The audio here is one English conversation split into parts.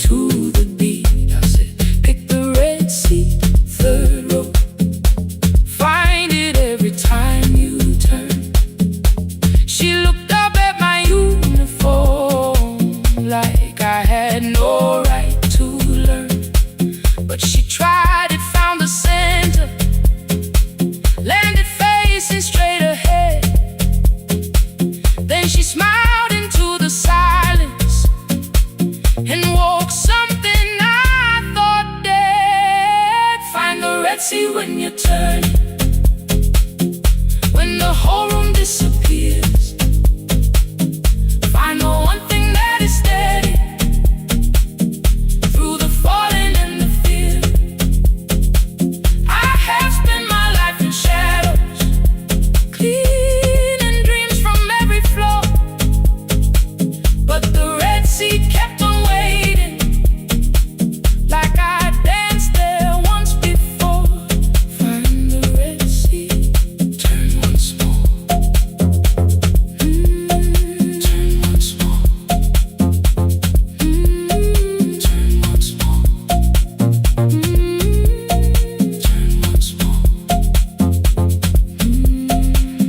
to the beat. I said, pick the red seat, third row. Find it every time you turn. She looked up at my uniform like I had no right to learn. But she tried it, found the center, landed facing straight ahead. Then she smiled into the silence and woke something I thought dead. Find the red sea when you turn, when the whole room disappears. Find the one thing that is steady through the falling and the fear. I have spent my life in shadows, cleaning dreams from every floor. But the red sea kept on waiting, like I danced there once before. Find the red sea, turn once more. Turn once more. Turn once more. Turn once more.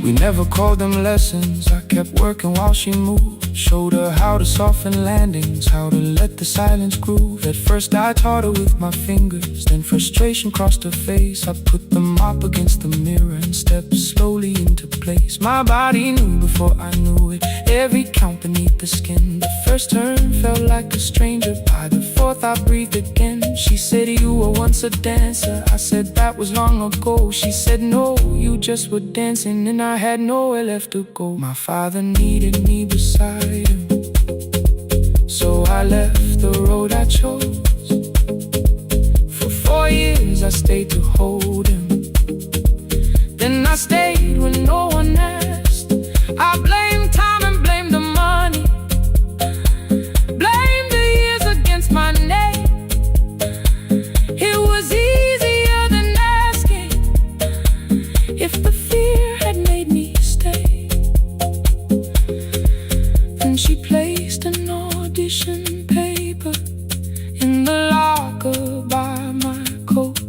We never called them lessons. I kept working while she moved. Showed her how to soften landings, how to let the silence groove. At first I taught her with my fingers, then frustration crossed her face. I put the mop against the mirror and stepped slowly into place. My body knew before I knew it, every count beneath the skin. The first turn felt like a stranger, by the fourth I breathed again. She said, you were once a dancer. I said, that was long ago. She said, no, you just were dancing, and I had nowhere left to go. My father needed me beside him, so I left the road I chose. For 4 years I stayed to hold him. Then I stayed when no one asked. I blamed time and blamed the money, blamed the years against my name. It was easier than asking if the fear had made me stay. Then she placed an audition paper in the locker by my coat.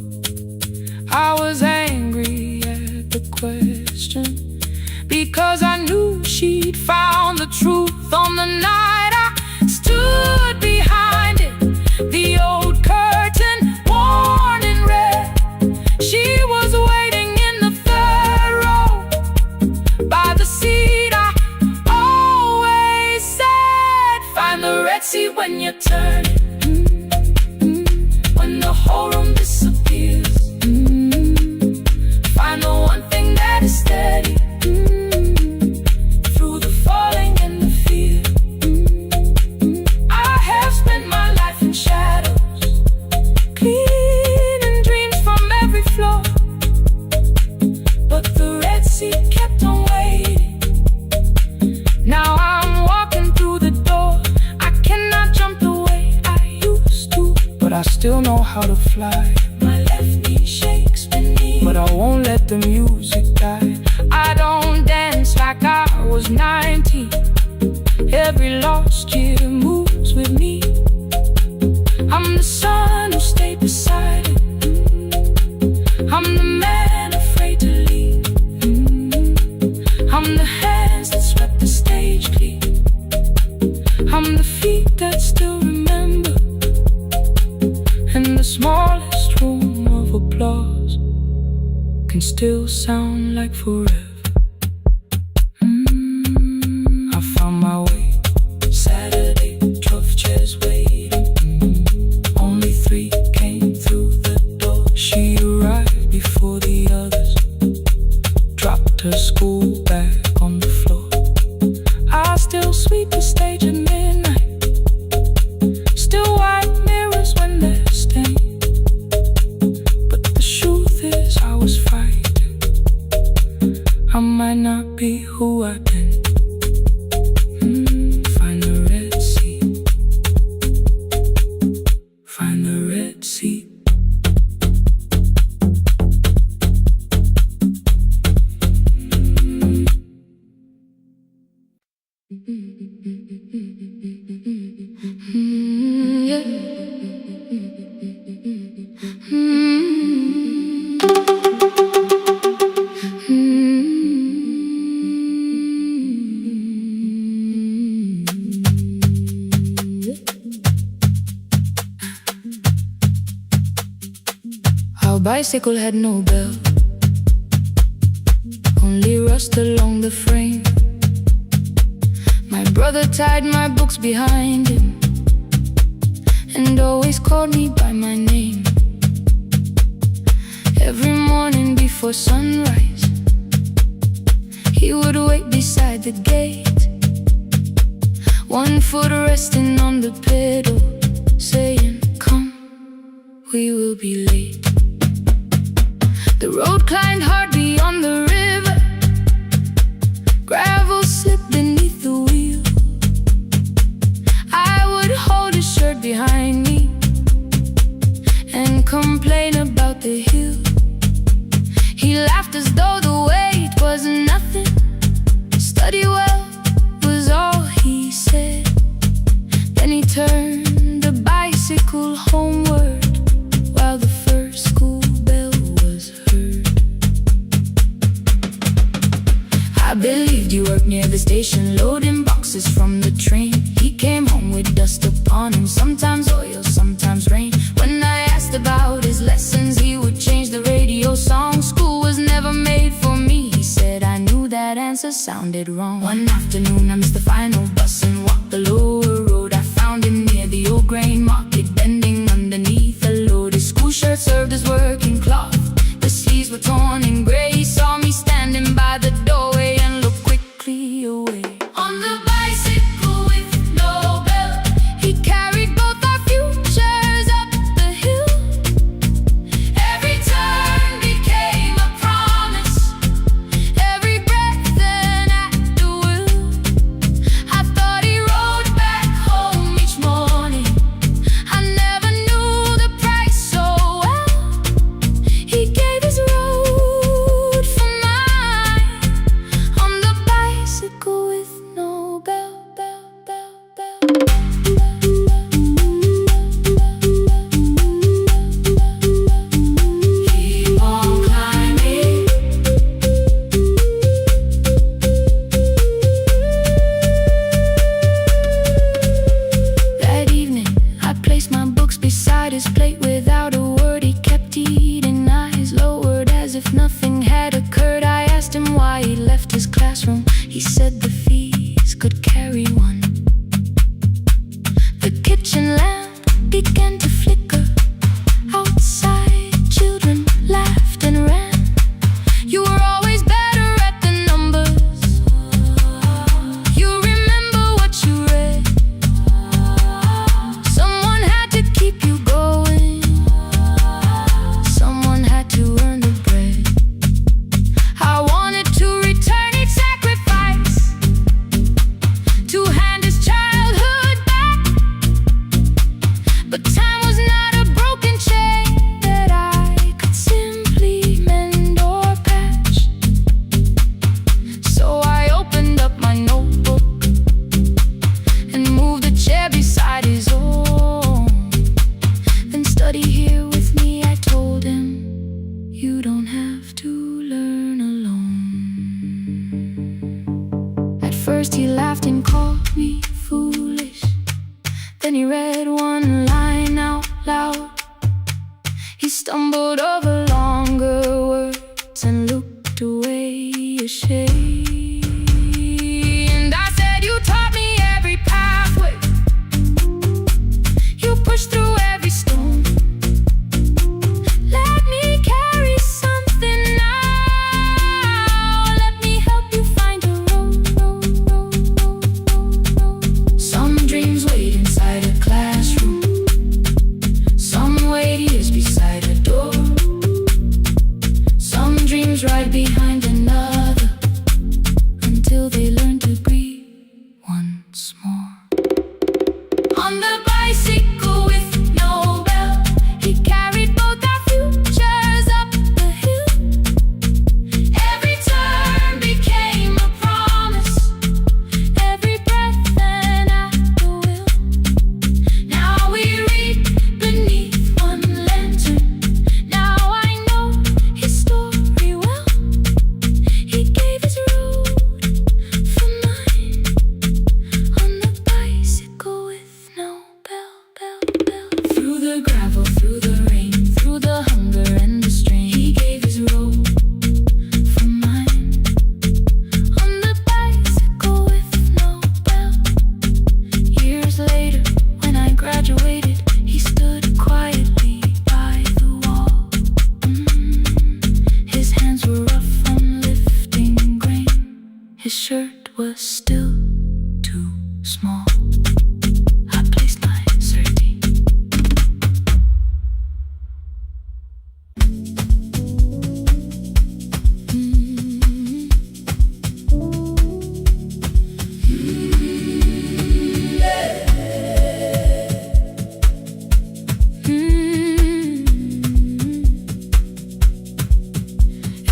I was angry at the question, because I knew she'd found the truth on the night I stood behind it. The old curtain, worn in red. She was waiting in the third row by the seat I always said. Find the red sea when you turn it, when the whole room disappears. Find the one thing that is steady through the falling and the fear. I have spent my life in shadows, cleaning dreams from every floor. But the red sea kept on waiting. Now I'm walking through the door. I cannot jump the way I used to, but I still know how to fly. My left knee shakes beneath, but I won't let the music die. I don't dance like I was 19. Every lost year moves with me. I'm the son who stayed beside it. I'm the man afraid to leave. I'm the hands that swept the stage clean. I'm the feet that still remember, and the smallest room of applause can still sound like forever. I found my way. Saturday, 12 chairs waiting. Only 3 came through the door. She arrived before the others, dropped her school bag on the floor. I still sweep the stage at midnight, still wipe mirrors when they're stained. But the truth is I was frightened. I might not be who I've been. Find the red sea. Find the red sea. Yeah. bicycle had no bell, only rust along the frame. My brother tied my books behind him and always called me by my name. Every morning before sunrise, he would wait beside the gate, one foot resting on the pedal, saying, "Come, we will be late." The road climbed hard beyond the river, gravel slipped beneath the wheel. I would hold his shirt behind me and complain about the hill. He laughed as though the weight was nothing. Study well was all he said. Then he turned the bicycle homeward while the first school bell was heard. I believed you worked near the station, loading boxes from the train. He came home with dust upon him, sometimes oil, sometimes rain. When I asked about his lessons, he would change the radio song. School was never made for me, he said. I knew that answer sounded wrong. One afternoon I missed the final bus and walked the lower road. I found him near the old grain market, bending underneath a load. His school shirt served as working cloth, the sleeves were torn and gray. He saw me standing by the doorway and looked quickly away. On the bicycle with no bell, he carried both our futures up the hill. Every turn became a promise, every breath an act of will. I thought he rode back home each morning, I never knew the price so well. He gave his road for mine, on the bicycle with no bell, bell, bell, bell. Keep on climbing. That evening, I placed my books beside his plate without a word. He kept eating, eyes lowered as if nothing had occurred. I asked him why he left his classroom. He said the fees could carry one. The kitchen lamp began to flicker. Outside, children laughed and ran. You were always better at the numbers. You remember what you read. Someone had to keep you going, someone had to earn the bread. I wanted to return each sacrifice, to hand his childhood back. But time was not a broken chain that I could simply mend or patch. So I opened up my notebook and moved the chair beside his own. Then study here with me, I told him. You don't have to learn alone. At first he laughed and called me foolish. Then he read one line out loud. He stumbled over longer words and looked away ashamed. I said, you taught me every pathway, you pushed through every stone. Let me carry something now, let me help you find a road. Some dreams wait inside a classroom, some wait years beside a door. Some dreams right behind another, until they learn to breathe once more. On the bicycle with no bell, he carried both our futures up the hill. Every turn became a promise, every breath an act of will. Now we read beneath one lantern, now I know his story well. He gave his road for mine, on the bicycle with no bell. I place my certainty.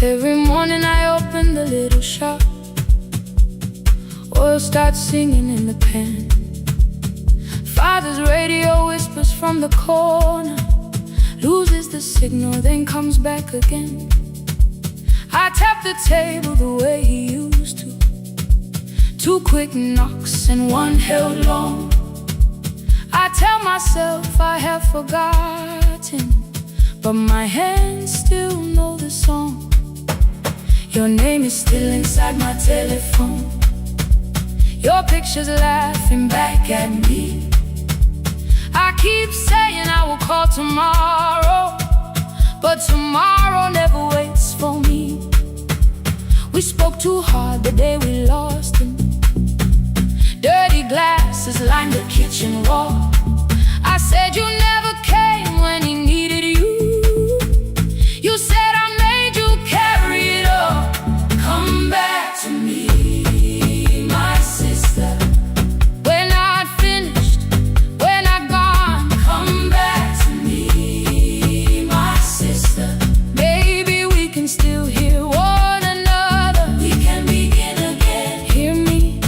Every morning I open the little shop. Oil starts singing in the pan. Father's radio whispers from the corner, loses the signal, then comes back again. I tap the table the way he used to. 2 quick knocks and 1 held long. I tell myself I have forgotten, but my hands still know the song. Your name is still inside my telephone. Your picture's laughing back at me. I keep saying I will call tomorrow, but tomorrow never waits for me. We spoke too hard the day we lost him. Dirty glasses lined the kitchen wall. I said you never came when he needed you. You said I made you carry it all. Come back to me, my sister. We're not finished, we're not gone. Come back to me, my sister. Maybe we can still hear one another. We can begin again. Hear me,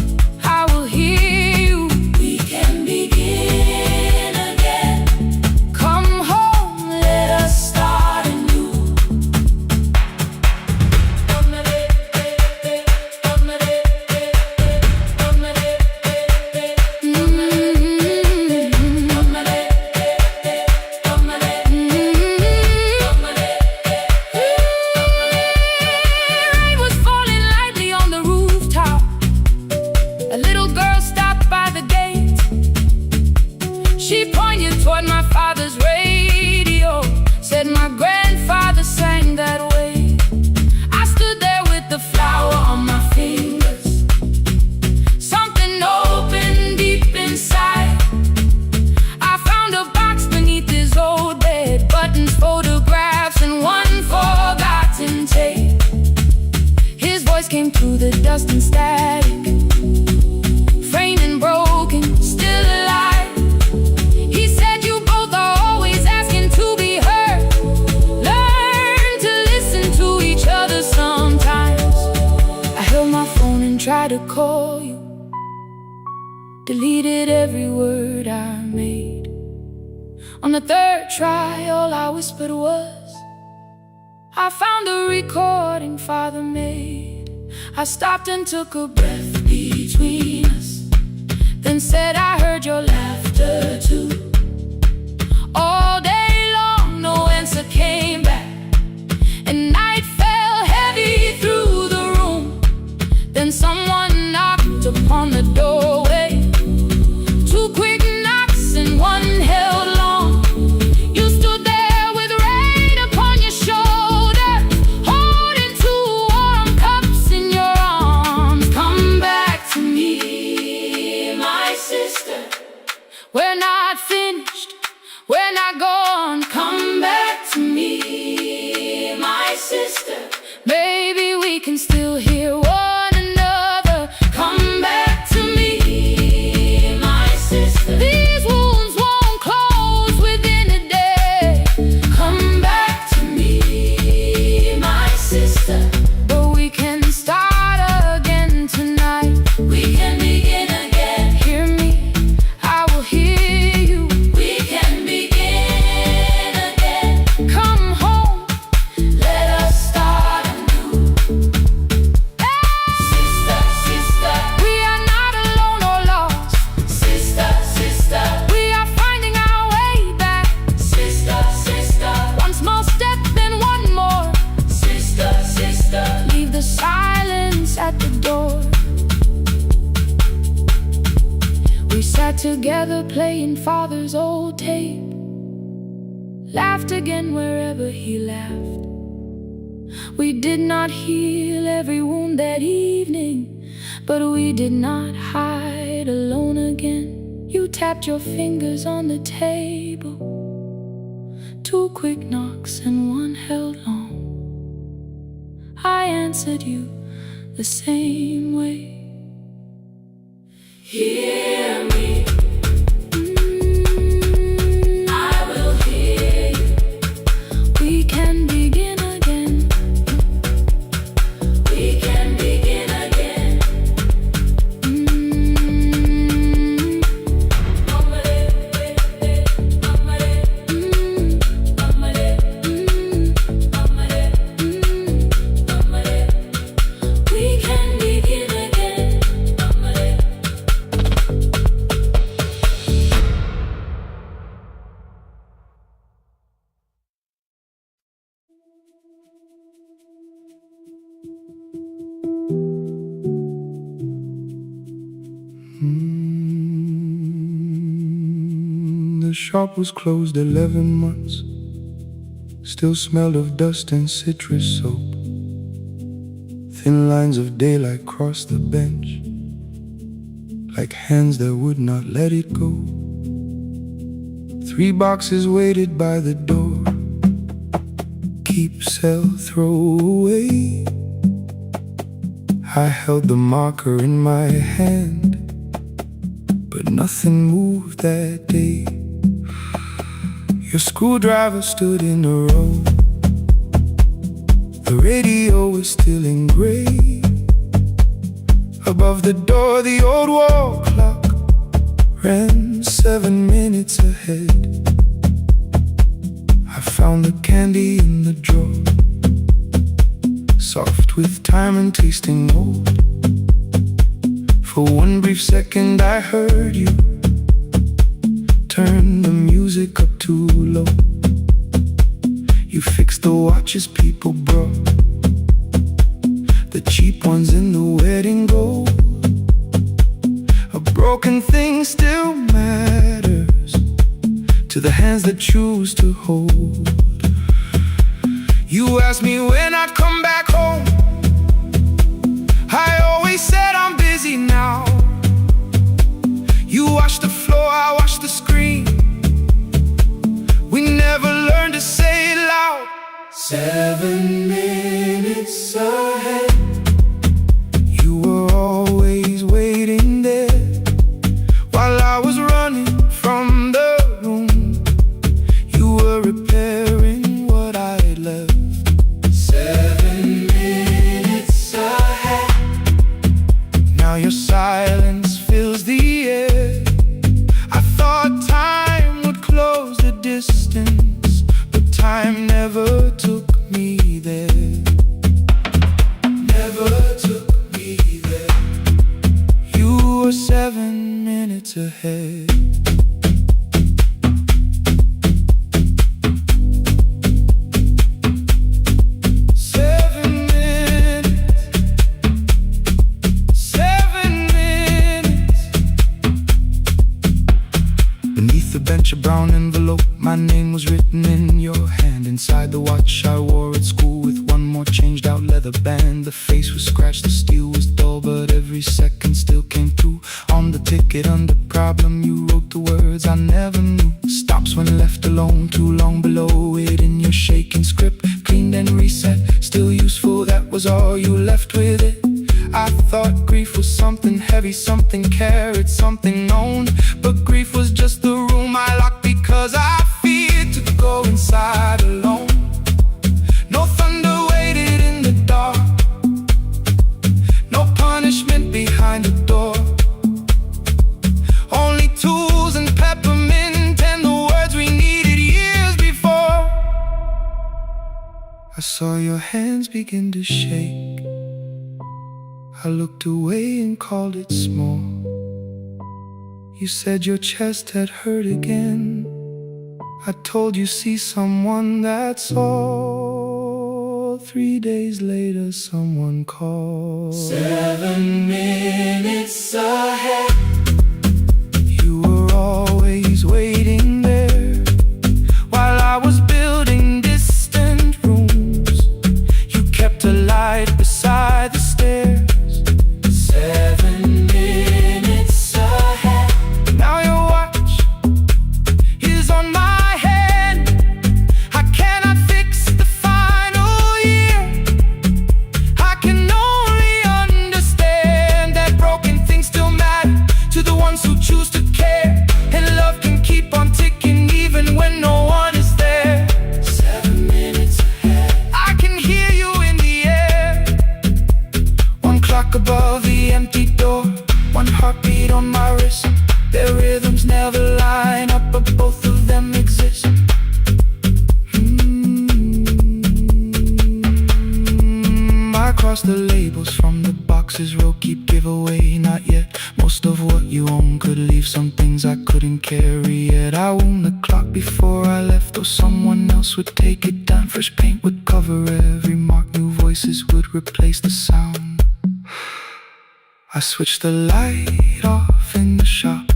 I will hear you. We can begin again. Come home, let us start anew. Rain was falling lightly on the rooftop. A little girl stopped by the gate. She pointed toward my father's radio, said my grandfather sang that way. I stood there with the flower on my fingers. Something opened deep inside. I found a box beneath his old bed, buttons, photographs, and 1 forgotten tape. His voice came through the dust and static, framed and broken, still alive. He said you both are always asking to be heard. Learn to listen to each other sometimes. I held my phone and tried to call you, deleted every word I made. On the 3rd try, all I whispered was, I found a recording Father made. I stopped and took a breath between us, then said I heard your laughter too. All day long no answer came back, and night fell heavy through the room. Then someone knocked upon the doorway. 2 quick knocks and 1 held long. You stood there with rain upon your shoulder, holding 2 warm cups in your arms. Come back to me, my sister. We're not finished, we're not gone. Come back to me, my sister. Maybe we can still hear one another. Come back to me, my sister. These wounds won't close within a day. Come back to me, my sister. But we can start again tonight. We can begin again. Hear me, I will hear you. We can begin again. Come home, let us start anew. Sister, sister, we are not alone or lost. Sister, sister, we are finding our way back. Sister, sister, 1 small step, then 1 more. Sister, sister, leave the silence at the door. We sat together playing Father's old tape, laughed again wherever he laughed. We did not heal every wound that evening, but we did not hide alone again. You tapped your fingers on the table, 2 quick knocks and 1 held long. I answered you the same way. Hear me. I will hear you. We can begin again. We can begin again. We can begin again. The shop was closed 11 months. Still smelled of dust and citrus soap. Thin lines of daylight crossed the bench, like hands that would not let it go. 3 boxes waited by the door. Keep, sell, throw away. I held the marker in my hand, but nothing moved that day. Your screwdriver stood in a row. The radio was still in gray. Above the door, the old wall clock ran 7 minutes ahead. I found the candy in the drawer, soft with time and tasting old. For 1 brief second I heard you turn the music up too low. You fixed the watches people brought, the cheap ones in the wedding gold. A broken thing still matters to the hands that choose to hold. You asked me when I'd come back home. I always said I'm busy now. You washed the floor, I washed the screen. We never learned to say it loud. 7 minutes ahead. You were always waiting there while I was running from the room. You were repairing what I had left. 7 minutes ahead. Now your silence fills the air. I thought time would close the distance, but time never took me there. Never took me there. You were 7 minutes ahead. A brown envelope, my name was written in your hand. Inside the watch I wore at school with 1 more changed out leather band. The face was scratched, the steel was dull, but every second still came through. On the ticket under problem you wrote the words I never knew. Stops when left alone, too long below it in your shaking script. Cleaned and reset, still useful, that was all you left with it. I thought grief was something heavy, something carried, something known. But grief was just the room I locked because I feared to go inside alone. No thunder waited in the dark, no punishment behind the door. Only tools and peppermint and the words we needed years before. I saw your hands begin to shake. I looked away and called it small. You said your chest had hurt again. I told you see someone, that's all. 3 days later someone called. 7 minutes ahead. You were always waiting there while I was building distant rooms. You kept a light beside the stairs. 7 minutes ahead. Now you're choose to care, and love can keep on ticking even when no one is there. 7 minutes ahead, I can hear you in the air. One clock above the empty door, one heartbeat on my wrist. Their rhythms never line up, but both of them exist. I cross the labels from the boxes, row keep giveaway, not yet. Most of what you own could leave some things I couldn't carry yet. I wound the clock before I left, or someone else would take it down. Fresh paint would cover every mark, new voices would replace the sound. I switched the light off in the shop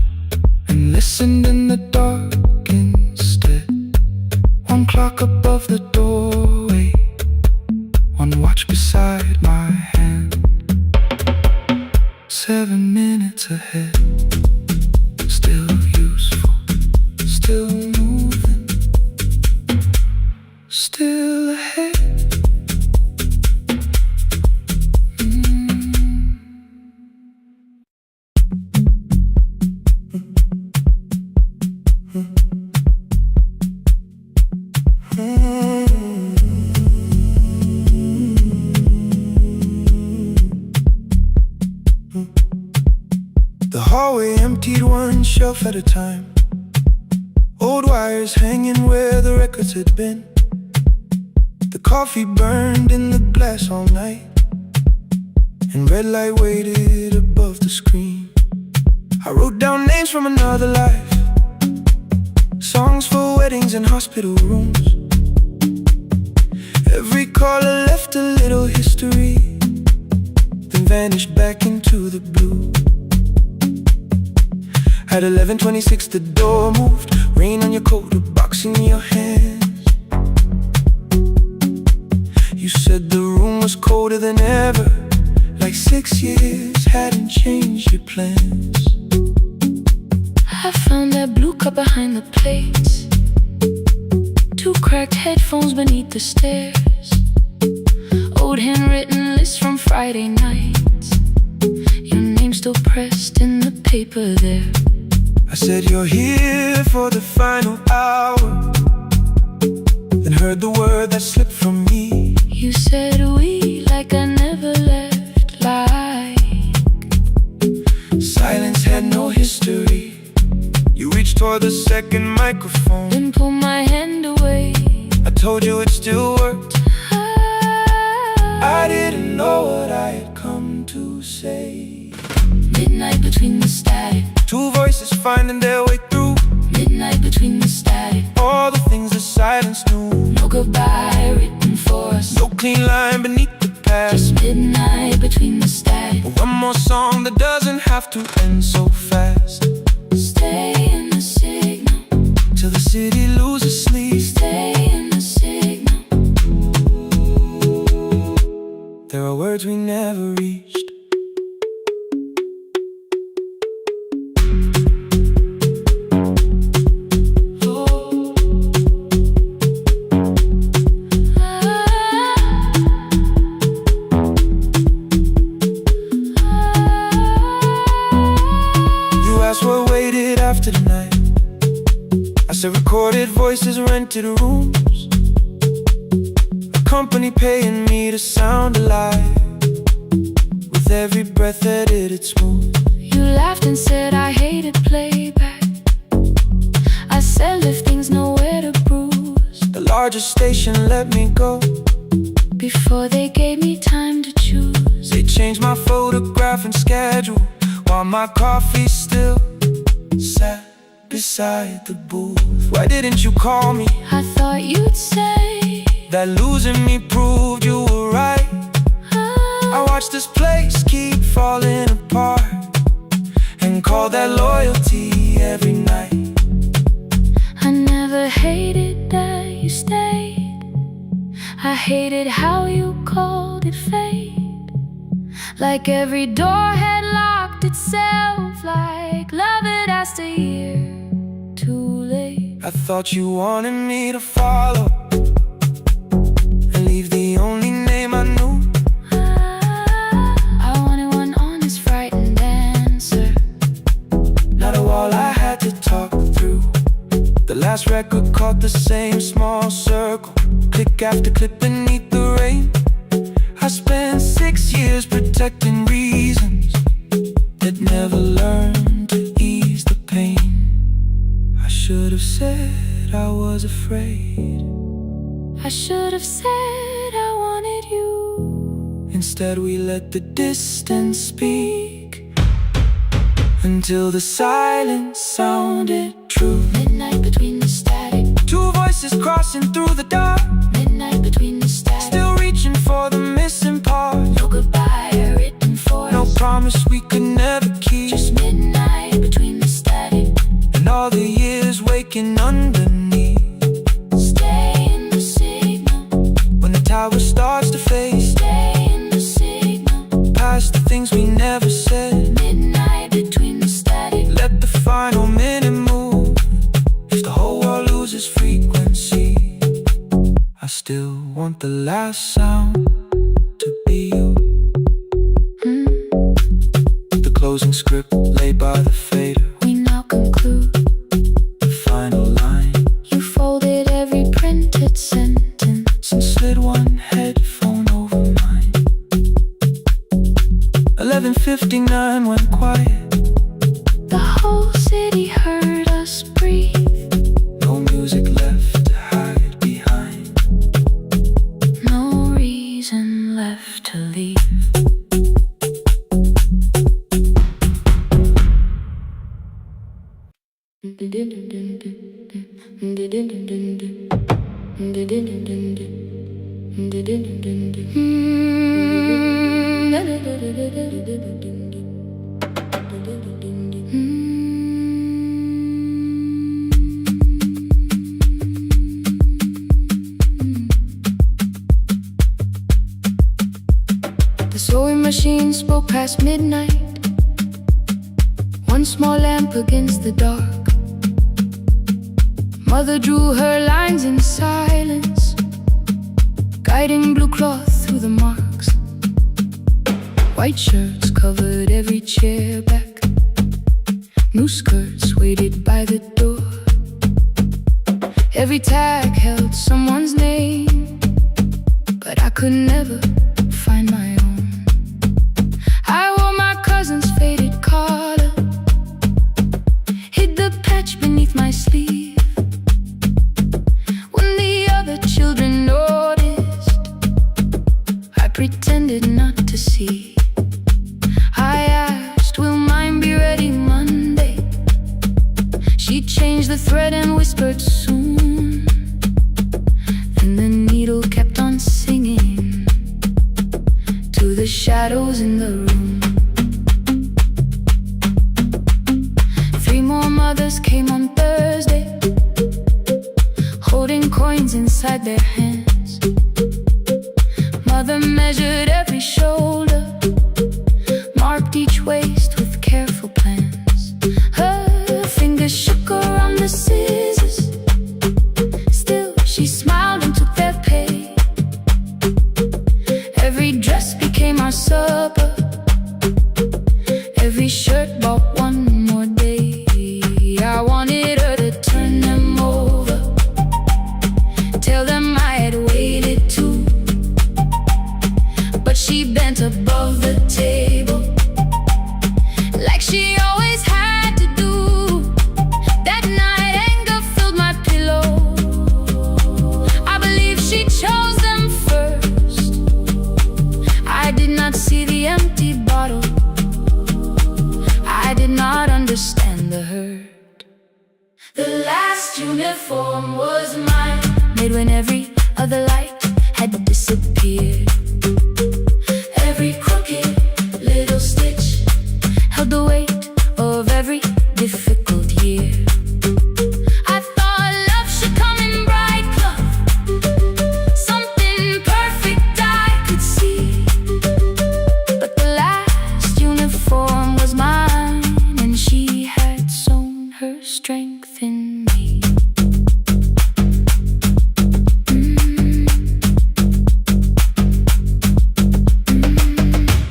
and listened in the dark instead. One clock above the doorway, one watch beside my hand. 7 minutes ahead, still useful, still moving, still ahead. The hallway emptied one shelf at a time, old wires hanging where the records had been. The coffee burned in the glass all night, and red light waited above the screen. I wrote down names from another life, songs for weddings and hospital rooms. Every caller left a little history, then vanished back into the blue. At 11:26 the door moved, rain on your coat, a box in your hands. You said the room was colder than ever, like 6 years hadn't changed your plans. I found that blue cup behind the plates, 2 cracked headphones beneath the stairs, old handwritten lists from Friday nights, your name still pressed in the paper there. I said you're here for the final hour, then heard the word that slipped from me. You said we like I never left, like silence had no history. You reached toward the second microphone, then pulled my hand away. I told you it still worked. I didn't know what I had come to say. Midnight between the static, 2 voices finding their way through. midnight between the static, All the things the silence knew. no goodbye written for us, No clean line beneath the past. just midnight between the static. One more song that doesn't have to end so fast. Stay in the signal, Till the city loses sleep. stay in the signal. There are words we never reached. What waited after the night? I said recorded voices, rented rooms, a company paying me to sound alive, with every breath edited smooth. You laughed and said I hated playback. I said if things nowhere to bruise, The largest station let me go before they gave me time to choose. They changed my photograph and schedule, while my coffee still sat beside the booth. Why didn't you call me? I thought you'd say that losing me proved you were right. I watched this place keep falling apart, and call that loyalty every night. I never hated that you stayed, I hated how you called it fate. Like every door had locked itself, like love had asked a year too late. I thought you wanted me to follow and leave the only name I knew. I wanted one honest, frightened answer, Not a The last record caught the same small circle, click after click beneath the rain. I spent 6 years protecting reasons that never learned to ease the pain. I should have said I was afraid. I should have said I wanted you. Instead we let the distance speak, until the silence sounded true. Midnight between the static, two voices crossing through the dark. midnight between the static, Still reaching for the missing part. no goodbye written for No us, promise we could never keep. just midnight between the static. And all the years waking underneath. Stay in the signal, When the tower starts to fade, stay in the signal. past the things we never said. Midnight between the static, Let the final minute move. If the whole world loses frequency, I still want the last sound to be you. The closing script laid by the fader, we now conclude. the final line. You folded every printed sentence And slid one headphone over mine. 11:59 went quiet. The whole city heard us breathe. No music left to hide behind. No reason left to leave. The sewing machine spoke past midnight, one small lamp against the dark. Mother drew her lines in silence, guiding blue cloth through the marks. White shirts covered every chair back, new skirts waited by the door. Every tag held someone's name, but I could never find my own. I wore my cousin's faded collar, hid the patch beneath my sleeve. When the other children noticed, I pretended not to see. I asked, will mine be ready Monday? She changed the thread and whispered soon. And the needle kept on singing to the shadows in the room. 3 more mothers came on Thursday, holding coins inside their hands. Mother measured every shoulder, marked each waist with careful plans. Her fingers shook around the scissors, still she smiled and took their pay. Every dress became our supper, every shirt bought one more day. I wanted her to turn them over, tell them I had waited too. But she bent above the table, like she always had to do. That night anger filled my pillow, I believe she chose them first. I did not see the empty bottle, I did not understand the hurt. The last uniform was mine, made when every other light had disappeared. Every crooked little stitch held the weight of every difficult year. I thought love should come in bright cloth, something perfect I could see. But the last uniform was mine, and she had sown her strength in me.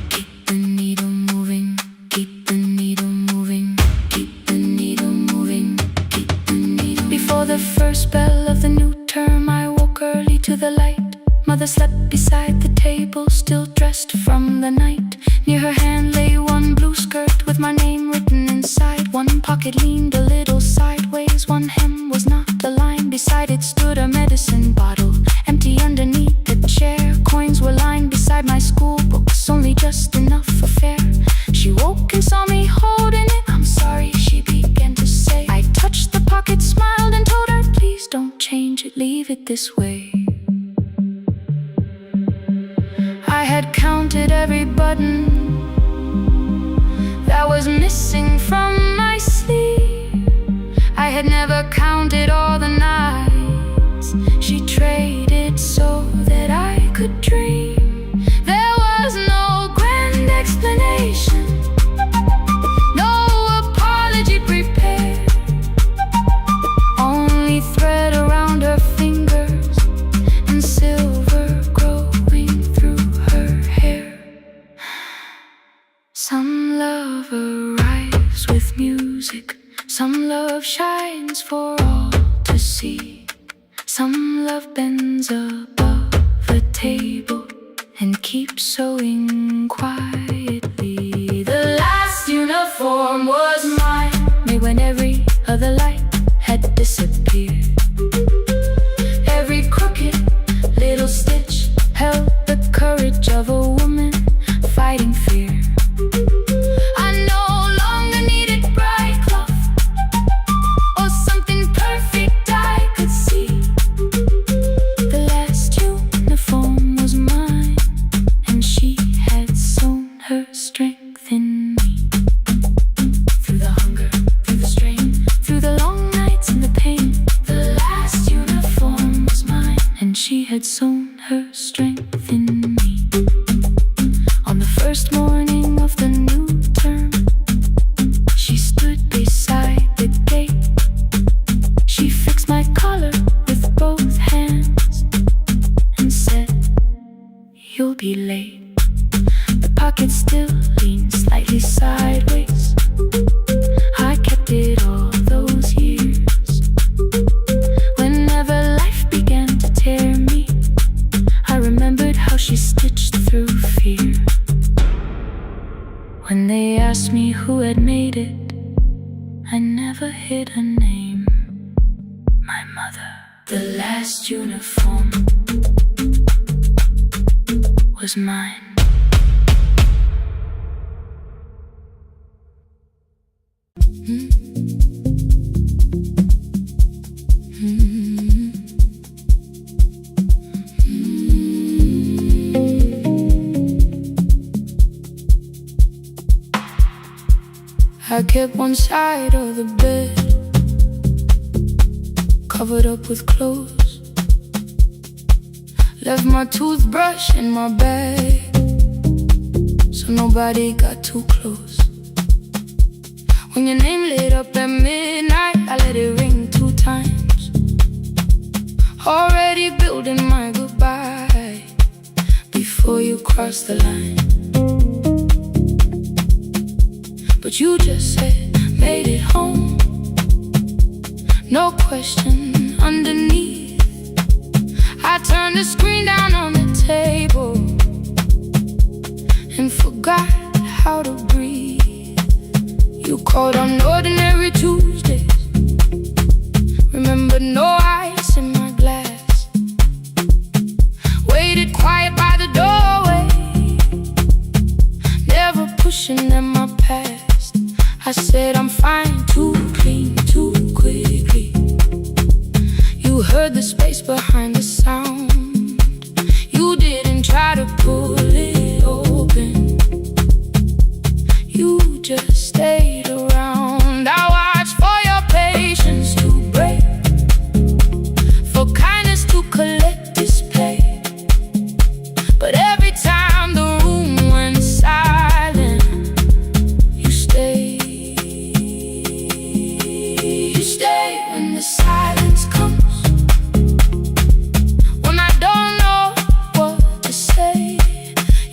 Keep the needle moving, keep the needle moving, keep the needle moving, keep the needle. Before the the first bell of the new term, I woke early to the light. Mother slept beside the table, still dressed from the night. Near her hand lay one blue skirt with my name written inside. One pocket leaned a little sideways, one hem was not aligned. Beside it stood a medicine bottle, empty underneath the chair. Coins were lined beside my school books, only just enough for fare. She woke and saw me holding it. "I'm sorry," she began to say. I touched the pocket, smiled and told her, "Please don't change it, leave it this way." I had counted every button that was missing from my sleeve. I had never counted all the nights she traded so that I could dream. There was no grand explanation, no apology prepared, only thread around her fingers and silver growing through her hair. Some love arrives with music, some love shines for all to see. Some love bends above the table and keeps sewing quietly. The last uniform was mine, made when every other light had disappeared. Every crooked little stitch held the courage of a woman fighting fear. I no longer needed bright cloth or something perfect I could see. The last uniform was mine, and she had sewn her strength in me. Through the hunger, through the strain, through the long nights and the pain, the last uniform was mine, and she had sewn her strength in me. On the first morning of the new term, she stood beside the gate. She fixed my collar with both hands and said, "You'll be late." The pocket still leaned slightly sideways. I kept it all those years. Whenever life began to tear me, I remembered how she stitched through fear. When they asked me who had made it, I never hid her name. My mother. The last uniform was mine. I kept one side of the bed covered up with clothes, left my toothbrush in my bag so nobody got too close. When your name lit up at midnight, I let it ring 2 times, already building my goodbye before you cross the line. But you just said, "Made it home." No question underneath. I turned the screen down on the table and forgot how to breathe. You called on ordinary Tuesdays, remembered no ice in my glass, waited quiet by the doorway, never pushing at my past. I said I'm fine, too clean, too quickly. You heard the space behind the sound. You didn't try to pull it open, you just stayed around. I watched for your patience to break, for kindness to collect display. But every time the room went silent, you stayed. You stay when the silence comes, when I don't know what to say.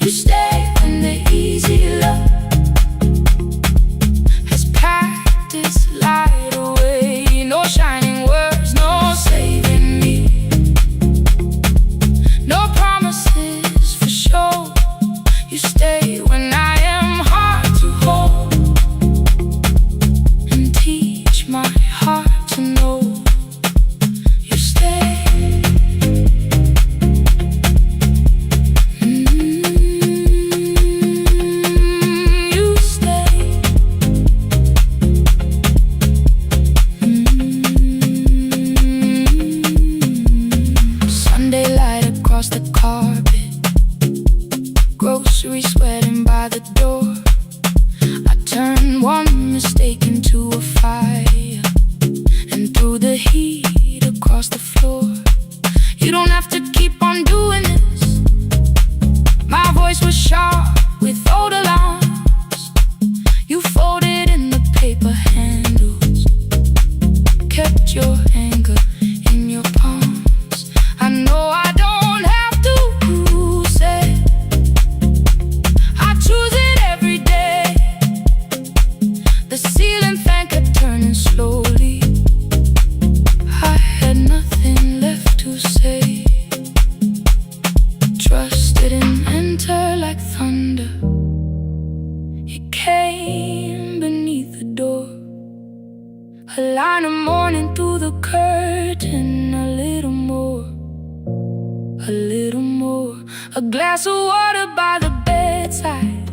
You stay when the easy love has packed its light away. No shining words, no heat across the floor. You don't have to keep on doing this. My voice was sharp with old alarms. You folded in the paper handles, kept your anger in your palms. I know I don't have to say I choose it every day. The ceiling fan kept turning slowly. I had nothing left to say. Trust didn't enter like thunder. It came beneath the door. A line of morning through the curtain. A little more, a little more. A glass of water by the bedside.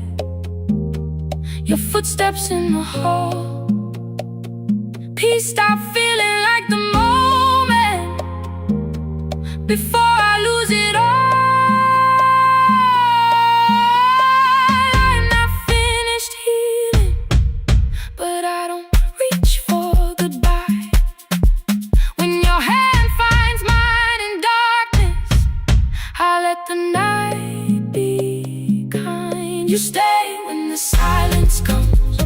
Your footsteps in the hall. Peace stopped feeling like the moment before I lose it all. I'm not finished healing, but I don't reach for goodbye. When your hand finds mine in darkness, I let the night be kind. You stay when the silence comes.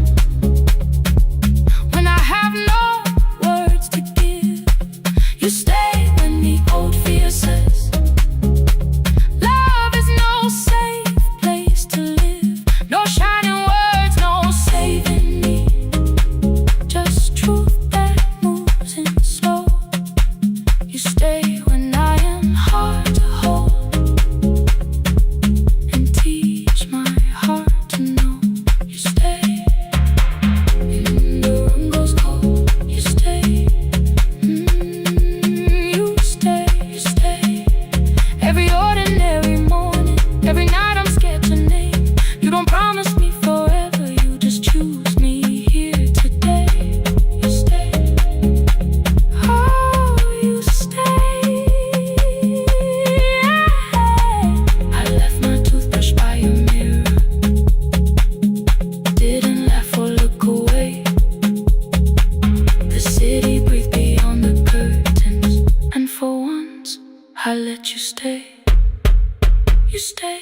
When I have no words to give, you stay when the old fear says love is no safe place to live. No shining words, no saving me. Just truth that moves in slow. You stay when I am hard to hold, and teach my heart to know. You stay when the room goes cold. You stay, you stay, you stay. Every ordinary morning, every night I'm scared to name. You don't promise me forever, you just choose me here today. You stay, oh, you stay. I left my toothbrush by your mirror. Didn't laugh or look away. The city breathed beyond the curtains, and for once I let you stay. You stay.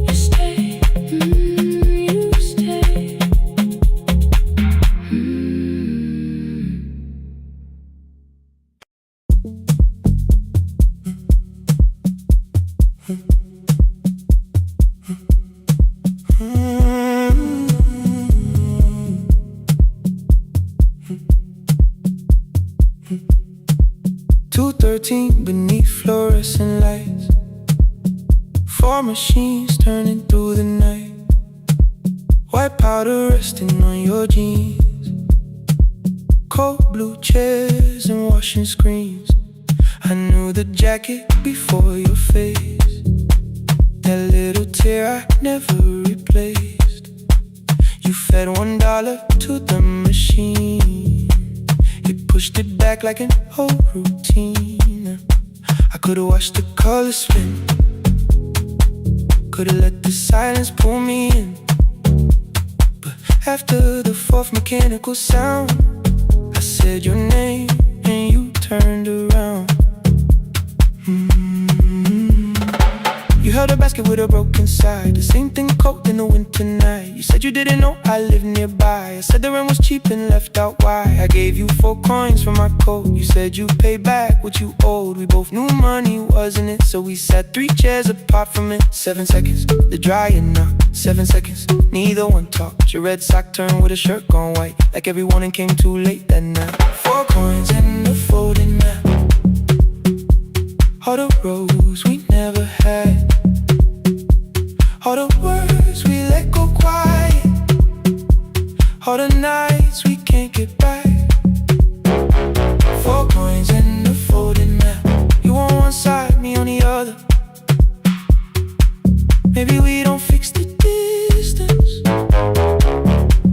You stay. You stay. "2:13 beneath fluorescent lights. 4 machines turning through the night. White powder resting on your jeans. Cold blue chairs and washing screens. I knew the jacket before your face. That little tear I never replaced. You fed $1 to the machine. You pushed it back like an old routine. I could've watched the colors spin. Could've let the silence pull me in. But after the 4th mechanical sound, I said your name and you turned around. You held a basket with a broken side. The same thing cold in the winter night. You said you didn't know I lived nearby. I said the rent was cheap and left out why. I gave you 4 coins for my coat. You said you'd pay back what you owed. We both knew money wasn't it, so we sat 3 chairs apart from it. 7 seconds, the dryer knocked. 7 seconds, neither one talked. Your red sock turned with a shirt gone white, like every warning came too late that night. 4 coins and a folding map. All the roads we never had. All the words we let go quiet. All the nights we can't get back. 4 coins and a folding map. You on one side, me on the other. Maybe we don't fix the distance.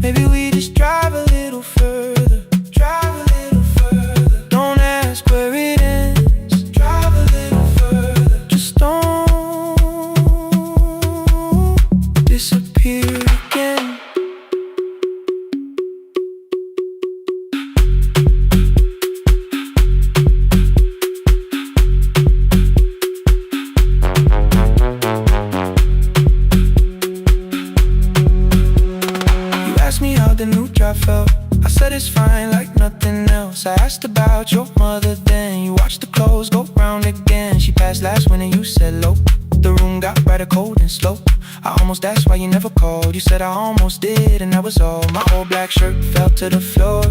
Maybe we just drive a little further. Drive a little further. Don't ask where it ends. Drive a little further. Just don't disappear again. the new drop felt. I said it's fine like nothing else. I asked about your mother then. You watched the clothes go round again. She passed last winter, you said low. The room got brighter, cold and slow. I almost asked why you never called. You said I almost did and that was all. My old black shirt fell to the floor,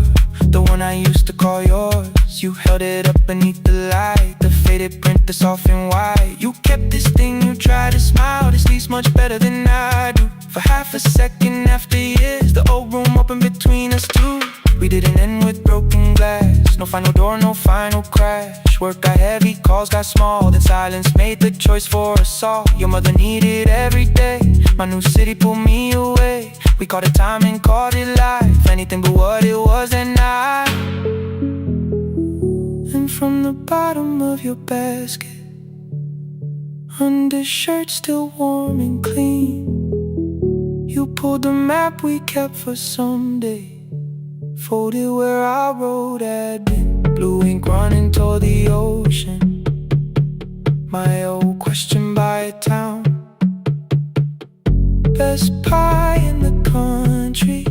the one I used to call yours. You held it up beneath the light, the faded print, the soft and white. You kept this thing, you tried to smile. This leaves much better than I do. For half a second after years, the old room opened between us two. We didn't end with broken glass. No final door, no final crash. Work got heavy, calls got small. Then silence made the choice for us all. Your mother needed every day. My new city pulled me away. We called it time and called it life. Anything but what it was that night. And from the bottom of your basket, undershirt still warm and clean, you pulled the map we kept for someday. Folded where our road had been. Blue ink running toward the ocean. My old question by a town. Best pie in the country.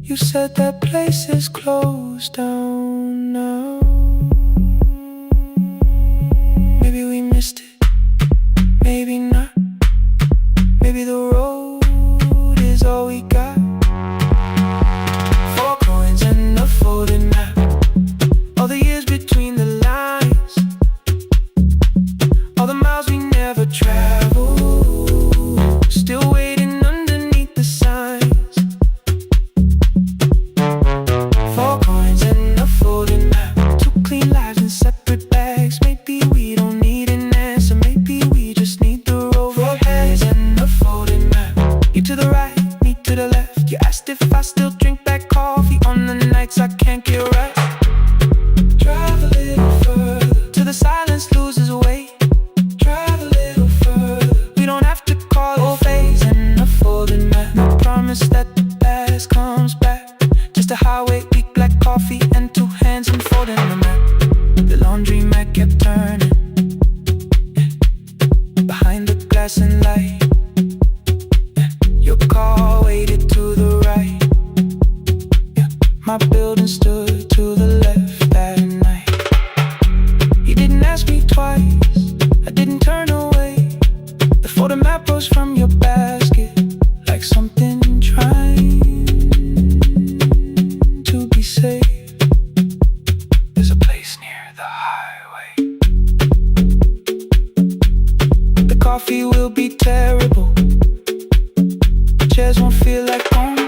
You said that place is closed down now. Maybe we missed it, maybe not. Maybe the road is all we got. Folded map, all the years between the lines, all the miles we never traveled, still waiting underneath the signs. 4 coins and a folded map, 2 clean lives in separate bags. Maybe we don't need an answer, maybe we just need the road. 4 heads and a folded map, you to the right, me to the left. You asked if I still drink that coffee on the nights I can't get right. Drive a little further till the silence loses weight. Drive a little further, we don't have to call it phase and a folded map. No promise that the past comes back, just a highway, weak black coffee and 2 hands unfolding the map. The laundry mat kept turning behind the glass and light. Your car waited to the right. My building stood to the left that night. You didn't ask me twice, I didn't turn away. The photo map rose from your basket like something trying to be safe. There's a place near the highway. The coffee will be terrible, chairs won't feel like home.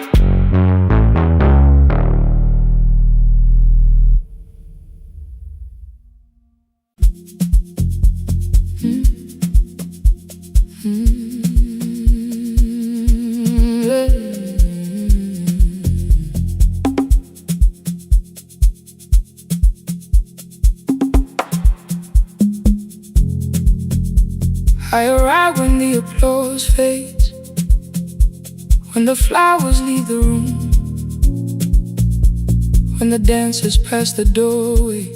I arrive when the applause fades, when the flowers leave the room, when the dancers pass the doorway,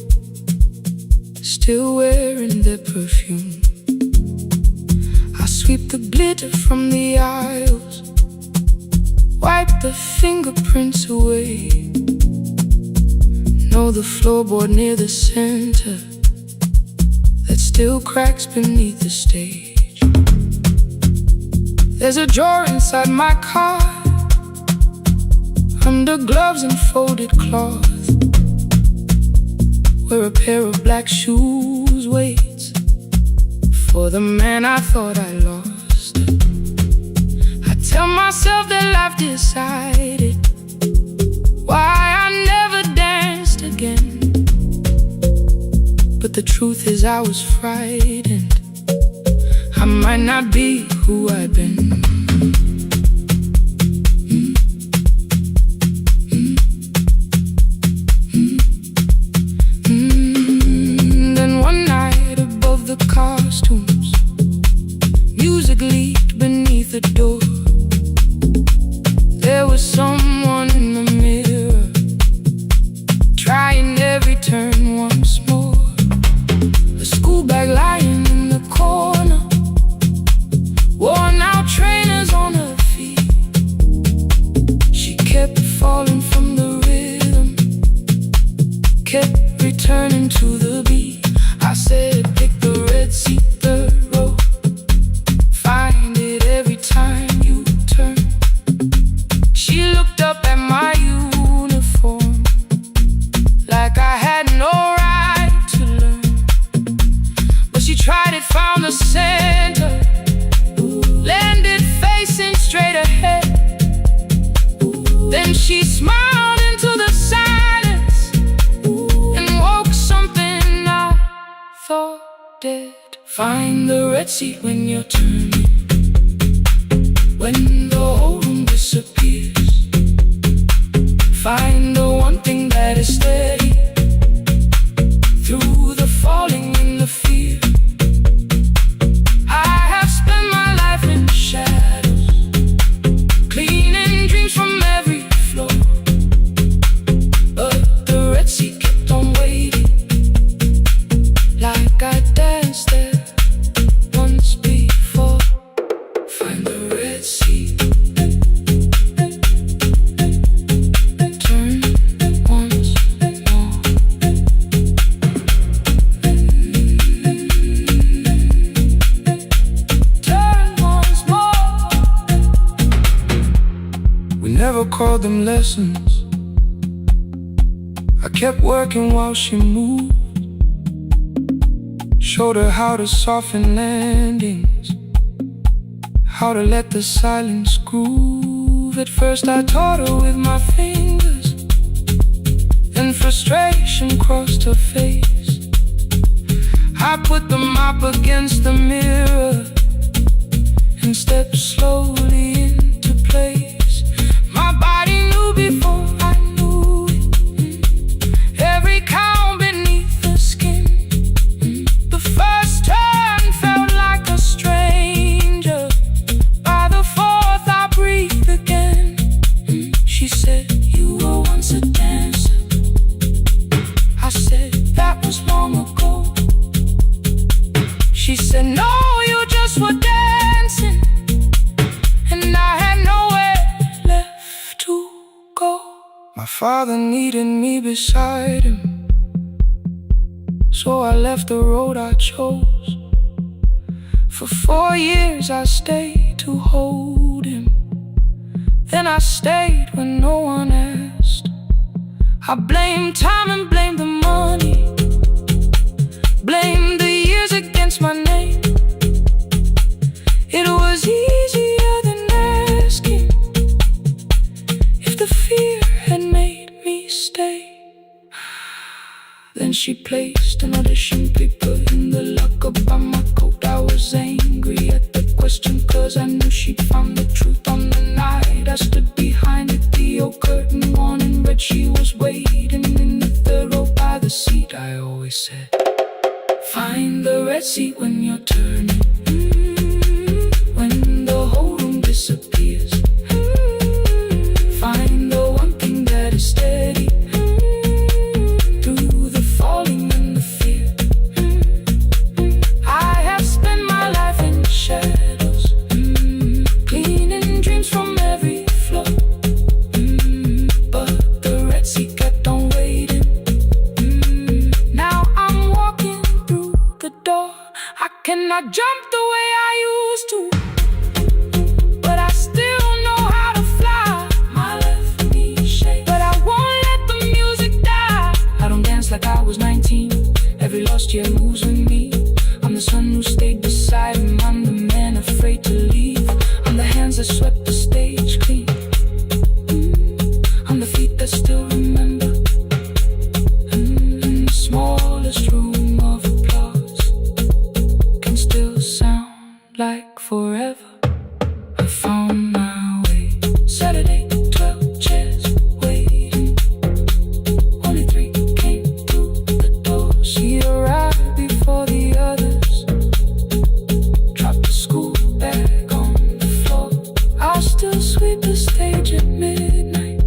still wearing their perfume. I sweep the glitter from the aisles, wipe the fingerprints away. Know the floorboard near the center that still cracks beneath the stage. There's a drawer inside my car, under gloves and folded cloth, where a pair of black shoes waits for the man I thought I lost. I tell myself that life decided why I never danced again, but the truth is I was frightened. I might not be who I've been. Then one night above the costumes, music leaked beneath the door. There was someone in the mirror, trying every turn once more. A school bag lying in the corner, worn out trainers on her kept returning to the beat. I said, pick the red seat, third row. Find it every time you turn. She looked up at my uniform like I had no right to learn. But she tried it, found the center, landed facing straight ahead. Then she smiled into the silence and woke something I thought dead. Find the red seat when you're turning, when the whole room disappears. Find the one thing that is steady through the falling and the fear. I have spent my life in shadows, cleaning dreams from every floor. But the red seat kept on waiting, like I danced there once before. Find the red seat, turn once more. Turn once more. We never called them lessons. I kept working while she moved. Showed her how to soften landings, how to let the silence groove. At first I taught her with my fingers, then frustration crossed her face. I put the mop against the mirror and stepped slowly into place. My body knew before I knew it, every count beneath the skin. The first turn felt like a stranger. By the fourth I breathed again. She said, you were once a dancer. I said, that was long ago. She said, no, you just were dancing, and I had nowhere left to go. My father needed me beside him, so I left the road I chose. For 4 years I stayed to hold him, then I stayed when no one asked. I blamed time and blamed the money, blamed the years against my name. It was easier than asking if the fear had made me stay. Then she placed an audition paper in the locker by my coat. I was angry at the question, cause I knew she'd found the truth on the night I stood behind it. The old curtain worn in red, she was waiting in the third row by the seat. I always said, find the red seat when you're turning, when the whole room disappears. Find the one thing that is steady through the falling and the fear. I have spent my life in shadows, cleaning dreams from every floor. But the red seat kept on waiting. Now I'm walking through the door. I cannot jump the way I used to, but I still know how to fly. My left knee shakes, but I won't let the music die. I don't dance like I was 19. Every lost year moves with me. I'm the son who stayed beside him. I'm the man afraid to leave. I'm the hands that swept the stage clean. I'm the feet that still remember. In the smallest room of applause can still sound like forever. I found my way. Saturday, 12 chairs waiting. Only 3 came through the door. She arrived before the others, dropped the school bag on the floor. I'll still sweep the stage at midnight,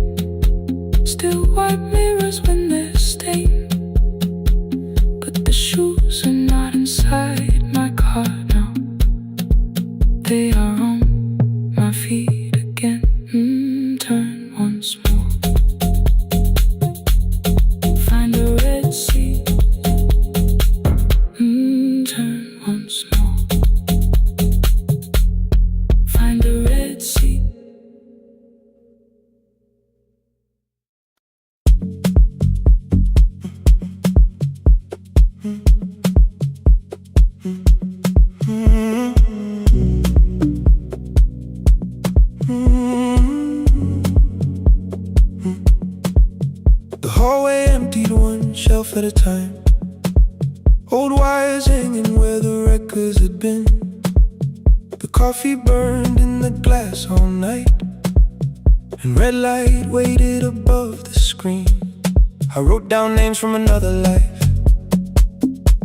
still wipe mirrors when they're stained. But the shoes are not inside my car now. They are on my feet again. Turn once more. Find a red hallway emptied one shelf at a time. Old wires hanging where the records had been. The coffee burned in the glass all night, and red light waited above the screen. I wrote down names from another life,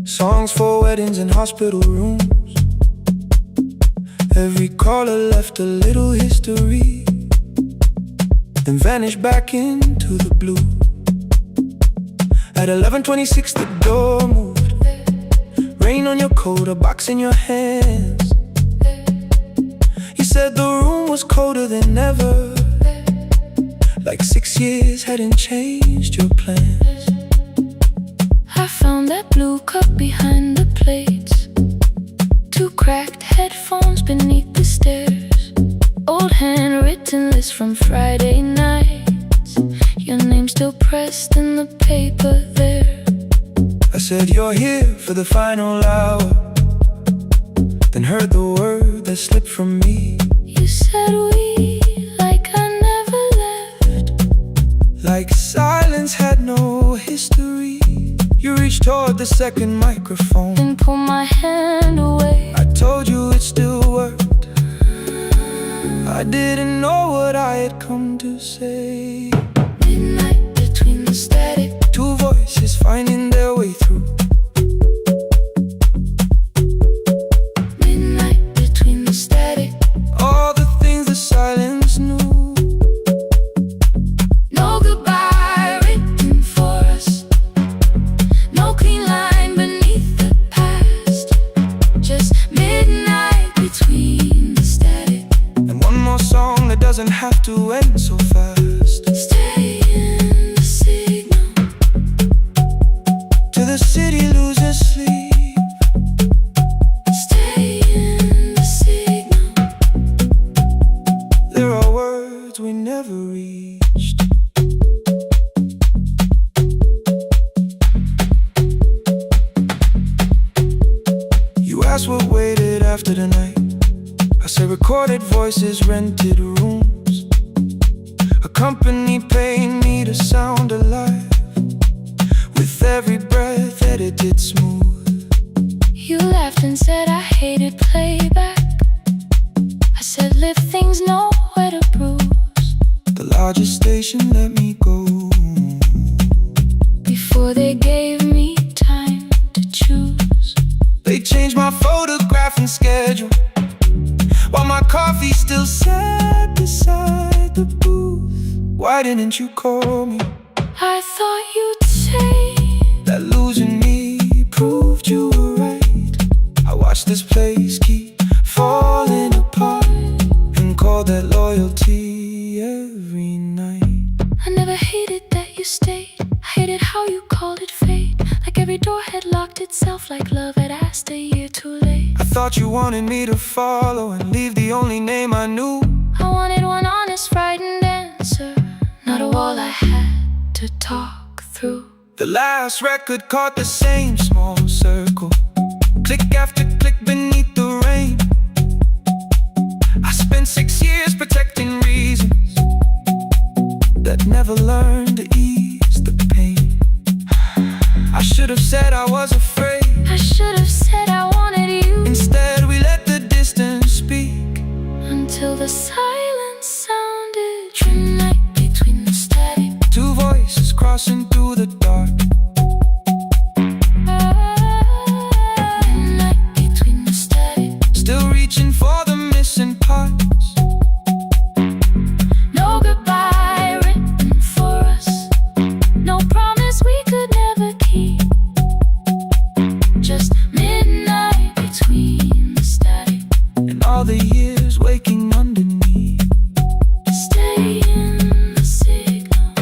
songs for weddings and hospital rooms. Every caller left a little history, then vanished back into the blue. At 11:26 the door moved. Rain on your coat, a box in your hands. You said the room was colder than ever, like 6 years hadn't changed your plans. I found that blue cup behind the plates, 2 cracked headphones beneath the stairs, old handwritten list from Friday nights, your name still pressed in the paper there. I said you're here for the final hour, then heard the word that slipped from me. You said we, like I never left, like silence had no history. You reached toward the second microphone and pulled my hand away. I told you it still worked. I didn't know what I had come to say. Midnight between the static, 2 voices finding their way through. Midnight between the static, All the things the silence knew. no goodbye written for us, no clean line beneath the past, just midnight between the static. And one more song that doesn't have to end so fast. Stay in the signal Till the city loses sleep. Stay in the signal. There are words we never reached. You asked what waited after the night. I said recorded voices, rented rooms, a company paying me to sound alive, with every breath edited smooth. You laughed and said I hated playback. I said live things nowhere to bruise, The largest station let me go. before they gave me time to choose. They changed my photograph and schedule, while my coffee still sat beside the booth. Why didn't you call me? I thought you'd say That losing me proved you were right. I watched this place keep falling apart, and called that loyalty every night. I never hated that you stayed. I hated how you called it fate, like every door had locked itself, like love had asked a year too late. I thought you wanted me to follow and leave the only name I knew. I wanted one honest, frightened answer, not a wall I had to talk through. The last record caught the same small circle, click after click beneath the rain. I spent 6 years protecting reasons that never learned to ease the pain. I should have said I was afraid. I should have said I wanted you. Instead we let the distance speak, Until the silence sounded. Midnight between the static, 2 voices crossing through the dark. midnight between the static, Still reaching for the missing parts. no goodbye written for us, no promise we could never keep, just midnight between the static. And all the years waking underneath. Stay in the signal,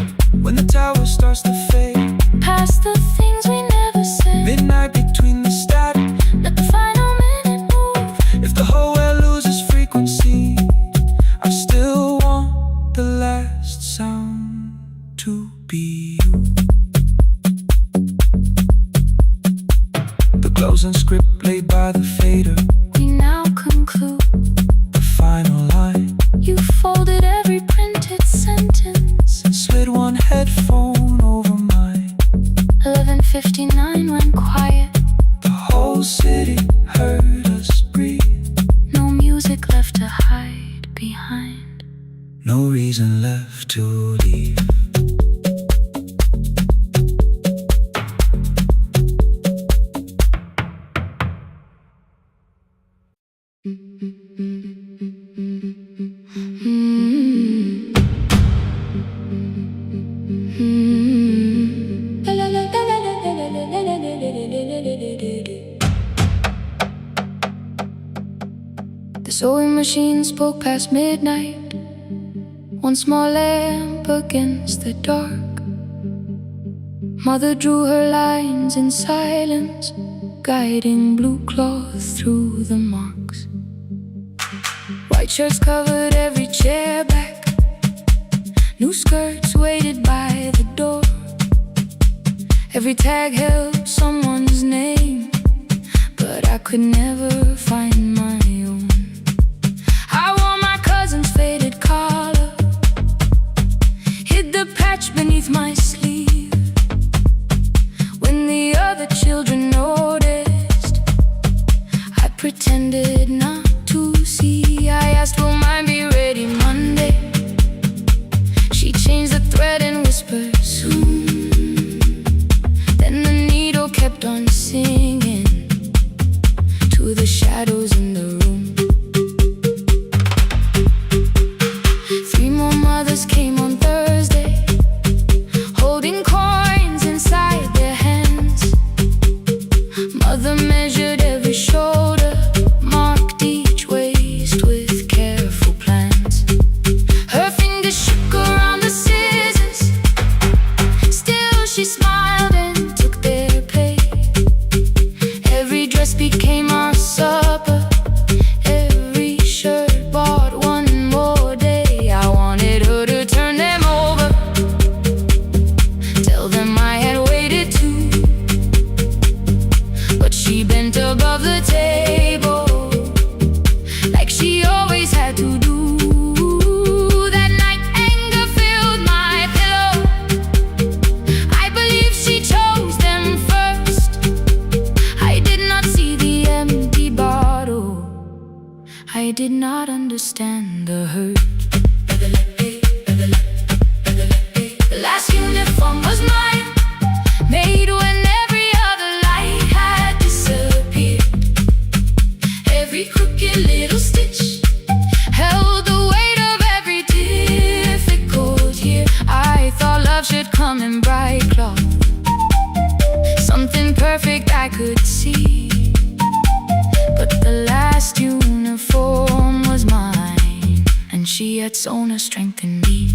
When the tower starts to fade, past the things we never said. midnight between the static. Let the final minute move. If the whole world loses frequency, I still want the last sound to be you. The closing script laid by the fader, We now conclude. the final line. You folded every printed sentence. Slid one headphone over 59 went quiet. The whole city heard us breathe. No music left to hide behind. No reason left to leave. The sewing machine spoke past midnight. One small lamp against the dark. Mother drew her lines in silence, guiding blue cloth through the marks. White shirts covered every chair back. New skirts waited by the door. Every tag held someone's name, but I could never find my own. I wore my cousin's faded collar, hid the patch beneath my sleeve. When the other children noticed, I pretended not to see. I asked, will mine be ready Monday? She changed the thread and whispered, soon. Then the needle kept on singing to the shadows in the room. 3 more mothers came on Thursday, holding coins inside their hands. Mother measured every shoulder, marked each waist with careful plans. Her fingers shook around the scissors, still she smiled and took their pay. Every dress became our supper, every shirt bought one more day. I wanted her to turn them over, tell them I had waited too. But she bent above the table, like she always had to do. That night anger filled my pillow. I believe she chose them first. I did not see the empty bottle. I did not understand the hurt. The last uniform was mine, made when every other light had disappeared. Every crooked little stitch held the weight of every difficult year. I thought love should come in bright cloth, something perfect I could see. But the last uniform was mine, and she had sewn her strength in me.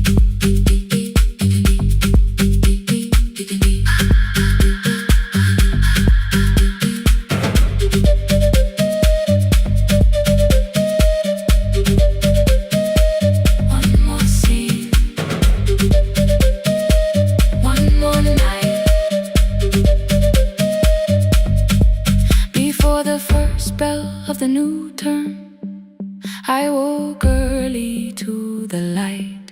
One more scene, one more night. Before the first bell of the new term, I woke early to the light.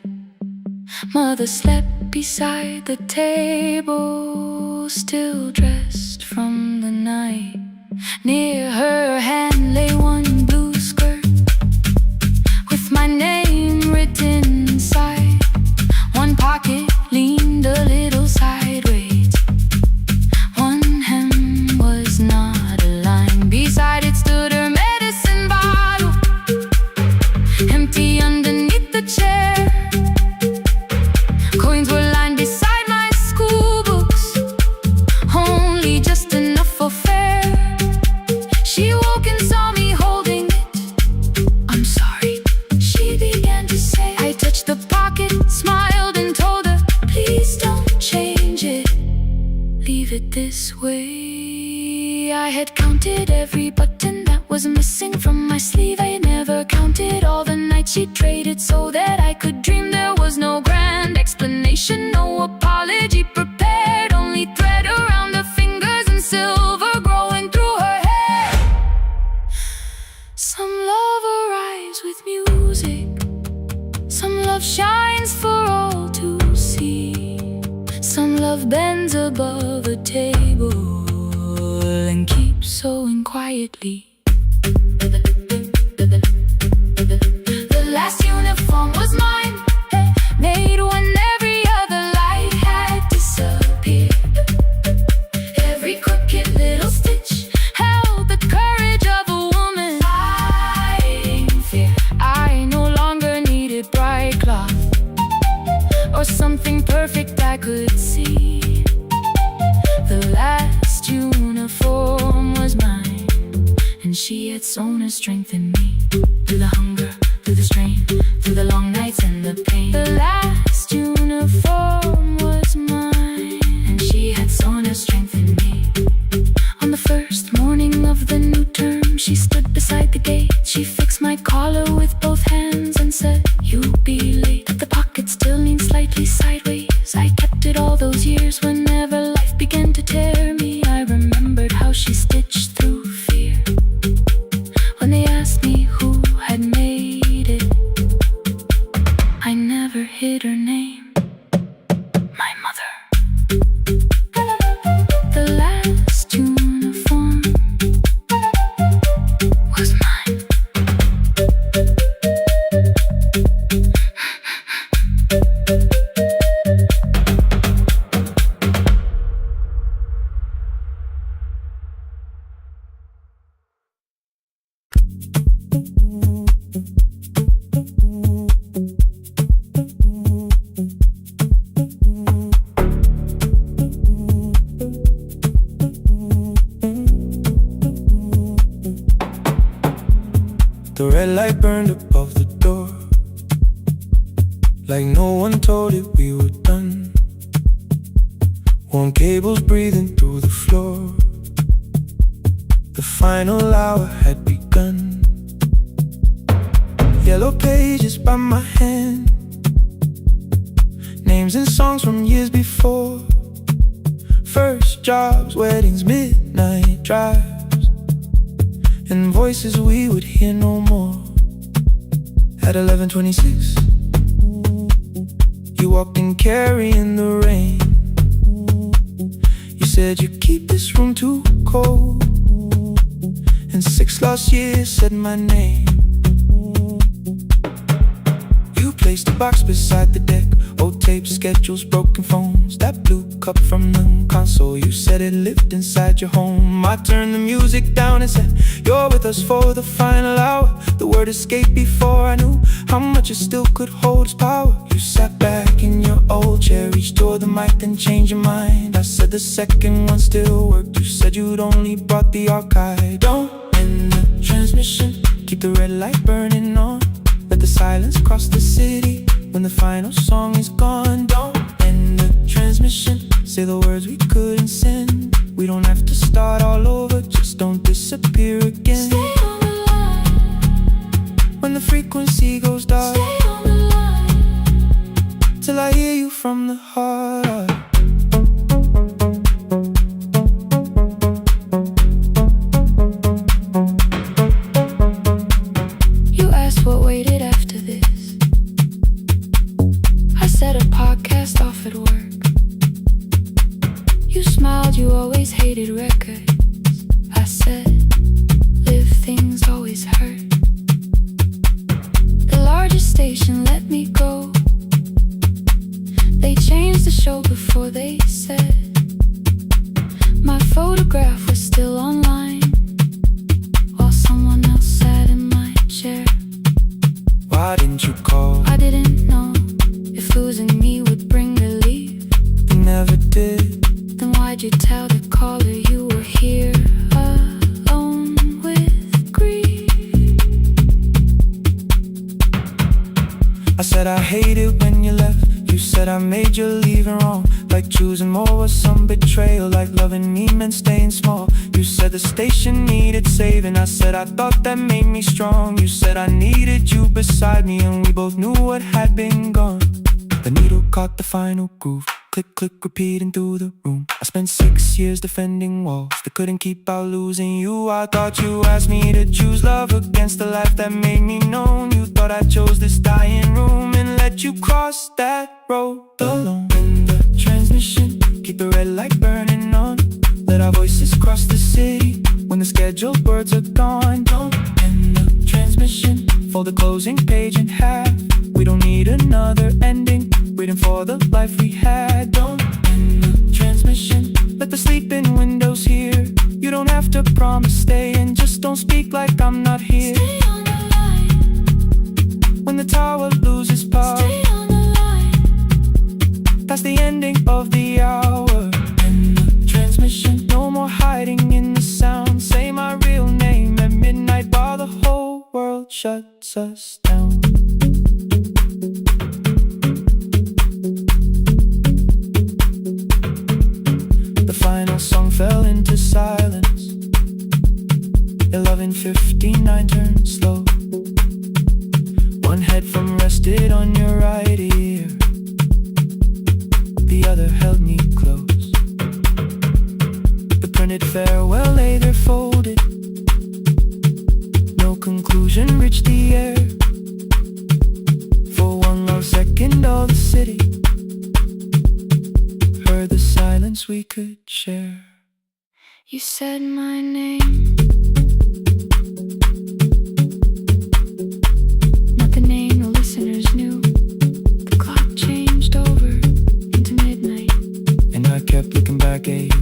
Mother slept beside the table, still dressed from the night. Near her hand lay one blue skirt with my name written inside. One pocket leaned a little sideways, one hem was not aligned. Beside it stood her medicine bottle, empty underneath the chair. Coins were lined beside my school books, only just enough for fare. She woke and saw me holding it. I'm sorry, she began to say. I touched the pocket, smiled and told her, please don't change it, leave it this way. I had counted every button that was missing from my sleeve. I never counted all the nights she traded so that I could dream. There was no grand explanation, no apology prepared, only thread around her fingers and silver growing through her hair. Some love arrives with music, some love shines for all to see. Some love bends above a table and keeps sewing quietly. The last uniform was mine, made when every other light had disappeared. Every crooked little stitch held the courage of a woman fighting fear. I no longer needed bright cloth or something perfect I could see. The last uniform was mine, and she had sewn her strength in me. Through the hunger, through the strain, through the long nights and the pain. The last uniform was mine, and she had sewn her strength in me. On the first morning of the new term, she stood beside the gate. She fixed my collar with both hands and said, "You'll be late." The pocket still leaned slightly sideways. I kept it all those years. Whenever life began to tear me, I remembered how she stitched through fear. When they asked me who had made it, I never hid her name. My mother. The last uniform was mine. The red light burned above the door, like no one told it we were done. Warm cables breathing through the floor. The final hour had begun. Yellow pages by my hand, names and songs from years before. First jobs, weddings, midnight drives, and voices we would hear no more. At 11:26, you walked in carrying the rain. You said you keep this room too cold, and 6 lost years said my name. You placed a box beside the deck, old tapes, schedules, broken phones, that blue cup from the console. You said it lived inside your home. I turned the music down and said, "You're with us for the final hour." The word escaped before I knew how much it still could hold its power. You sat back in your old chair, reached toward the mic, then changed your mind. I said the second one still worked. You said you'd only brought the archive. Don't end the transmission, keep the red light burning on. Let the silence cross the city when the final song is gone. Don't end the transmission, say the words we couldn't send. We don't have to start all over, just don't disappear again. Stay on the line. When the frequency goes dark, Stay on the line. till I hear you from the heart. You asked what waited after this. I said a podcast off at work. You smiled, you always hated records. I said, live things always hurt. The largest station let me go. They changed the show before they said my photograph was still online, while someone else sat in my chair. Why didn't you call? I didn't know if losing me would bring relief. You never did. Then why'd you tell the caller you were here alone with grief? I said I hate it when you left. You said I made you leaving wrong, like choosing more was some betrayal, like loving me meant staying small. You said the station needed saving. I said I thought that made me strong. You said I needed you beside me, and we both knew what had been gone. The needle caught the final groove, click, click, repeating through the room. I spent 6 years defending walls that couldn't keep out losing you. I thought you asked me to choose love against the life that made me known. You thought I chose this dying room and let you cross that road alone. In the transmission, red light burning on. Let our voices cross the city when the scheduled words are gone. Don't end the transmission, fold the closing page in half. We don't need another ending, waiting for the life we had. Don't end the transmission, let the sleeping windows hear. You don't have to promise staying, just don't speak like I'm not here. Stay on the line. When the tower loses power, Stay on the line. that's the ending of the hour. End the transmission, no more hiding in the sound. Say my real name at midnight while the whole world shuts us down. The final song fell into silence. 11:59 turned slow. One headphone rested on your right ear, the other held me close. The printed farewell lay there folded. No conclusion reached the air. For one lost second all the city heard the silence we could share. You said my name, not the name the listeners knew. The clock changed over into midnight, And I kept looking back at you,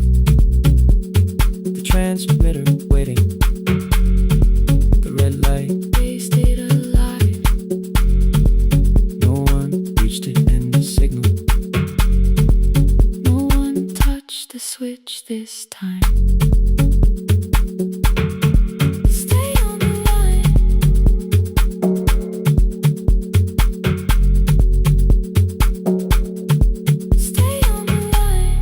the transmitter waiting, the red light. they stayed alive. No one reached it in the signal. No one touched the switch this time. Stay on the line. Stay on the line.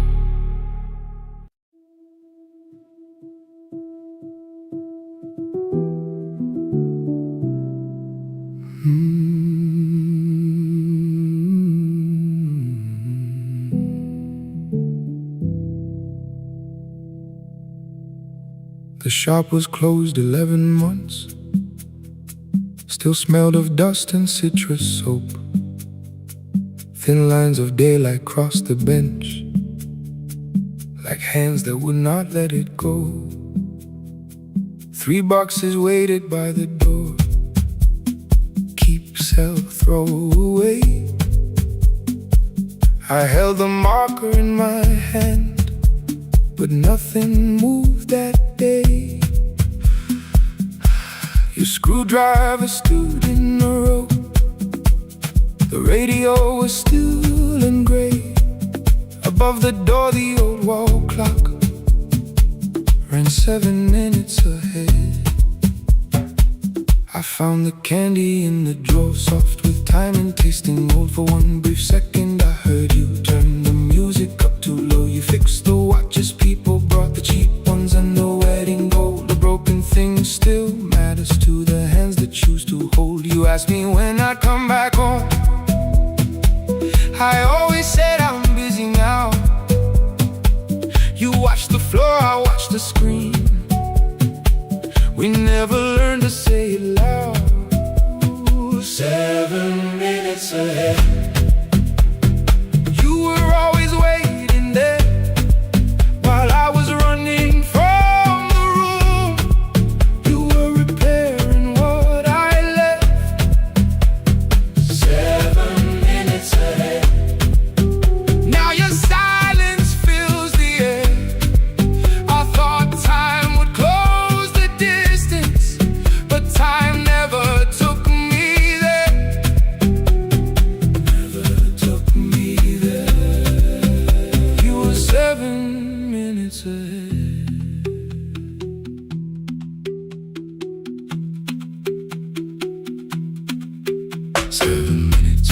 The shop was closed 11 months. Still smelled of dust and citrus soap. Thin lines of daylight crossed the bench, like hands that would not let it go. 3 boxes waited by the door. Keep, sell, throw away. I held the marker in my hand, but nothing moved that day. Your screwdriver stood in a row. The radio was still and gray. Above the door the old wall clock ran 7 minutes ahead. I found the candy in the drawer, soft with time and tasting old. For one brief second I heard you turn the music up too low. You fixed the watches, people brought the cheap ones and the wedding gold. The broken thing still matters to the hands that choose to hold. You asked me when I'd come back home. I always said I'm busy now. You watched the floor, I watched the screen. We never learned to say it loud. 7 minutes ahead. You were always waiting there while I was running from the room. You were repairing what I left. 7 minutes ahead. Now your silence fills the air. I thought time would close the distance, but time never took me there. Never took me there. You were 7 minutes ahead. Seven minutes.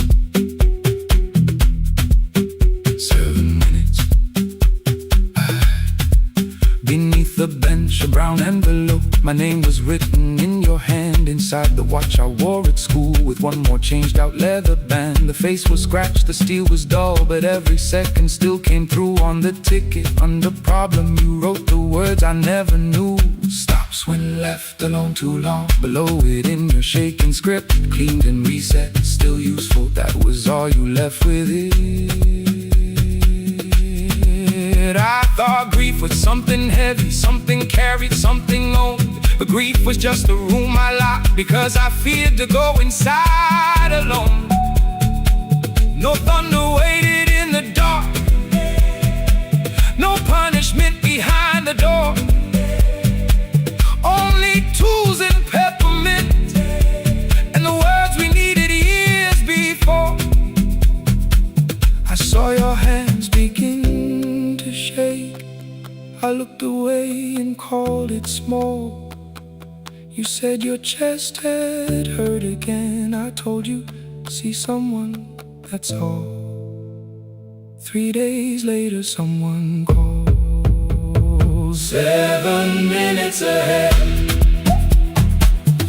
7 minutes. Beneath the bench, a brown envelope. My name was written in your hand. Inside the watch I wore at school, with one more changed out leather band. The face was scratched, the steel was dull, but every second still came through on the ticket. Under problem you wrote the words I never knew. Stops when left alone too long. Below it in your shaking script, cleaned and reset, still useful. That was all you left with it. thought grief was something heavy, something carried, something owned. But grief was just a room I locked because I feared to go inside alone. No thunder waited in the dark, no punishment behind the door. Only tools and peppermint, and the words we needed years before. I saw your hands begin to shake. I looked away and called it small. You said your chest had hurt again. I told you, see someone, that's all. 3 days later someone called. 7 minutes ahead.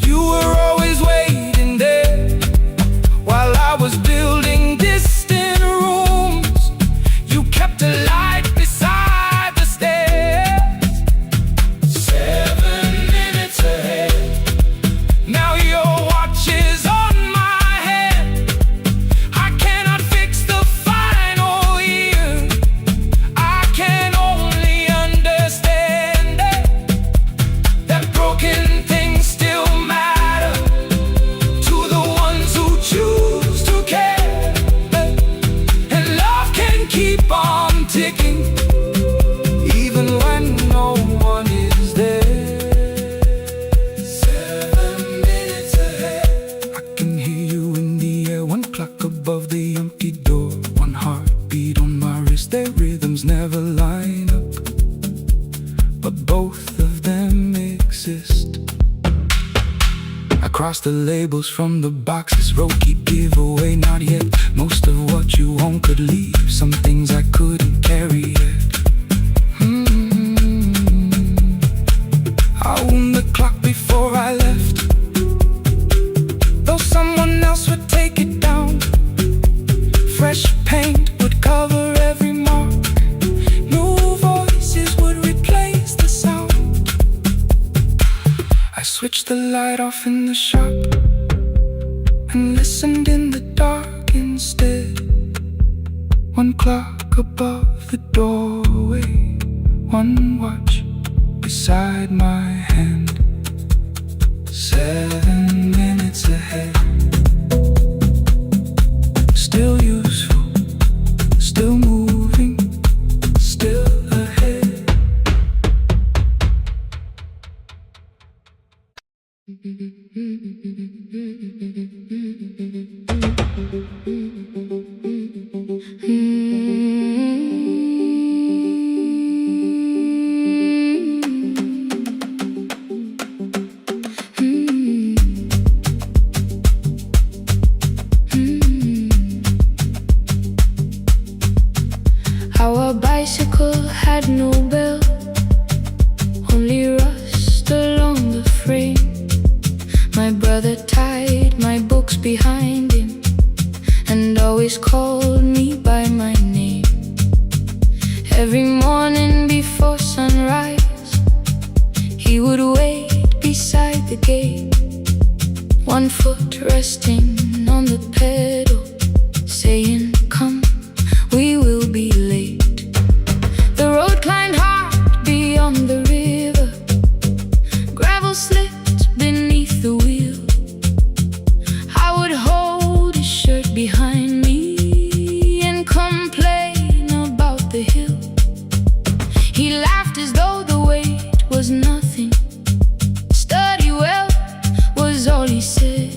You were always waiting there while I was building distant rooms. You kept a light beside the stairs. 7 minutes ahead. Now your watch is on my head. I cannot fix the final year. I can only understand that broken things still matter to the ones who choose to care. And love can keep on ticking even when no one is there. 7 minutes ahead. I can hear you in the air, one clock above the empty door, one heartbeat on my wrist. Their rhythms never line up, but both of them exist. I cross the labels from the boxes, wrote keep, give away, not yet. Most of what you own could leave, some things I couldn't carry yet. I wound the clock before I left, though someone else would take it down. Fresh paint would cover every mark, new voices would replace the sound. I switched the light off in the shop and listened in the dark instead. One clock above the doorway, one watch beside my hand. 7 minutes ahead. Still useful, still moving, still ahead. Our bicycle had no bell, only rust along the frame. My brother tied my books behind him and always called me by my name. Every morning before sunrise, he would wait beside the gate, one foot resting on the pedal, saying, come, we will be late. The road climbed hard beyond the river, gravel slipped beneath the wheel. I would hold his shirt behind me and complain about the hill. He laughed as though the weight was nothing. Study well was all he said.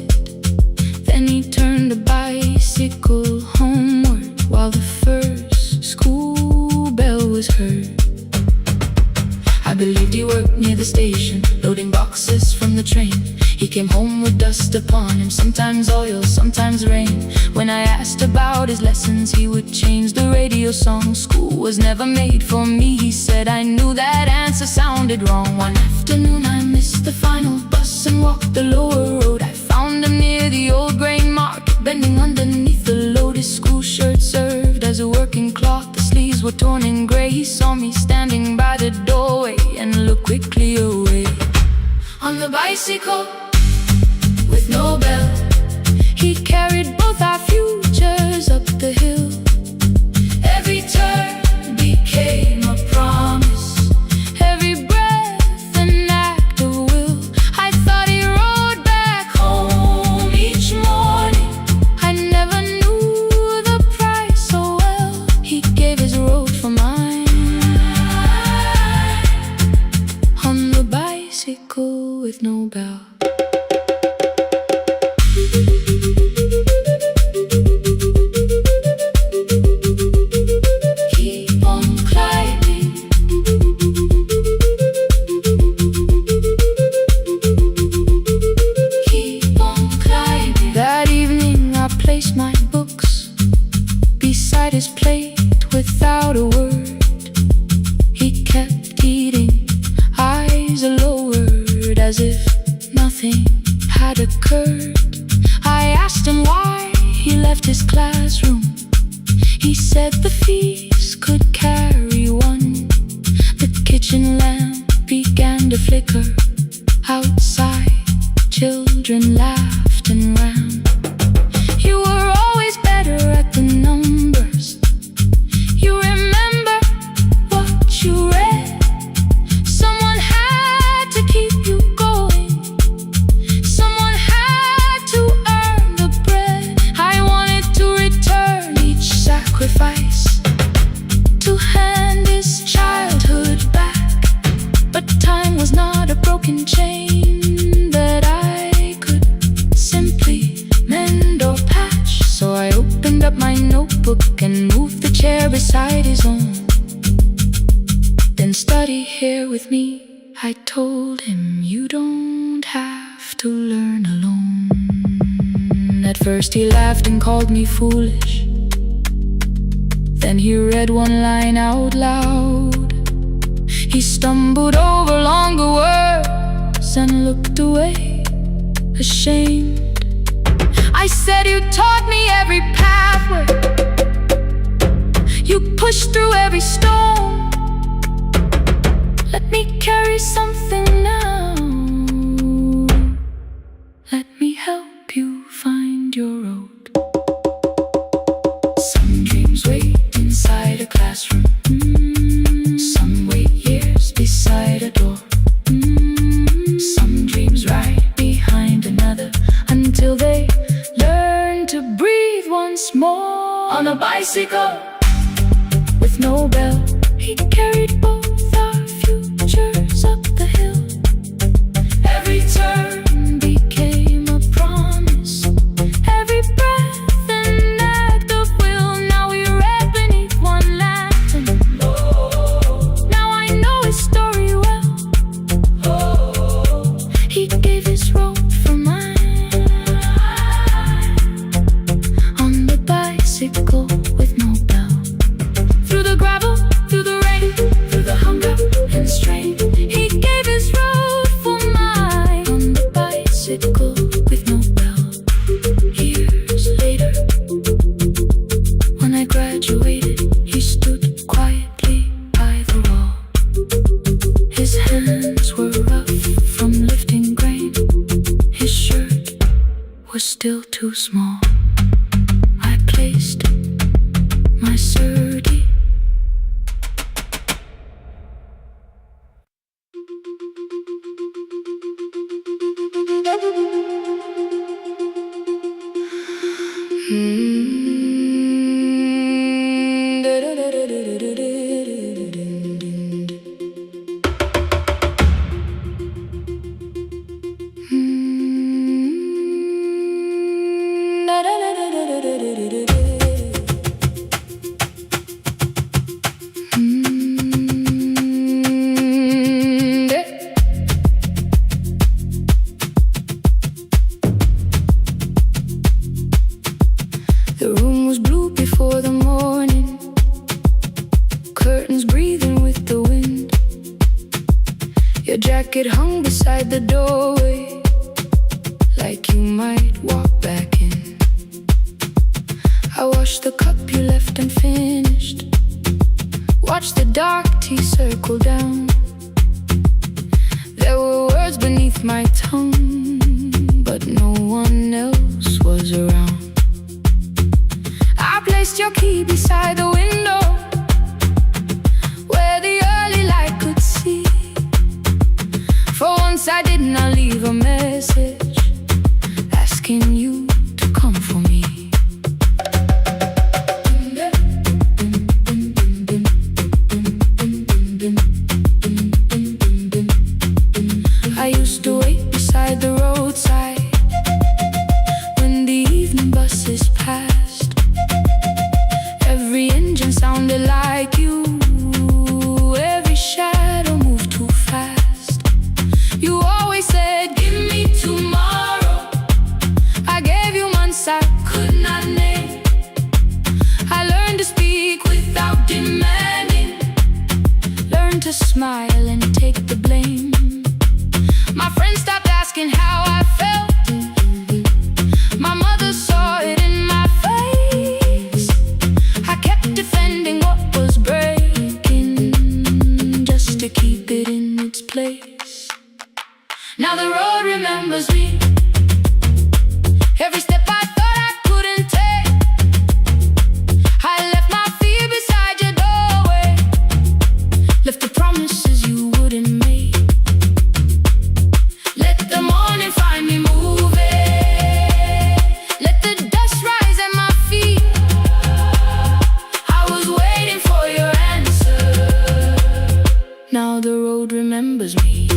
Then he turned the bicycle homeward while the first school bell was heard. I believed he worked near the station, loading boxes from the train. He came home with dust upon him, sometimes oil, sometimes rain. When I asked about his lessons, he would change the radio song. School was never made for me, he said. I knew that answer sounded wrong. One afternoon I missed the final bus and walked the lower road. I found him near the old grain market, bending underneath the load. His school shirt served as a working cloth, the sleeves were torn and gray. He saw me standing by the doorway and looked quickly away. On the bicycle with no bell, he carried both our futures up the hill. Every turn became a promise. with no bell. Keep on climbing. Keep on climbing. That evening I placed my books beside his plate without a word. He kept eating, eyes lowered, as if nothing had occurred. I asked him why he left his classroom. He said the fees could carry one. The kitchen lamp began to flicker. Outside, children laughed and ran. You were always better at the numbers. You remember what you read. Someone had to keep you going. Someone had to earn the bread. I wanted to return each sacrifice, to hand his childhood back. But time was not a broken chain that I could simply mend or patch. So I opened up my notebook and moved the chair beside his own. Then study here with me, I told him. You don't have to learn alone. At first he laughed and called me foolish. Then he read one line out loud. He stumbled over longer words and looked away, ashamed. I said, you taught me every pathway. You pushed through every stone. Let me carry something now. Let me help you find your road. Some dreams wait inside a classroom. Some wait years beside a door. Some dreams right behind another, until they learn to breathe once more. On a bicycle with no bell, he carried both our futures up the hill. Every turn became a promise, every breath an act of will. Now we read beneath one lantern. Now I know his story well. He gave his road for mine. On the bicycle with no bell, through the gravel, through the rain, through the hunger and strain, he gave his road for mine. On the bicycle with no bell. Years later, when I graduated, he stood quietly by the wall. His hands were rough from lifting grain. His shirt was still too small. I placed my sturdy The room was blue before the morning, curtains breathing with the wind. Your jacket hung beside the doorway, like you might walk back in. I washed the cup you left unfinished, watched the dark tea circle down. There were words beneath my tongue, but no one else was around. I placed your key beside the window, where the early light could see. For once I did not leave a message asking you to come for me. I used to wait to smile and take the blame. My friends stopped asking how I felt. My mother saw it in my face. I kept defending what was breaking, just to keep it in its place. Now the road remembers me. Every step I thought I couldn't take, I left my fear beside your doorway, left the promises you wouldn't make. Let the morning find me moving, let the dust rise at my feet. I was waiting for your answer. Now the road remembers me.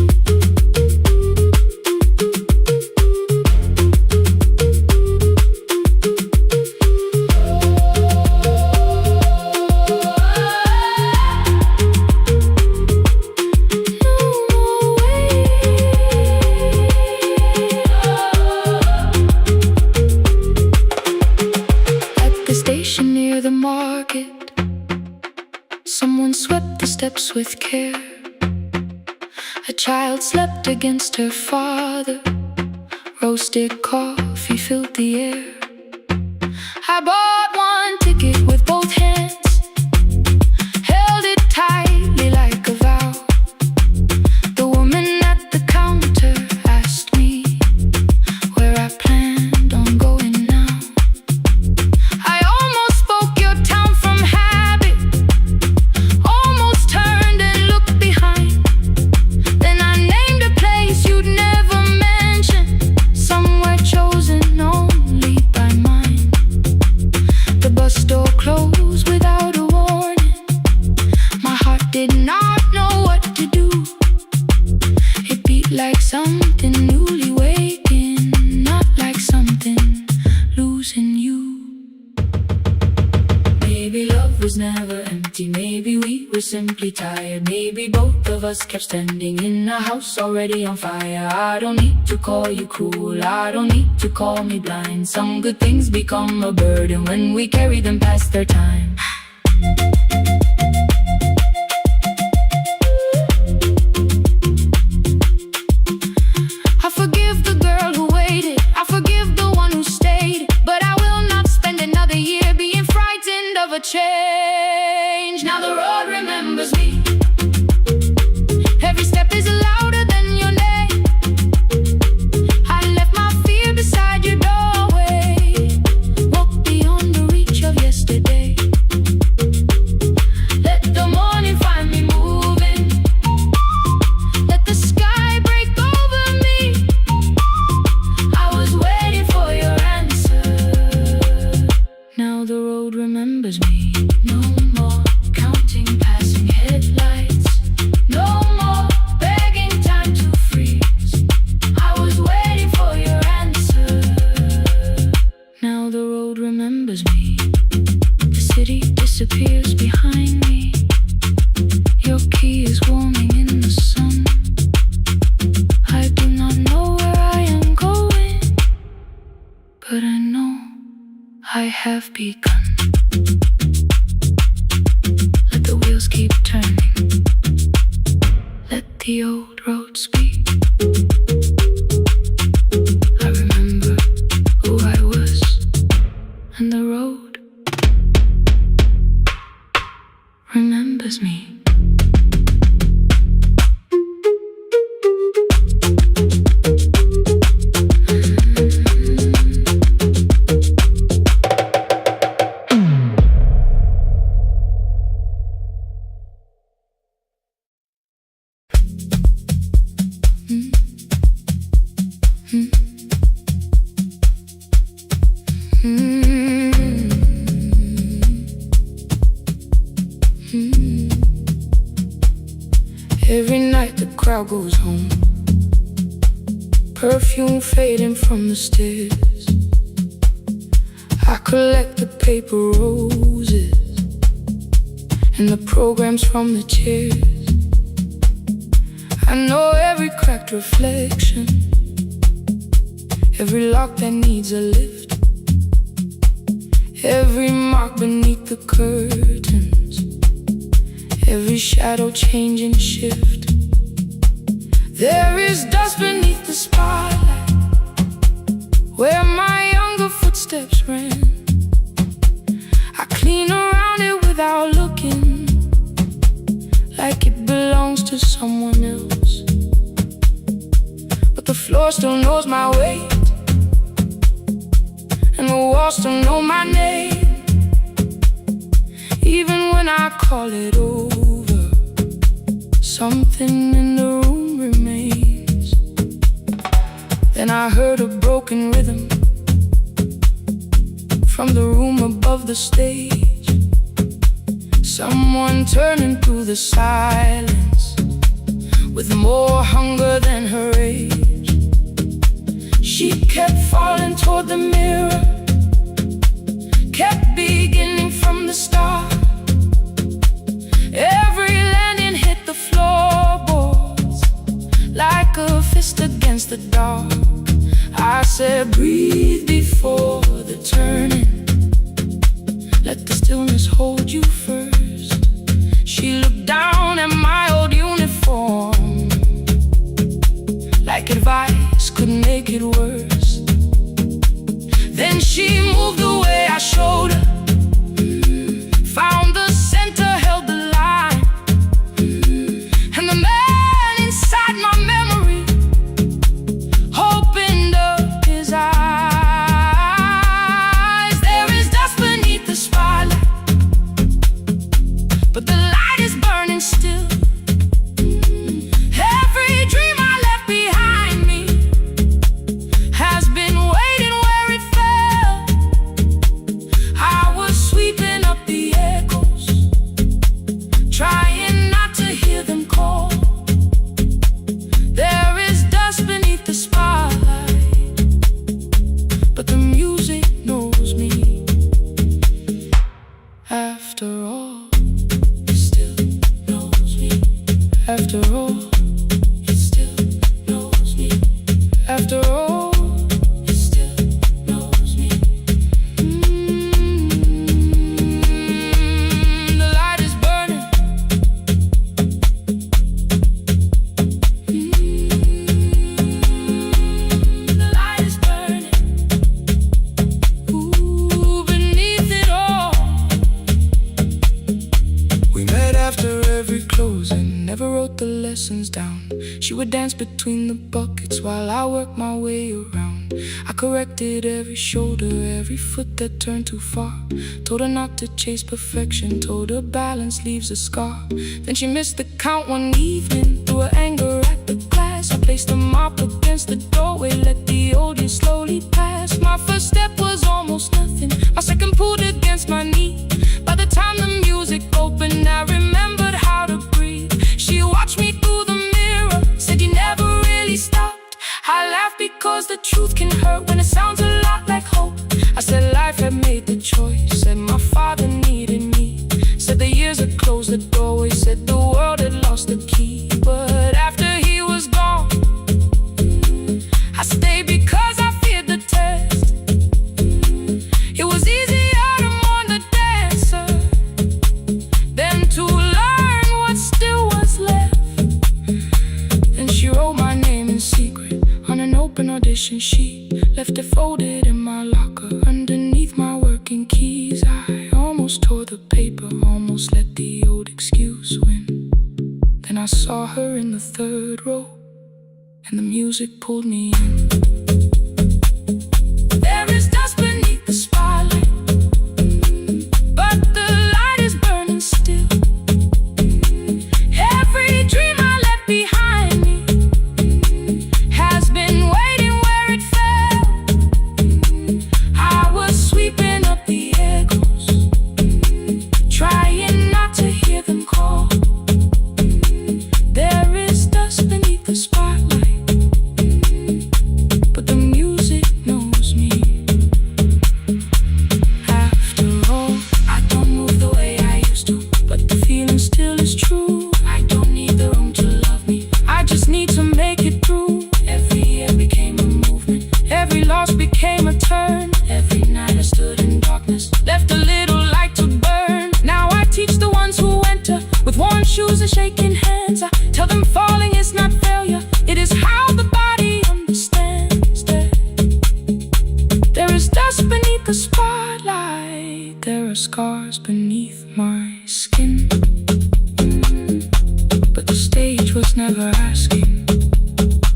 Someone swept the steps with care. A child slept against her father. Roasted coffee filled the air. I bought one ticket with both hands, held it tightly like a vow. The woman at the counter asked me where I planned on going now. I almost spoke your town from habit, almost turned and looked behind. Then I named a place you'd never mention, somewhere chosen only by mine. The bus door closed without a warning. My heart did not know what to do. It beat like something newly waking, not like something losing you. Maybe love was never empty, maybe we were simply tired. Maybe both of us kept standing in a house already on fire. I don't need to call you cruel, I don't need to call me blind. Some good things become a burden when we carry them past their time. I forgive the girl who waited, I forgive the one who stayed, but I will not spend another year being frightened of a change. Now the road remembers me. Every step is louder than your name. I left my fear beside your doorway, walked beyond the reach of yesterday. Let the morning find me moving, let the sky break over me. I was waiting for your answer. Now the road remembers me. No more counting passing headlights, no more begging time to freeze. I was waiting for your answer. Now the road remembers me. The city disappears behind me. Your key is warming in the sun. I do not know where I am going, but I know I have begun. Let the wheels keep turning, let the old road speak. I remember who I was, and the road remembers me. Every night the crowd goes home, perfume fading from the stairs. I collect the paper roses and the programs from the chairs. I know every cracked reflection, every lock that needs a lift, every mark beneath the curtains, every shadow change and shift. There is dust beneath the spotlight, where my younger footsteps ran. I clean around it without looking, like it belongs to someone else. But the floor still knows my weight, and the walls still know my name. Even when I call it over, something in the room remains. Then I heard a broken rhythm from the room above the stage. Someone turning through the silence with more hunger than her age. She kept falling toward the mirror, kept beginning from the start. Every landing hit the floorboards like a fist against the dark. I said, breathe before the turning, let the stillness hold you first. She looked down at my old uniform, like advice could make it worse. Then she moved the way I showed her, found the center, held the line, and the man inside my memory opened up his eyes. There is dust beneath the spotlight, but the light is burning still. Every dream I left behind me has been waiting where it fell. I was sweeping up the echoes, trying not to hear them call. There is dust beneath the spotlight, but the music knows me. After all, it still knows me. After all, it still knows me. After all, it still knows me. The light is burning. The light is burning. Ooh, beneath it all. We met after every closing, never wrote the lessons down. She would dance between the buckets while I worked my way around. I corrected every shoulder, every foot that turned too far. Told her not to chase perfection, told her balance leaves a scar. Then she missed the count one evening, threw her anger at the glass. I placed the mop against the doorway, let the old years slowly pass. My first step was almost nothing, my second pulled against my knee. By the time the music opened, I remembered how to breathe. She watched me through the mirror, said you never really stopped. I laughed because the truth can hurt when it sounds a lot like hope. I said life had made the choice, said my father needed me, said the years had closed the doorway, said the world had lost the key. But after he was gone, I stayed because I feared the test. It was easier to mourn the dancer than to learn what still was left. And she wrote my name in secret on an open audition sheet, left it folded in my locker underneath my working keys. I almost tore the paper, almost let the old excuse win. Then I saw her in the third row, and the music pulled me in. There is dust beneath the spotlight, but the light is burning still. Every dream I left behind me has been waiting where it fell. I was sweeping up the echoes, trying not to hear them call. There is dust beneath the spotlight, but the music knows me. After all, I don't move the way I used to, but the feeling still is true. I don't need the room to love me, I just need to make it through. Every year became a movement, every loss became a turn. Every night I stood in darkness, left a little light to burn. Now I teach the ones who enter with warm shoes and shaking hands. I tell them falling is not failure, it is how the body understands that there is dust beneath the spotlight, there are scars beneath my skin. But the stage was never asking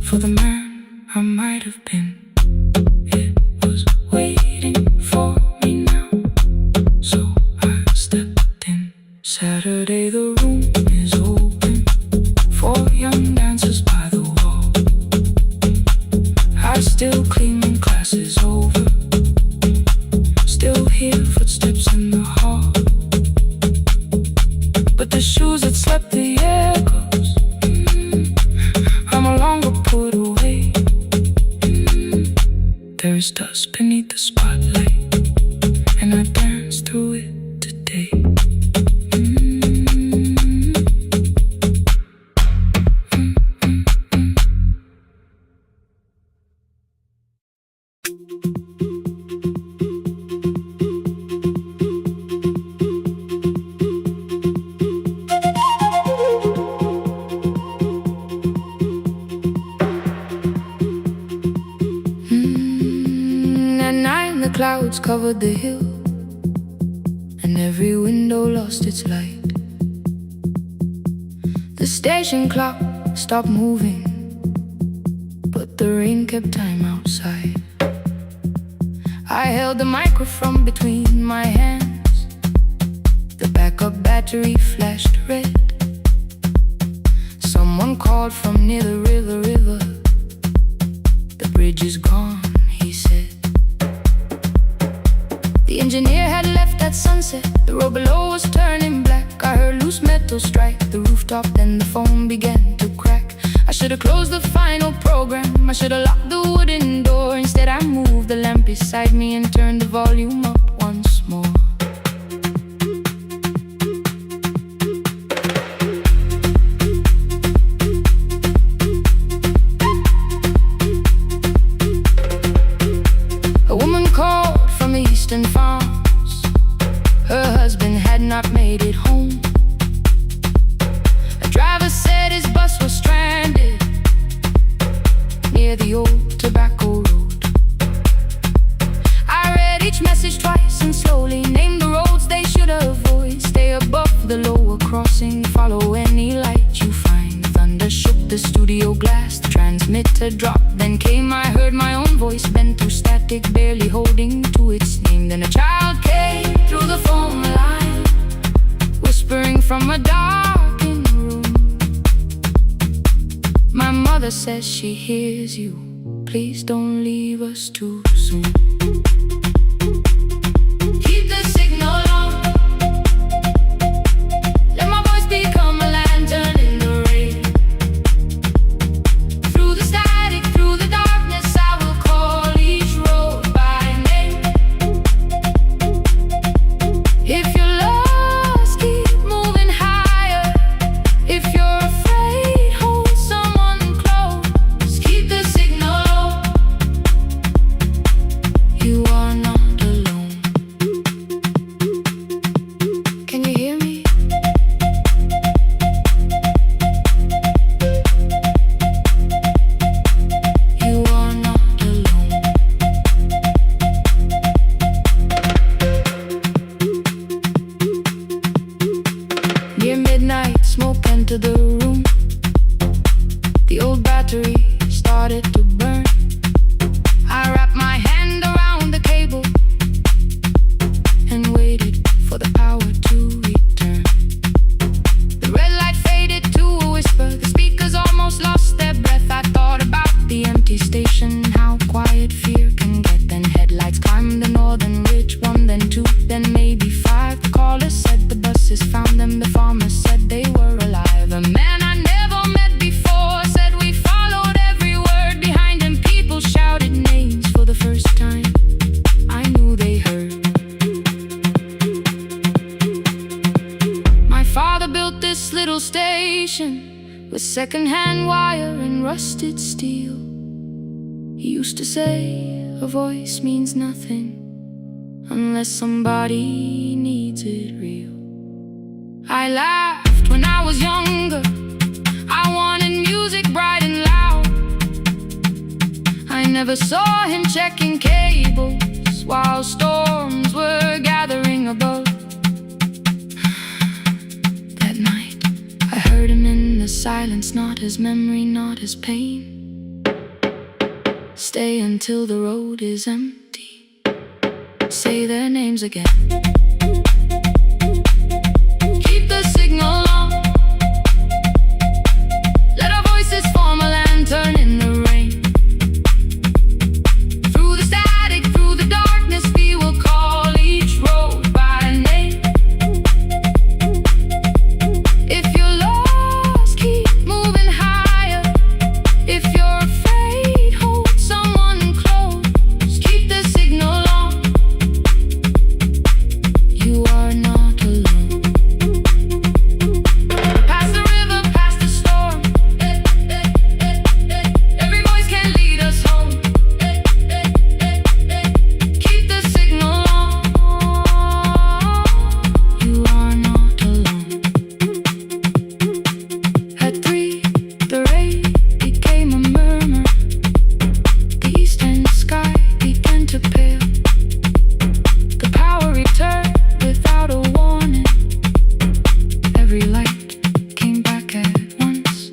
for the man I might have been. It was waiting for me now, so I stepped in. Saturday the room is open for young dancers by the wall. I still clean when class is over, still hear footsteps in the hall. But the shoes that slept the echoes, are no longer put away. There is dust beneath the spotlight, and I dance through it today. Clouds covered the hill, and every window lost its light. The station clock stopped moving, but the rain kept time outside. I held the microphone between my hands, the backup battery flashed red. Someone called from near the river. The bridge is gone, he said. The engineer had left at sunset, the road below was turning black. I heard loose metal strike the rooftop, then the phone began to crack. I should have closed the final program, I should have locked the wooden door. Instead I moved the lamp beside me and turned the volume up once more. A woman called from the eastern farms, her husband had not made it home. A driver said his bus was stranded near the old tobacco road. I read each message twice and slowly named the roads they should avoid. Stay above the lower crossing, follow any light you find. Thunder shook the studio glass, the transmitter dropped, then came. I heard my own voice bent through static, barely holding to its name. Then a child came through the phone line, whispering from a darkened room. My mother says she hears you, please don't leave us too soon. Keep the signal on, let my voice become a lantern in the rain. Through the static, through the darkness, I will call each road by name. If you're lost, keep moving higher. If you're afraid, hold someone close. Keep the signal low, you are not alone. Can you hear me? You are not alone. Near midnight, smoke entered the room. The old battery started to burn. I wrapped my hand around the cable and waited for the power to return. The red light faded to a whisper, the speakers almost lost their breath. I thought about the empty station, how quiet fear can get. Then headlights climbed the northern ridge, one, then two, then maybe five. The caller said the buses found them, the farmer said they were alive. A man I never met before said we followed every word behind him. People shouted names for the first time, I knew they heard. My father built this little station with second-hand wire and rusted steel. He used to say a voice means nothing unless somebody needs it real. I laughed laughed when I was younger. I wanted music bright and loud. I never saw him checking cables while storms were gathering above. That night, I heard him in the silence, not his memory, not his pain. Stay until the road is empty. Say their names again. Keep the signal on. Let our voices form a lantern in the rain. Through the static, through the darkness, we will call each road by name. If you're lost, keep moving higher. If you're afraid, hold someone close. Keep the signal on. You are not alone. Past the river, past the storm. Every voice can lead us home. Keep the signal on. You are not alone. At 3, the rain became a murmur. The eastern sky began to pale. The power returned without a warning. Every light came back at once.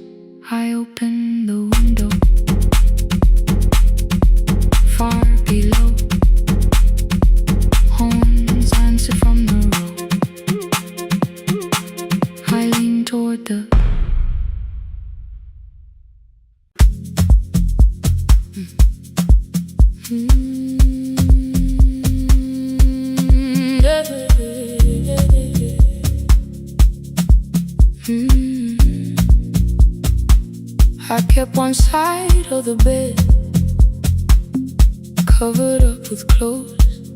I opened the window. Far below, horns answered from the road. I leaned toward the I kept one side of the bed covered up with clothes.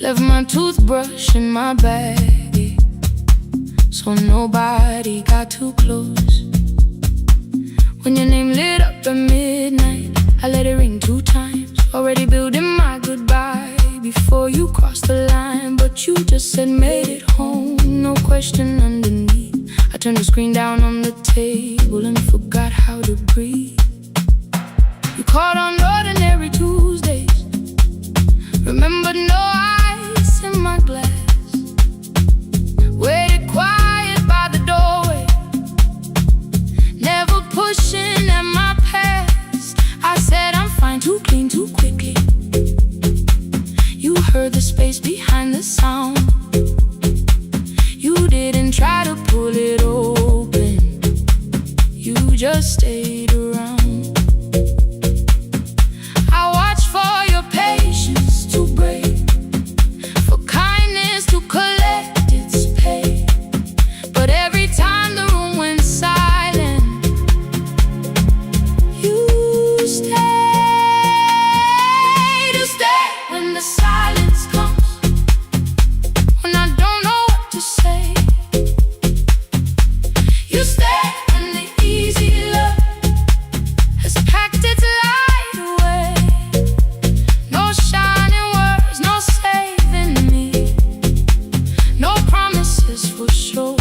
Left my toothbrush in my bag, so nobody got too close. When your name lit up at midnight, I let it ring 2 times. Already building my goodbye before you crossed the line. But you just said made it home, no question underneath. I turned the screen down on the table and forgot how to breathe. You called on ordinary Tuesdays. Remembered no ice in my glass. Waited quiet by the doorway, never pushing at my past. I said I'm fine, too clean, too quickly. You heard the space behind the sound. You didn't try to pull it open. You just stayed around. I watched for your patience to break, for kindness to collect its pay. But every time the room went silent, you stayed. You stay when the silence comes, when I don't know what to say. You stay when the easy love has packed its light away. No shining words, no saving me, no promises for sure.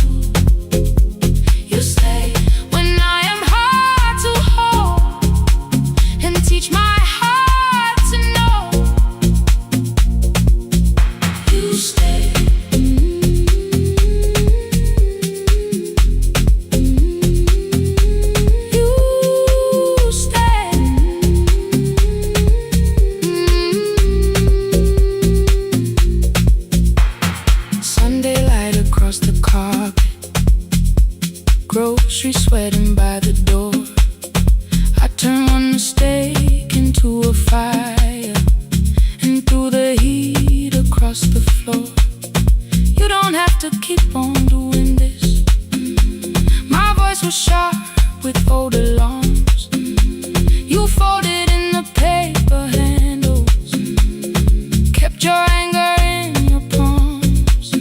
You stay when I am hard to hold, and teach my heart to know. You stay. You stay. Sunday light across the carpet, grocery sweating by the door. I turn one steak into a fire, and through the heat across the floor. You don't have to keep on doing this. My voice was sharp with old alarms. You folded in the paper handles, kept your anger in your palms.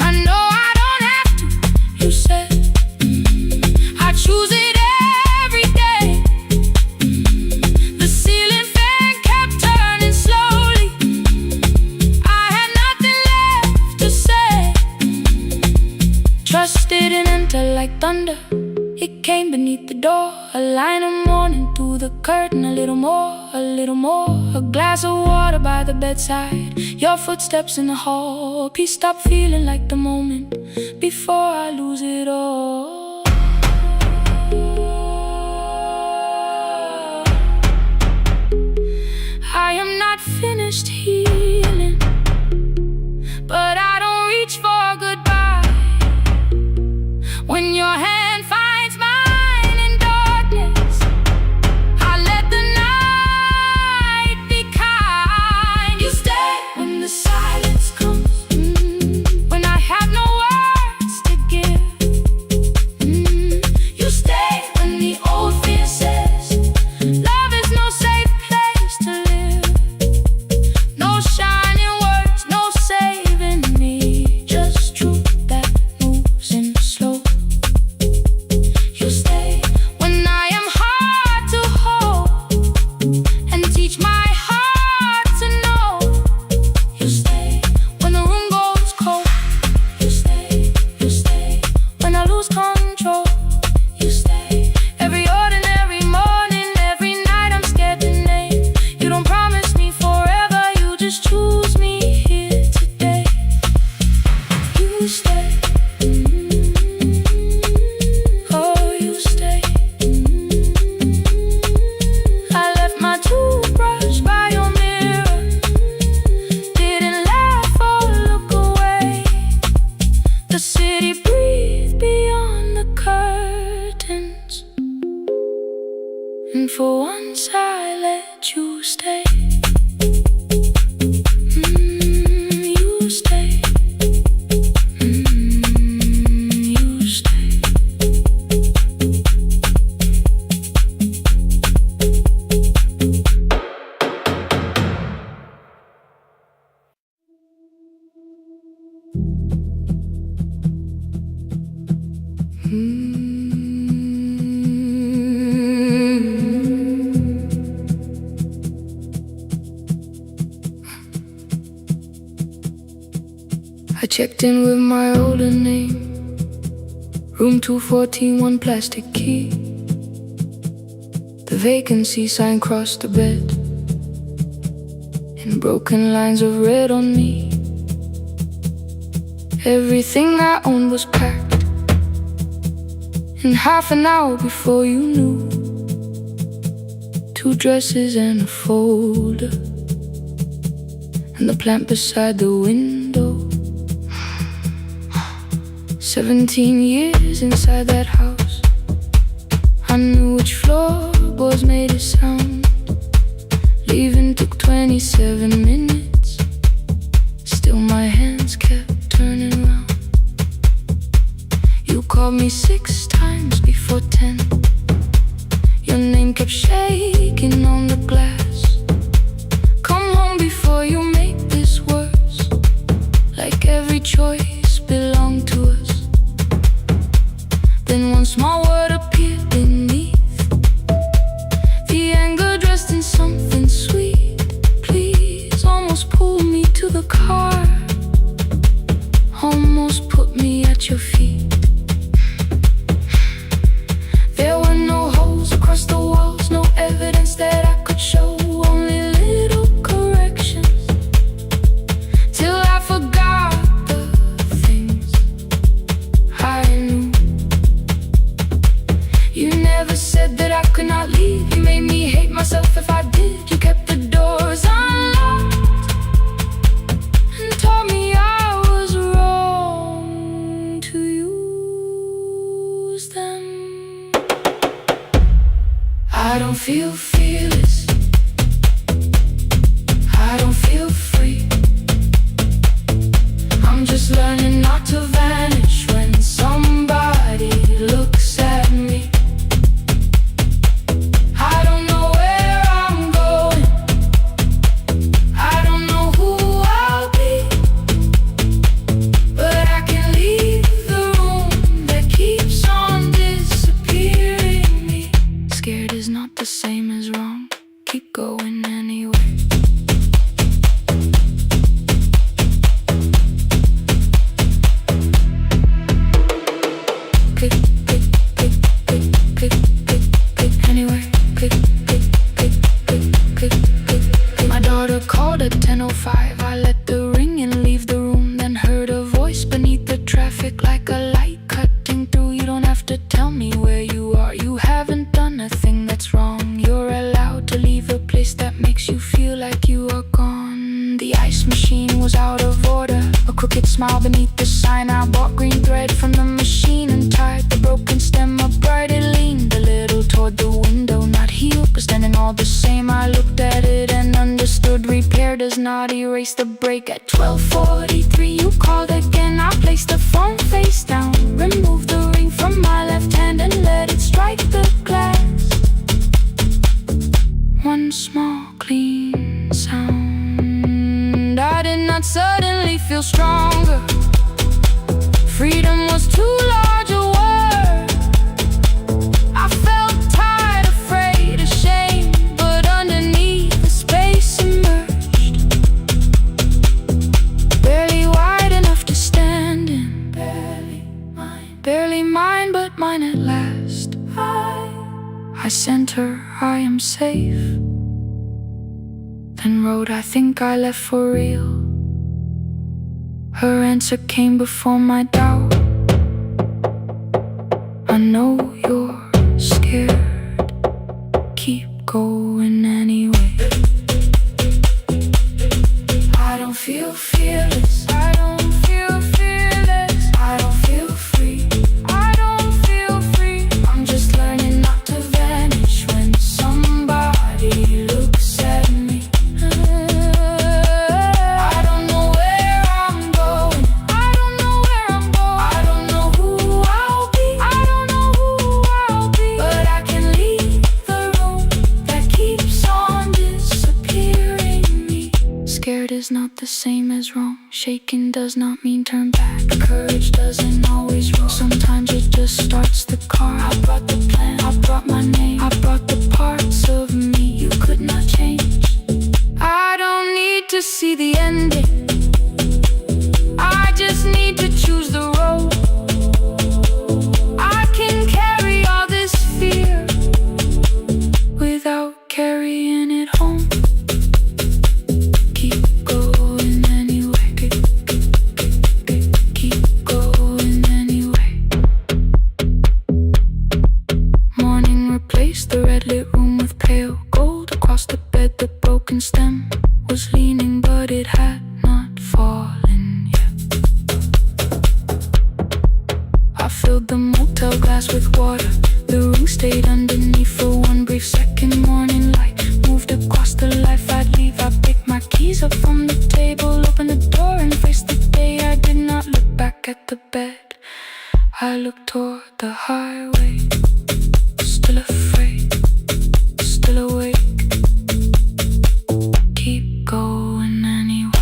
I know I don't have to, you said. I choose it every day. The ceiling fan kept turning slowly. I had nothing left to say. didn't enter like thunder, it came beneath the door. A line of morning through the curtain, a little more, a little more. A glass of water by the bedside, your footsteps in the hall. Peace stopped feeling like the moment before I lose it all. I am not finished healing, but I don't reach for goodbye. When your hand finds mine in darkness, I let the night be kind. You stay when the silence comes, when I have no words to give. You stay when the old fear says love is no safe place to live. No shining words, no saving me, just truth that moves in slow. You stay when I am hard to hold and teach my heart to know. You stay when the room goes cold. You stay when I lose control. You stay every ordinary morning, every night I'm scared to name. You don't promise me forever, you just choose me here today. You stay. Oh, you stay. I left my toothbrush by your mirror, didn't laugh or look away. The city breathed beyond the curtains, and for once I let you stay. You stay. You stay. I checked in with my older name, room 214, one plastic key. The vacancy sign crossed the bed in broken lines of red on me. Everything I owned was packed in half an hour before you knew. 2 dresses and a folder, and the plant beside the window. 17 years inside that house, I knew which floorboards made a sound. Leaving took 27 minutes, still my hands kept turning round. You called me 6 times before 10, your name kept shaking on the glass. Come home before you make this worse, like every choice belonged to us. Then one small word appeared beneath, the anger dressed in something sweet. Please, almost pulled me to the car, almost put me at your feet. There were no holes across the walls, no evidence that I could show, only little corrections, till I forgot the things I knew. You never said that I could not leave, you made me hate myself if I did. You kept the doors unlocked and told me I was wrong to use them. I don't feel fearless, I don't feel free. I'm just learning not to vanish when somebody looks at me. I don't know where I'm going, I don't know who I'll be, but I can leave the room that keeps on disappearing me. Scared is not the same as wrong, keep going anyway. have to tell me where you are. You haven't done a thing that's wrong. You're allowed to leave a place that makes you feel like you are gone. The ice machine was out of order, a crooked smile beneath the sign. I bought green thread from the machine and tied the broken stem upright. It leaned a little toward the window, not healed but standing all the same. I looked at it and understood repair does not erase the break. At 12:43 you called again. I placed the phone face down, removed the ring from my left hand and let it strike the glass. One small clean sound. I did not suddenly feel stronger. Freedom was too large a word. I felt tired, afraid, ashamed, but underneath the space emerged, barely wide enough to stand in. Barely mine, but mine at last. I sent her, I am safe. Then wrote, I think I left for real. Her answer came before my doubt. I know you're scared, keep going anyway. I don't feel fearless, I don't feel fearless, I don't feel free, I don't feel free. I'm just learning not to vanish when somebody looks at me. I don't know where I'm going, I don't know where I'm going, I don't know who I'll be, I don't know who I'll be. But I can leave the room that keeps on disappearing me. Scared is not the same as wrong. Shaken does not mean turn back. Courage doesn't always roll. Sometimes it just starts the car. I brought the plan, I brought my name, I brought the parts of me you could not change. I don't need to see the ending, I just need to choose the road. I can carry all this fear without carrying it home. Keep going anyway, keep going anyway. Morning replaced the red lit room with pale gold. Across the bed the broken stem was leaning, but it had not fallen yet. I filled the motel glass with water. The ring stayed underneath for one brief second. Morning light moved across the life I'd leave. I picked my keys up from the table, opened the door and faced the day. I did not look back at the bed, I looked toward the highway. Still afraid, still awake, keep going anyway.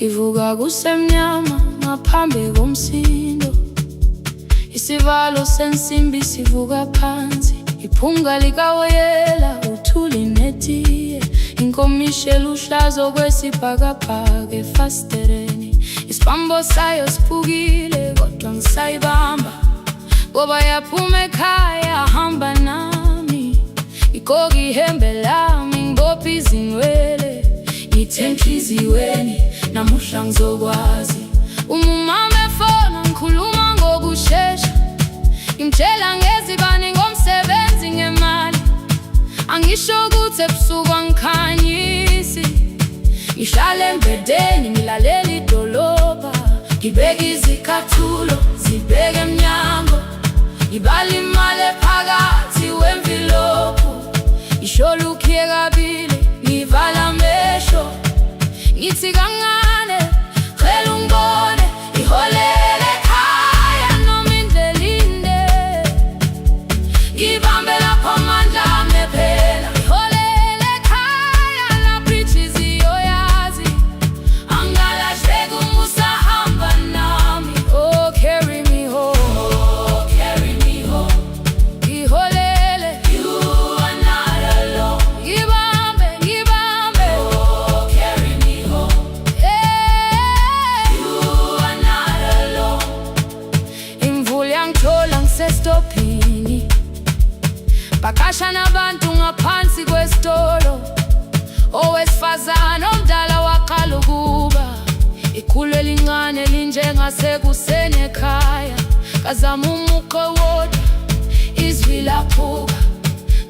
Ivuga kusemnyama ngaphambi komsindo, isivalo sensimbi sivuka phansi. Iphunga likawoyela uthuli netiye, inkomishi luhlaza okwesibhakabhaka efasitereni. Isibambo sayo siphukile kodwa ngisayibamba, ngoba yaphuma ekhaya hamba nami. Igqoka ihembe lami ngibopha izinwele, ngithe enhliziyweni namuhla ngizokwazi. Umama efona ngikhuluma ngokushesha, ngimtshela ngezibani ngomsebenzi ngemali. Angisho ukuthi ebusuku angikhanyisi, ngihlala embedeni ngilalela idolobha. Ngibeka izicathulo zibheke emnyango, ngibala imali ephakathi wemvilophu. Isho lukhiye kabili ngivala amehlo, ngithi kancane cela ungibone. Iholele ekhaya noma indlela inde, ngibambe lapho amandla ami ephela. Iholele ekhaya lapho inhliziyo yazi angalahleki umusa bakasha nabantu ngaphansi kwesitolo. Owesifazane omdala waqala ukuba ikhulu elincane linjengasekuseni ekhaya. Kazama umuqo wodwa, izwi laphuka,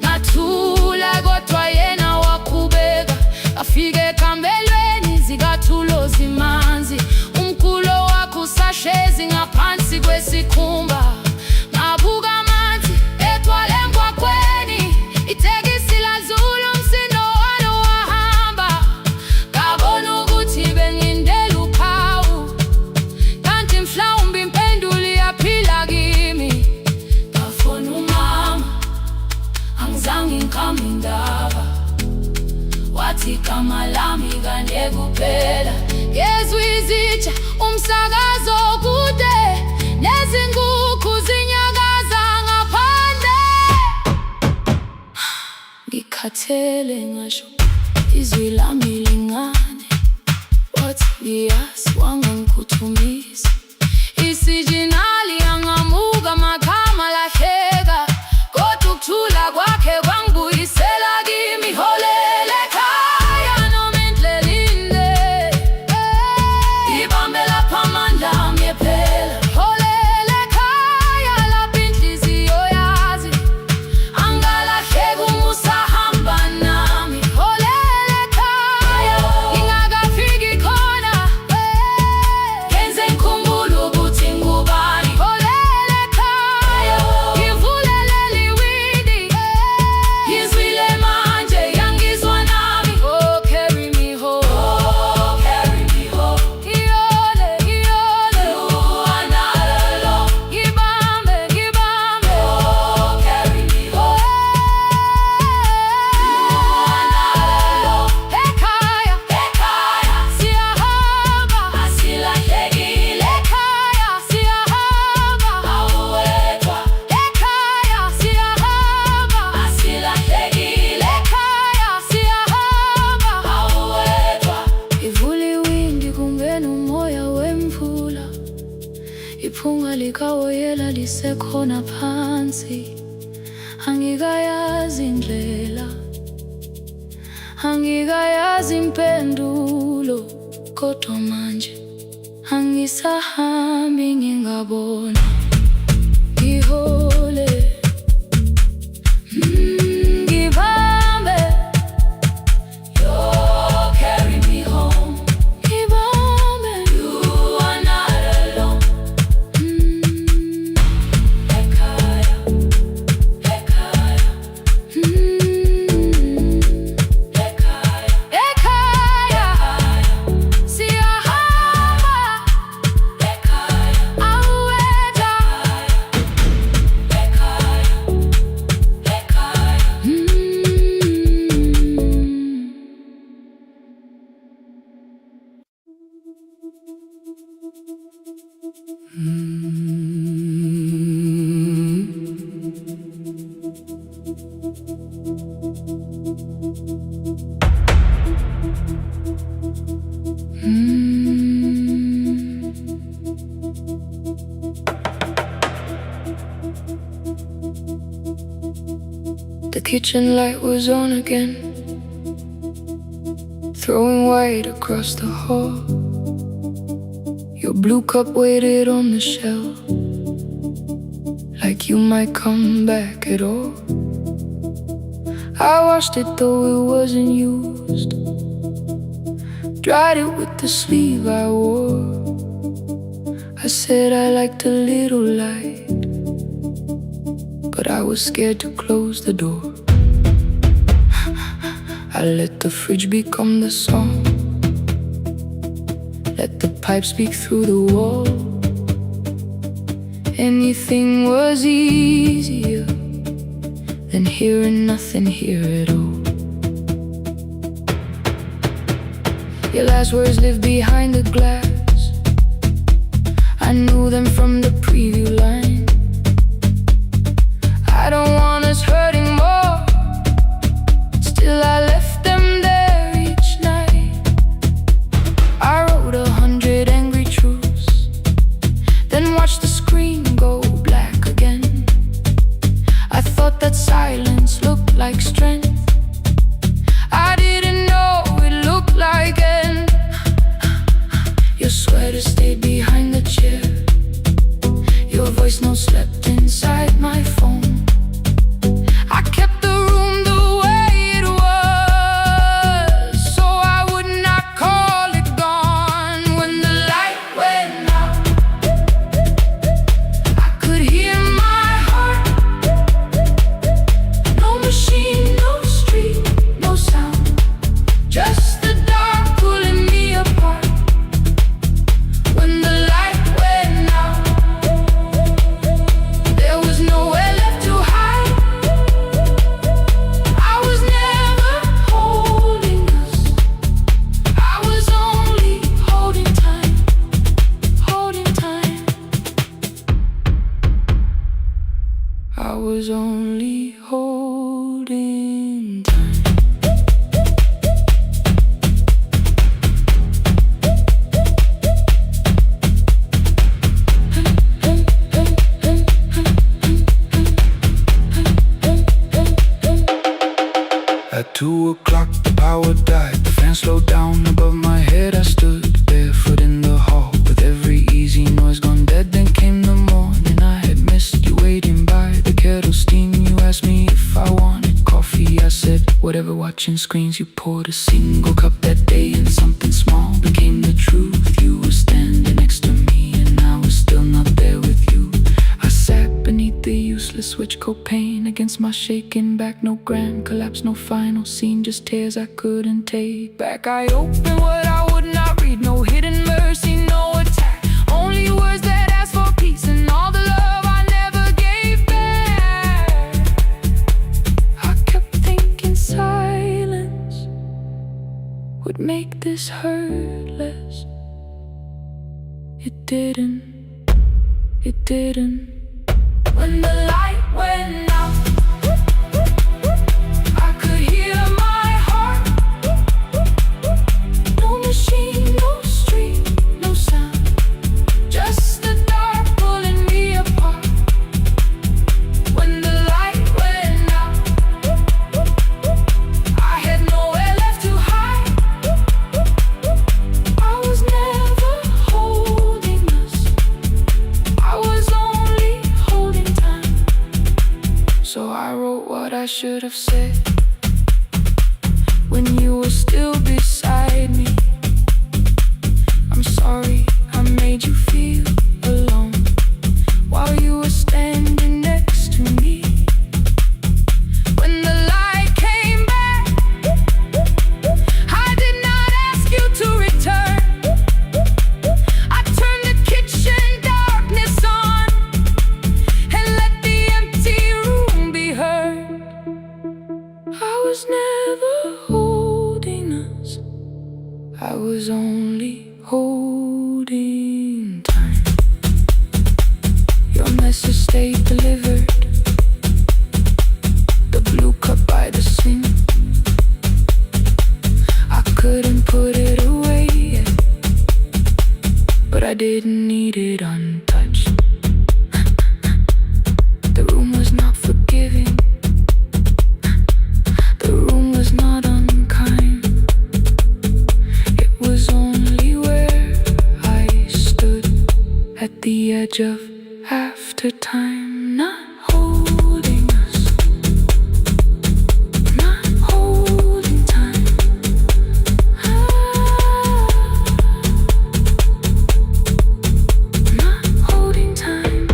ngathula kodwa yena waqhubeka. Afike ekambelweni zikathulo zimanzi, umkhulo wakhe usahlezi ngaphansi kwesikhumba. Ngabuka amanzi etwala emgwaqweni, itekisi ladlula umsindo walo wahamba. Ngabona ukuthi bengindela uphawu, kanti mhlawumbe impendulo iyaphila kimi. Ngafona umama, angizange ngikhambe indaba, wathi igama lami kanye kuphela. Ngezwe izitsha, umsakazo kude, nezinkukhu zinyakaza ngaphandle. Ngikhathele ngasho izwi lami lingane, wathi ngiyasi wangangikhuthumisa. Isijinali yangamuka magama lahleka, kodwa ukuthula kwakhe kwangibuyisela kimi. Holela ekhaya noma indlela inde, ibambe lapha amandla ami ephela. Holela ekhaya lapha inhliziyo yazi, angalahleki uma usahamba nami. Holela ekhaya ngingakafiki khona, kenze ngikhumbule ukuthi ngubani. Holela ekhaya ngivulelele iwindi, ngizwile manje yangizwa nami. Oh, carry me home, oh, carry me home. Iyole, iyole, you are not alone. Ngibambe, ngibambe, oh, carry me home. You are not alone. Ekhaya, ekhaya siyahamba, asilahlekile. Ekhaya siyahamba, awuwedwa. Ekhaya siyahamba, asilahlekile. Ekhaya siyahamba, awuwedwa. Ivula iwindi kungena umoya wemvula, iphunga likawoyela lisekhona phansi. Angikayazi indlela, angikayazi impendulo, kodwa manje angisahambi ngingabona. Ngihole, ngibambe, you carry me home. Ngibambe, you are not alone. Ekhaya, ekhaya, ekhaya, ekhaya siyahamba. Ekhaya, awuwedwa. Ekhaya, ekhaya. The kitchen light was on again, throwing white across the hall. Your blue cup waited on the shelf, like you might come back at all. I washed it though it wasn't used, dried it with the sleeve I wore. I said I liked a little light, but I was scared to close the door. I let the fridge become the song, let the pipe speak through the wall. Anything was easier than hearing nothing here at all. Your last words live behind the glass, I knew them from the preview line. I don't want us hurting more, still I left them there each night. I wrote 100 angry truths, then watched the screen go black again. I thought that silence Your sweater stayed behind the chair. Your voice note slept inside my phone. I kept the room the way it was, so I would not call it gone. When the light went out, I could hear my heart. No machine, no street, no sound, just the dark pulling me apart. When the light went out, there was nowhere left to hide. I was never holding us, I was only holding time, holding time. I was only holding time. At 2 o'clock the power died, the fan slowed down above my head. I stood barefoot in the hall with every easy noise gone dead. Then came the morning, I had missed you waiting by the kettle steam. You asked me if I wanted coffee, I said whatever. Watching screens, you poured a single cup that day, and something small became the truth. You were standing next to me and I was still not there with you. I sat beneath the useless switch coat pane against my shaking back. No grand collapse, no final scene, just tears I couldn't take back. I opened what I would not read, no hidden mercy, no attack, only words that ask for peace and all the love I never gave back. I kept thinking silence would make this hurt less. It didn't, it didn't. When the light went out, I could hear my heart. No machine, no street, no sound, just the dark pulling me apart. When the light went out, I had nowhere left to hide. I was never holding us, I was only holding time. So I wrote what I should have said when you were still beside me. I'm sorry I made you feel alone while you were standing next to me. When the light came back, I did not ask you to return. I turned the kitchen darkness on and let the empty room be heard. I was never holding us, I was only holding time. Your message stayed delivered, the blue cup by the sink. I couldn't put it away yet, but I didn't need it untouched. The room was not forgiving, the room was not unkind. It was only where I stood at the edge of after time, not holding us, not holding time. Not holding time.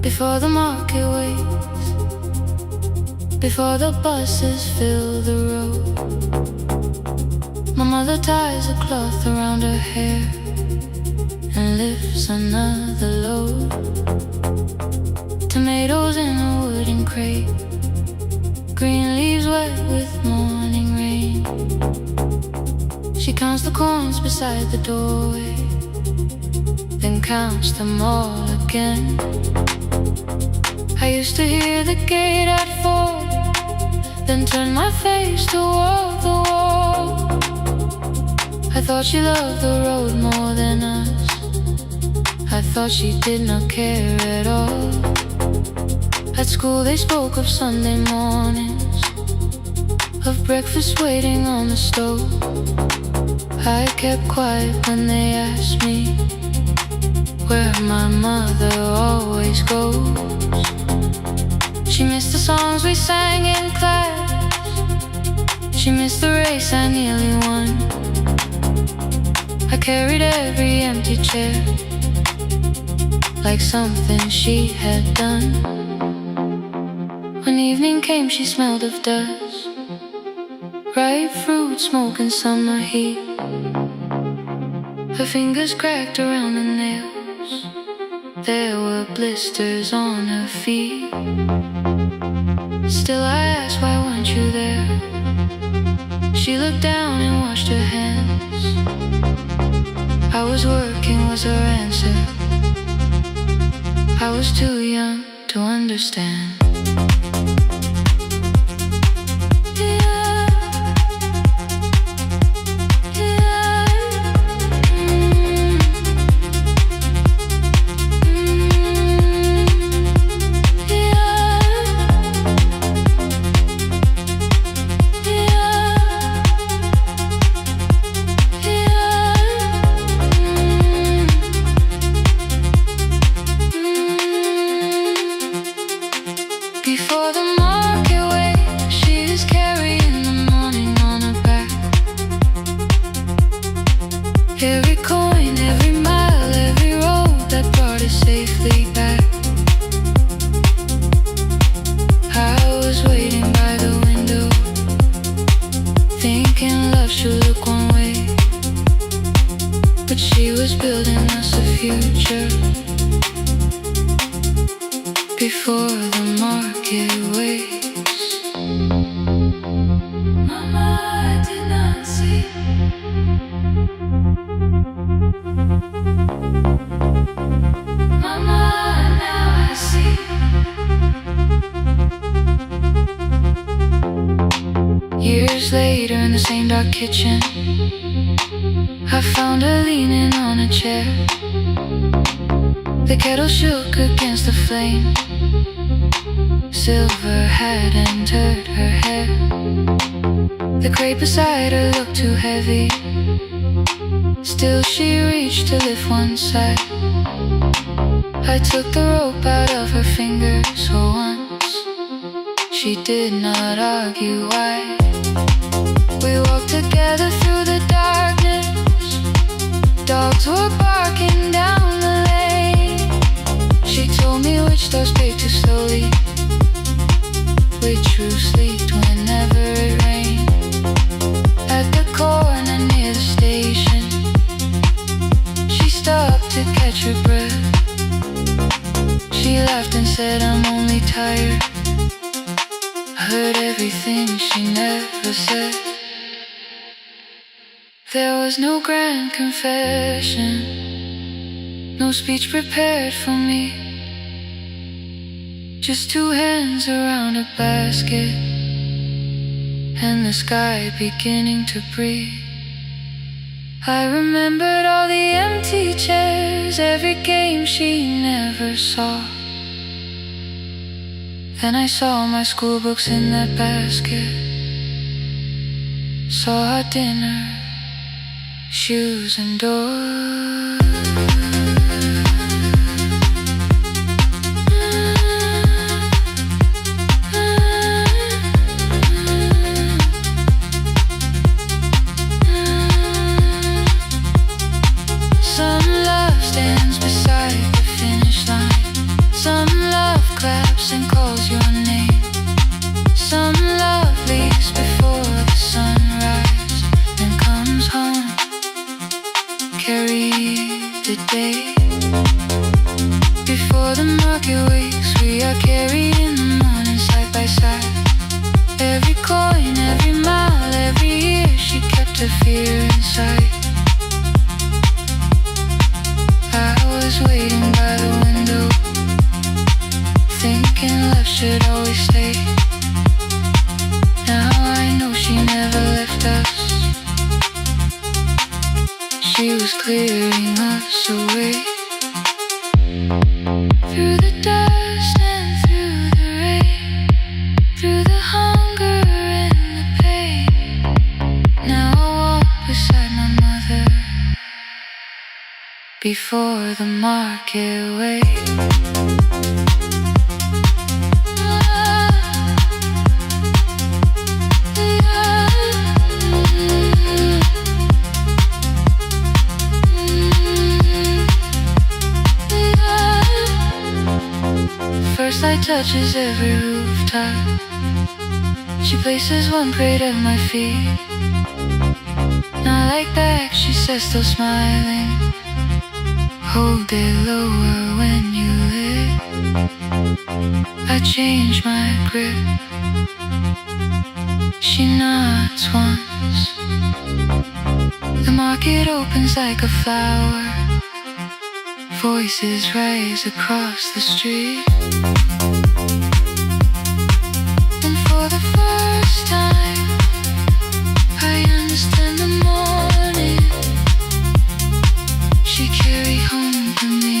Before the market waits, before the buses fill the road, my mother ties a cloth around her hair and lifts another load. Tomatoes in a wooden crate, green leaves wet with morning rain. She counts the coins beside the doorway, then counts them all again. I used to hear the gate at 4, then turn my face toward the wall. I thought she loved the road more than us. I thought she did not care at all. At school they spoke of Sunday mornings, of breakfast waiting on the stove. I kept quiet when they asked me where my mother always goes. She missed the songs we sang in class. She missed the race I nearly won. I carried every empty chair like something she had done. When evening came, she smelled of dust, ripe fruit, smoke and summer heat. Her fingers cracked around the nails. There were blisters on her feet. Still I asked, why weren't you there? She looked down and washed her hands. I was working was her answer. I was too young to understand. Before the market wake, she is carrying the morning on her back. Every coin, every mile, every road that brought her safely back. I was waiting by the window, thinking love should look one way, but she was building us a future. Before the market wakes, Mama, I did not see. Mama, now I see. Years later in the same dark kitchen, I found her leaning on a chair. The kettle shook against the flame. Silver had entered her hair. The crate beside her looked too heavy. Still she reached to lift one side. I took the rope out of her fingers for once. She did not argue why. We walked together through the darkness. Dogs were barking down the lane. She told me which doors paved too slowly, which roofs leaked whenever it rained. At the corner near the station, she stopped to catch her breath. She laughed and said, I'm only tired. I heard everything she never said. There was no grand confession, no speech prepared for me. Just two hands around a basket, and the sky beginning to breathe. I remembered all the empty chairs, every game she never saw. Then I saw my school books in that basket, saw our dinner, shoes and doors. Some love stands beside the finish line. Some love claps and calls your name. Some love leaves before the sunrise, then comes home, carry was clearing us away. Through the dust and through the rain, through the hunger and the pain. Now I walk beside my mother before the market way. First light touches every rooftop. She places one plate at my feet. Not like that, she says, still smiling. Hold it lower when you lit. I change my grip. She nods once. The market opens like a flower. Voices rise across the street. And for the first time, I understand the morning she carried home to me.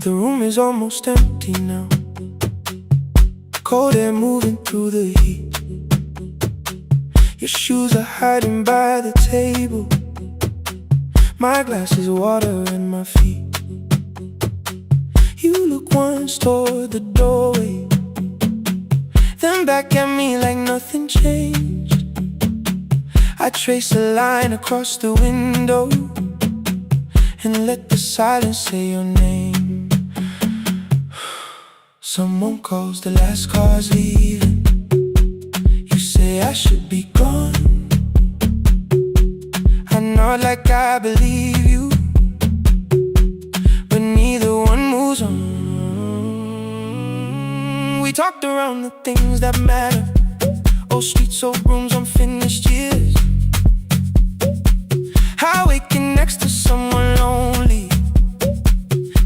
The room is almost empty now. Cold air moving through the heat. Your shoes are hiding by the table. My glass is water in my feet. You look once toward the doorway, then back at me like nothing changed. I trace a line across the window and let the silence say your name. Someone calls, the last car's leaving. You say I should be gone. I nod like I believe you, but neither one moves on. We talked around the things that matter. Old streets, old rooms, unfinished years. How waking next to someone lonely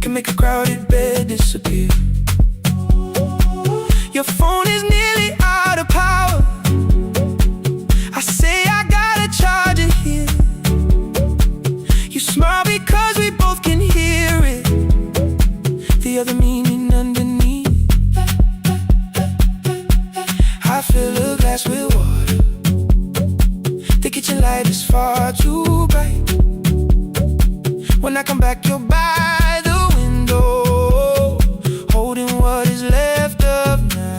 can make a crowded bed disappear. Your phone is nearly out of power. I say I gotta charge it here. You smile because we both can hear it, the other meaning underneath. I fill a glass with water. The kitchen light is far too bright. When I come back, you're by the window, holding what is left of night.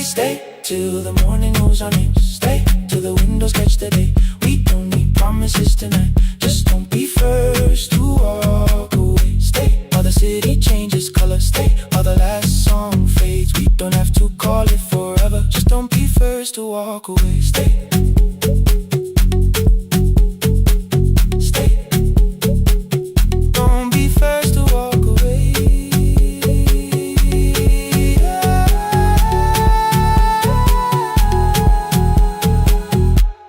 Stay till the morning moves on in. Stay till the windows catch the day. We don't need promises tonight. Just don't be first to walk away. Stay while the city changes color. Stay while the last song fades. We don't have to call it forever. Just don't be first to walk away. Stay. Don't be first to walk away.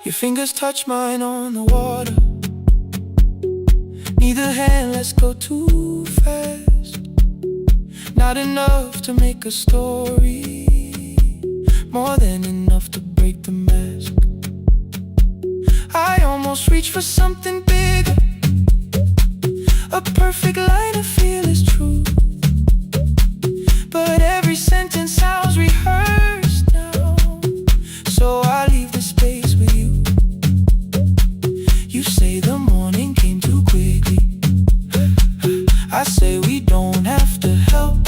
Your fingers touch mine on the water. Neither hand lets go too fast. Not enough to make a story, more than enough to break the mask. I almost reach for something bigger, a perfect line I feel is true. But every sentence sounds rehearsed now, so I leave the space with you. You say the morning came too quickly. I say we don't have to help.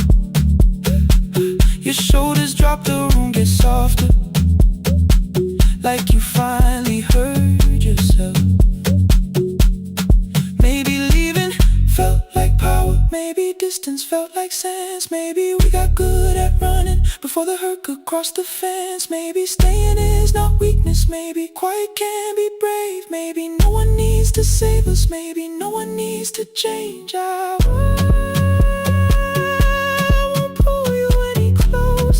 Your shoulders drop, the room gets softer, like you finally heard yourself. Maybe leaving felt like power. Maybe distance felt like sense. Maybe we got good at running before the hurt could cross the fence. Maybe staying is not weakness. Maybe quiet can be brave. Maybe no one needs to save us. Maybe no one needs to change. I won't pull you any closer.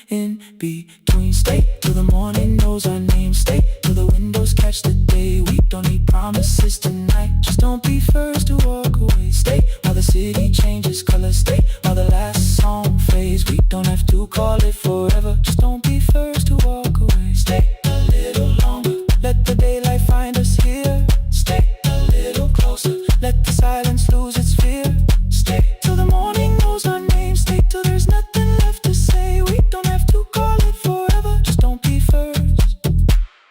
in between. Stay till the morning knows our name. Stay till the windows catch the day. We don't need promises tonight. Just don't be first to walk away. Stay while the city changes color. Stay while the last song fades. We don't have to call it forever. Just don't be first to walk away. Stay a little longer. Let the daylight find us here. Stay a little closer. Let the silence lose its fear. Stay till the morning knows our name. Stay till there's nothing left to say. We don't have to call it forever. Just don't be first.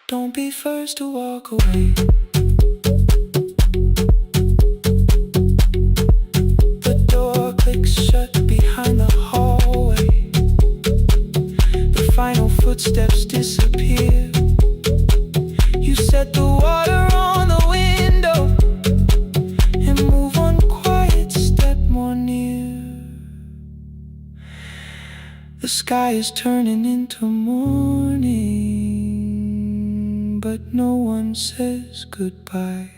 Don't be first to walk away. The door clicks shut behind the hallway. The final footsteps disappear. You set the water on the window and move one quiet step more near. The sky is turning into morning, but no one says goodbye.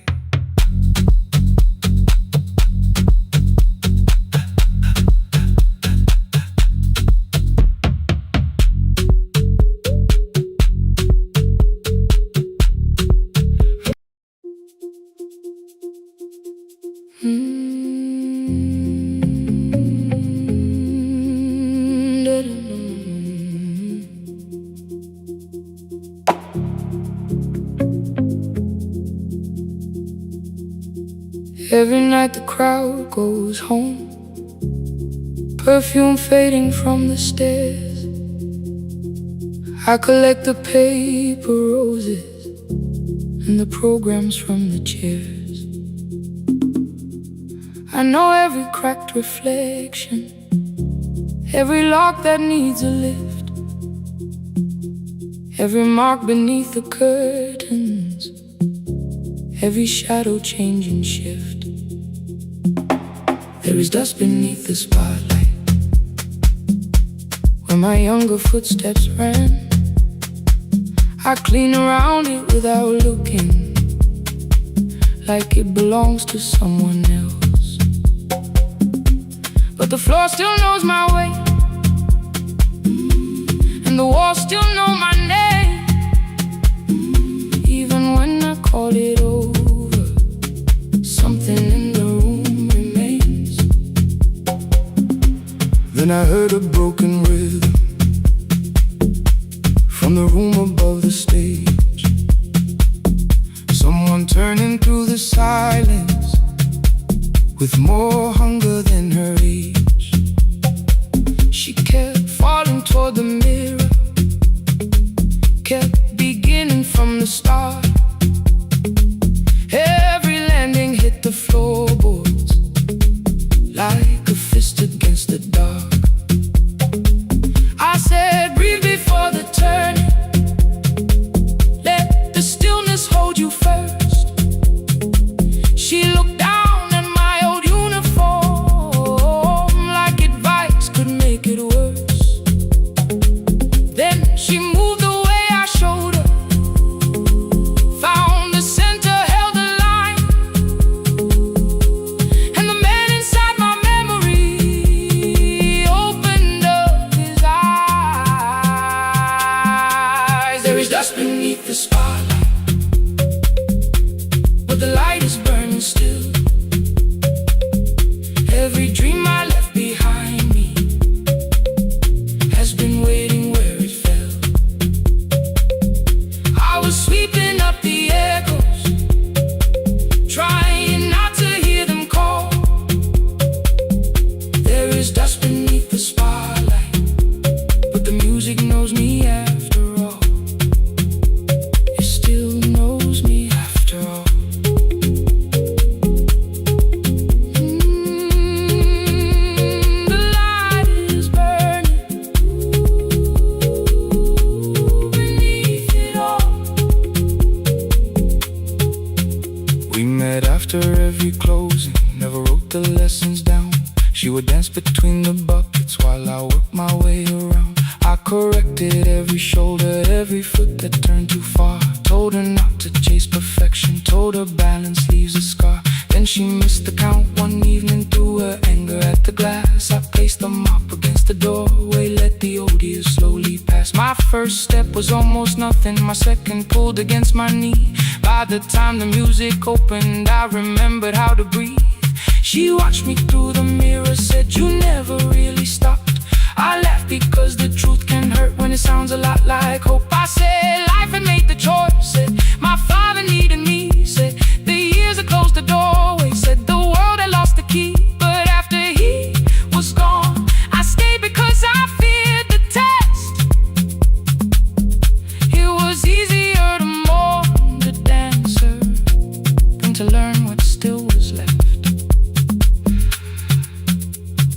Every night the crowd goes home, perfume fading from the stairs. I collect the paper roses and the programs from the chairs. I know every cracked reflection, every lock that needs a lift, every mark beneath the curtains, every shadow change and shift. There is dust beneath the spotlight where my younger footsteps ran. I clean around it without looking, like it belongs to someone else. But the floor still knows my way, and the walls still know my name. Even when I call it over, something in the room remains. Then I heard a broken rhythm from the room above the stage. Someone turning through the silence with more hunger than her age. She kept falling toward the mirror, kept beginning from the start. Every landing hit the floorboards like a fist against the dark. I said, breathe before the turning. Let the stillness hold you first. She looked down at my old uniform like advice could make it worse. Then she moved the way I showed her, found the center, held the line, and the man inside my memory opened up his eyes. There is dust beneath the spotlight, but the light is burning still. Every dream I left behind me has been waiting where it fell. I was sweeping up the echoes, trying not to hear them call. There is dust beneath the spotlight, but the music knows me after all. It still knows me after all. The light is burning beneath it all. We met after every closing, never wrote the lessons down. She would dance between the buckets while I worked my way around. I corrected every shoulder, every foot that turned too far. Told her not to chase perfection, told her balance leaves a scar. Then she missed the count one evening, threw her anger at the glass. I placed the mop against the doorway, let the old years slowly first step was almost nothing. My second pulled against my knee. By the time the music opened, I remembered how to breathe. She watched me through the mirror, said, "You never really stopped." I laughed because the truth can hurt when it sounds a lot like hope. I said life had made the choice, said my father needed me, said the years had closed the doorway, said the world had lost the key. But after he was gone, I stayed because I feared the test. It was easier to mourn the dancer than to learn what still was left.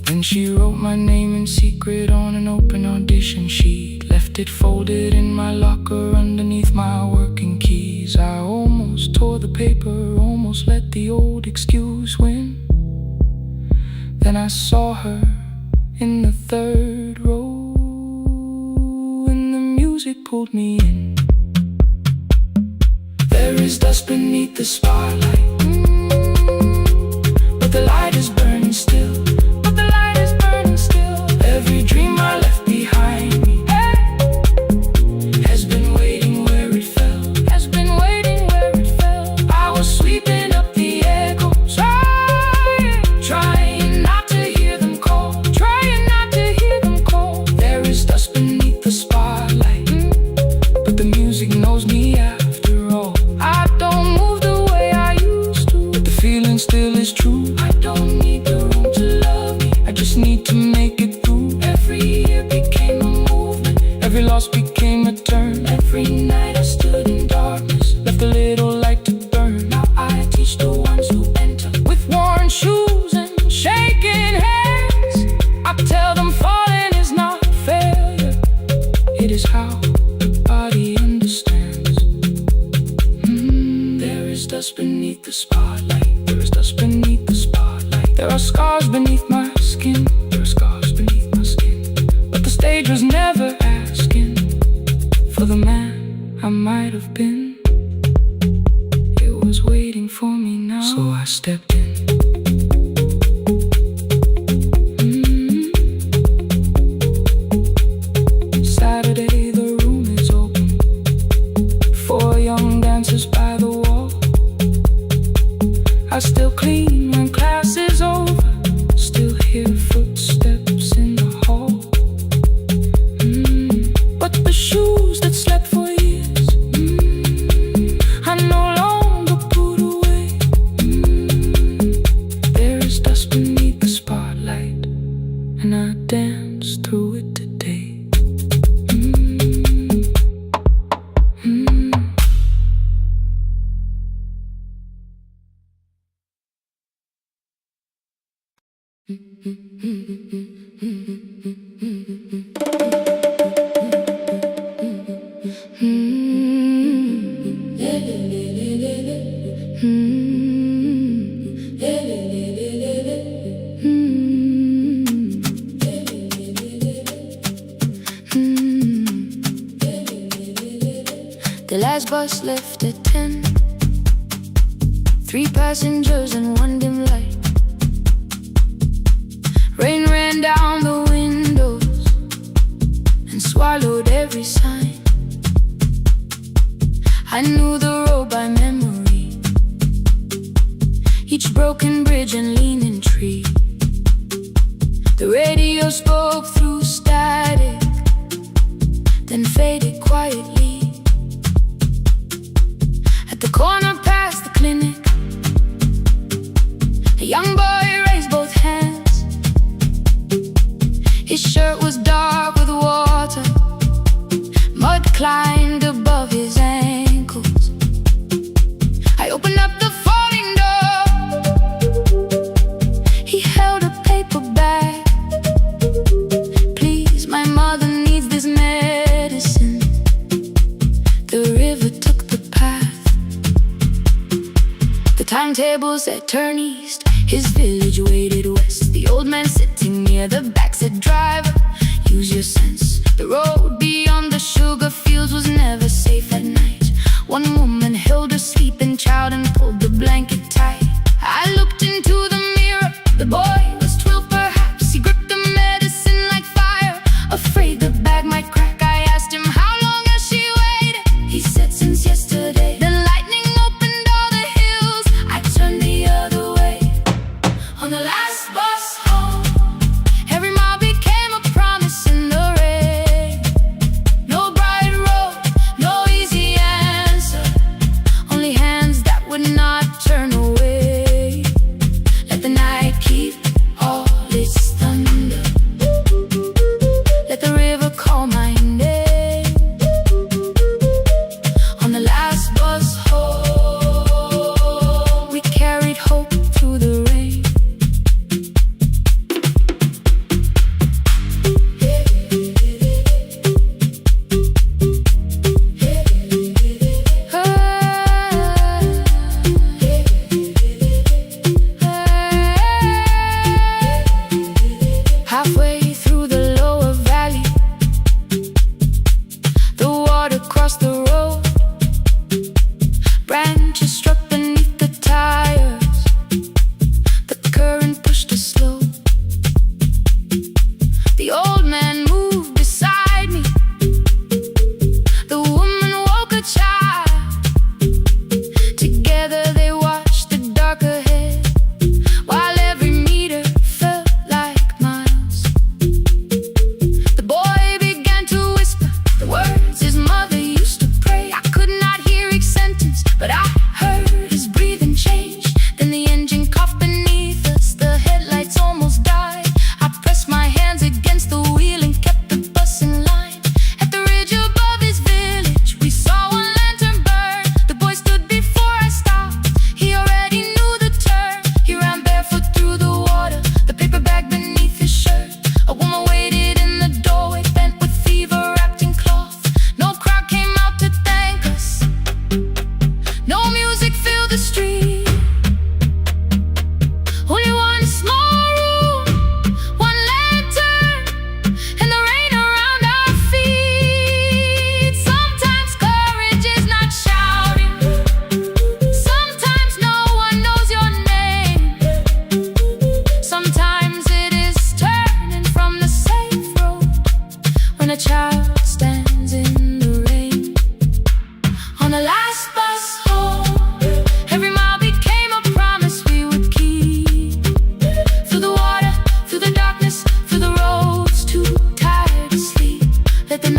Then she wrote my name in secret on an open audition sheet, left it folded in my locker underneath my working keys. I almost tore the paper, almost let the old excuse win. Then I saw her in the third row, and the music pulled me in. There is dust beneath the spotlight, but the light is burning still. Every dream I left behind me has been waiting where it fell, has been waiting where it fell. I was sweeping up the echoes, trying not to hear them call, trying not to hear them call. There is dust beneath the spotlight, but the music knows me after all. I don't move the way I used to, but the feeling still is true. I don't need the room to love me, I just need to make it through. Every year became a movement, every loss became a turn. Every night I stood in darkness, left a little light to burn. Now I teach the ones who enter with worn shoes and shaking hands. I tell them falling is not failure, it is how the body understands. There is dust beneath the spotlight, there is dust beneath the spotlight. There are scars beneath my skin, there are scars beneath my skin. The stage was never asking for the man I might have been. It was waiting for me now, so I stepped in. Saturday, the room is open, 4 young dancers by the wall. I still clean when class is over, still hear footsteps in the hall. But the shoes that slept for years, I no longer put away. There is dust beneath the spotlight, and I dance through it today. The last bus left at 10, 3 passengers and 1 dim light. Rain ran down the windows and swallowed every sign. I knew the road by memory, each broken bridge and leaning tree. The radio spoke through static, then faded quietly. At the corner past the clinic, a young boy raised both hands. His shirt was dark with water, mud climbed above his ankles. I opened up the folding door, he held a paper bag. "Please, my mother needs this medicine." The river took the path, the timetable said turn east. His village waited west. The old man sitting near the back said, "Driver, use your sense. The road beyond the sugar fields was never safe at night." One woman held her sleeping child and pulled the blanket tight. I looked into the mirror, the boy was 12 perhaps. He gripped the medicine like fire, afraid the bag might crack. I asked him, "How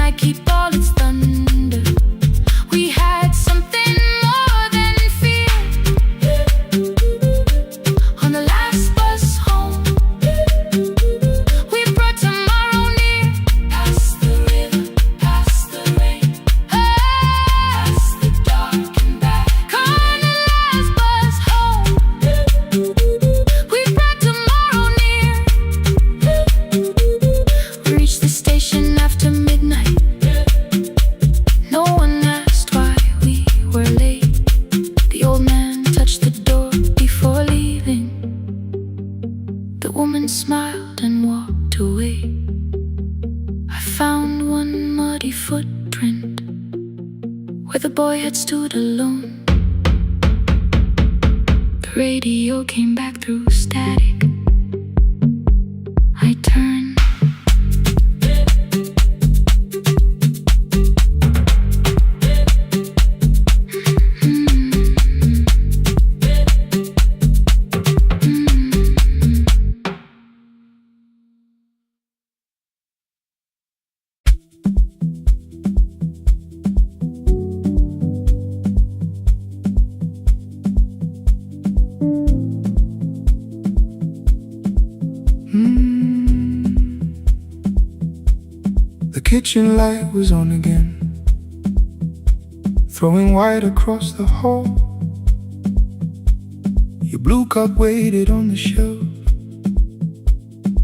night keep all its thunder. We had something more than fear. On the last bus home, we brought tomorrow near. Past the river, past the rain, past the dark and back. On the last bus home, we brought tomorrow near. We reached the station after midnight. No one asked why we were late. The old man touched the door before leaving. The woman smiled and walked away. I found one muddy footprint where the boy had stood alone. The radio came back through static. I turned. The kitchen light was on again, throwing white across the hall. Your blue cup waited on the shelf,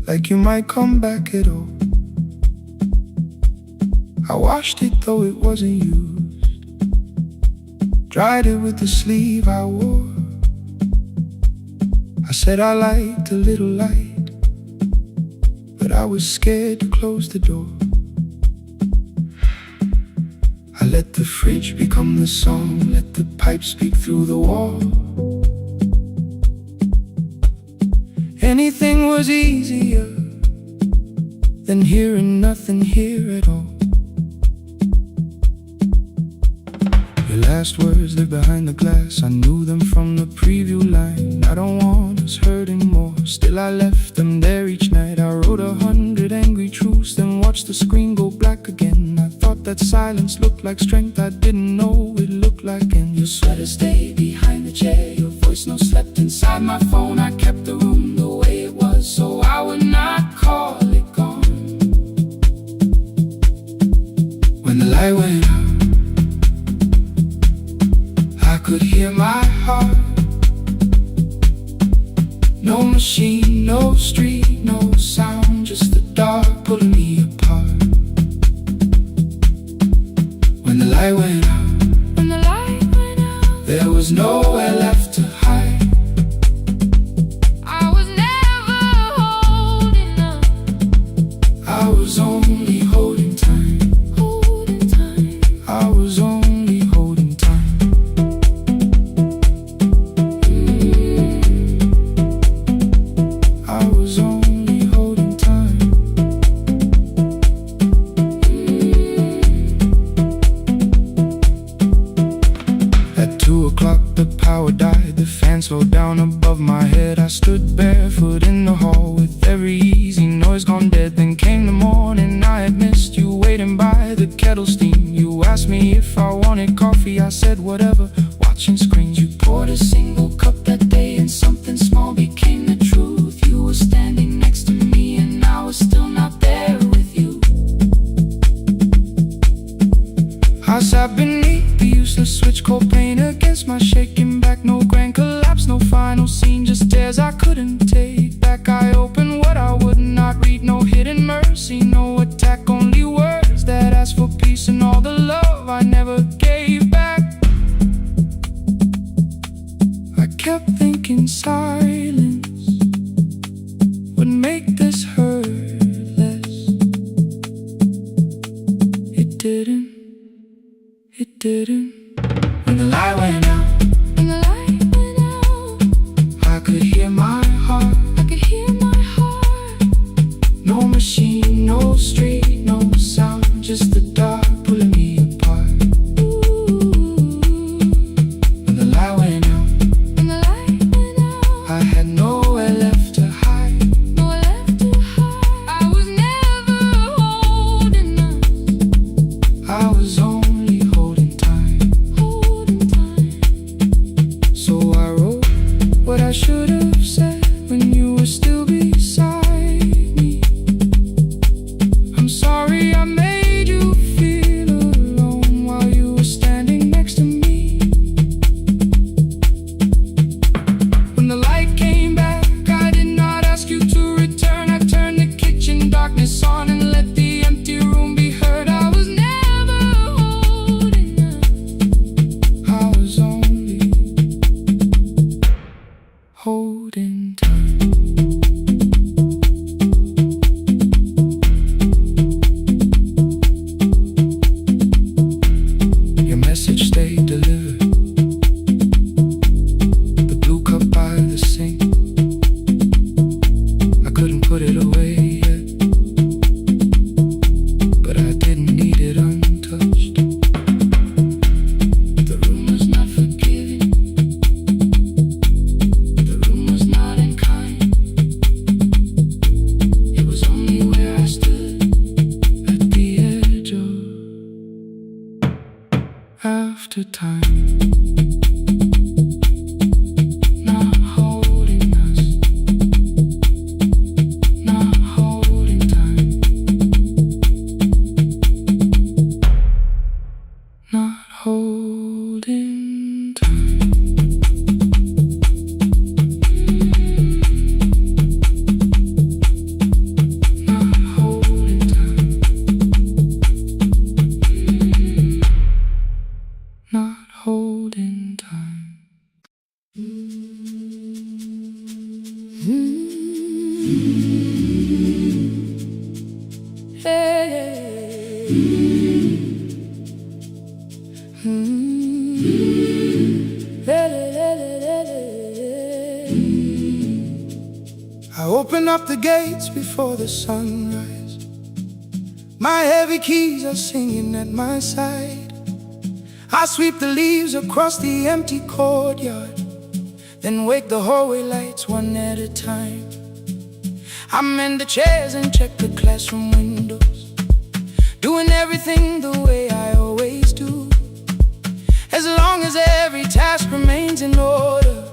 like you might come back at all. I washed it though it wasn't used, dried it with the sleeve I wore. I said I liked a little light, but I was scared to close the door. I let the fridge become the song, let the pipe speak through the wall. Anything was easier than hearing nothing here at all. Your last words lived behind the glass, I knew them from the preview line. I don't want us hurting more, still I left them there each night. I wrote 100 angry truths, then watched the screen go black again. I thought that silence looked like strength, I didn't know it looked like. And your sweater stayed behind the chair, your voice no slept inside my phone. I kept the room the way it was, so I would not call it gone. When the light went out, I could hear my heart. No machine, no street, no sound, just the dark pulling me apart. When the light went out, there was nowhere left to hide. I was never holding up, I was only holding time. I was only holding time. I was only holding time. At 2 o'clock the power died, the fan slowed down above my head. I stood barefoot in the hall with every easy noise gone dead. Then came the morning, I had missed you waiting by the kettle steam. You asked me if I wanted coffee, I said whatever, watching screens. You poured a single cup that day and something small became the truth. You were standing next to me and I was still not there with you. I sat beneath the useless switch, cold pain against my shaking back. No grand collapse, no final scene, just tears I couldn't take back. I opened what I would not read, no hidden mercy, no attack, only words that asked for peace and all the love I never gave back. I kept thinking silence would make this hurt less. It didn't. It didn't. When the light went out, I could hear my heart. No machine, no street, no sound, just the dark pulling me apart. When the light went out, I had nowhere left to hide. I was never holding up, I was only holding time. So I wrote what I should have said when you were still beside me. I'm sorry I made you feel alone while you were standing next to me. When the light came back, I did not ask you to return. I turned the kitchen darkness on and let the empty room be heard. I was never holding on. I was only holding time. Your message stayed delivered. The blue cup by the sink, I couldn't put it away yet, but I didn't need it untouched. The room was not forgiving. The room was not unkind. It was only where I stood at the edge of after time. Not holding us. Not holding time. Not holding time. Not holding time. Not holding time. I open up the gates before the sunrise. My heavy keys are singing at my side. I sweep the leaves across the empty courtyard, then wake the hallway lights one at a time. I mend the chairs and check the classroom windows, doing everything the way I always do. As long as every task remains in order,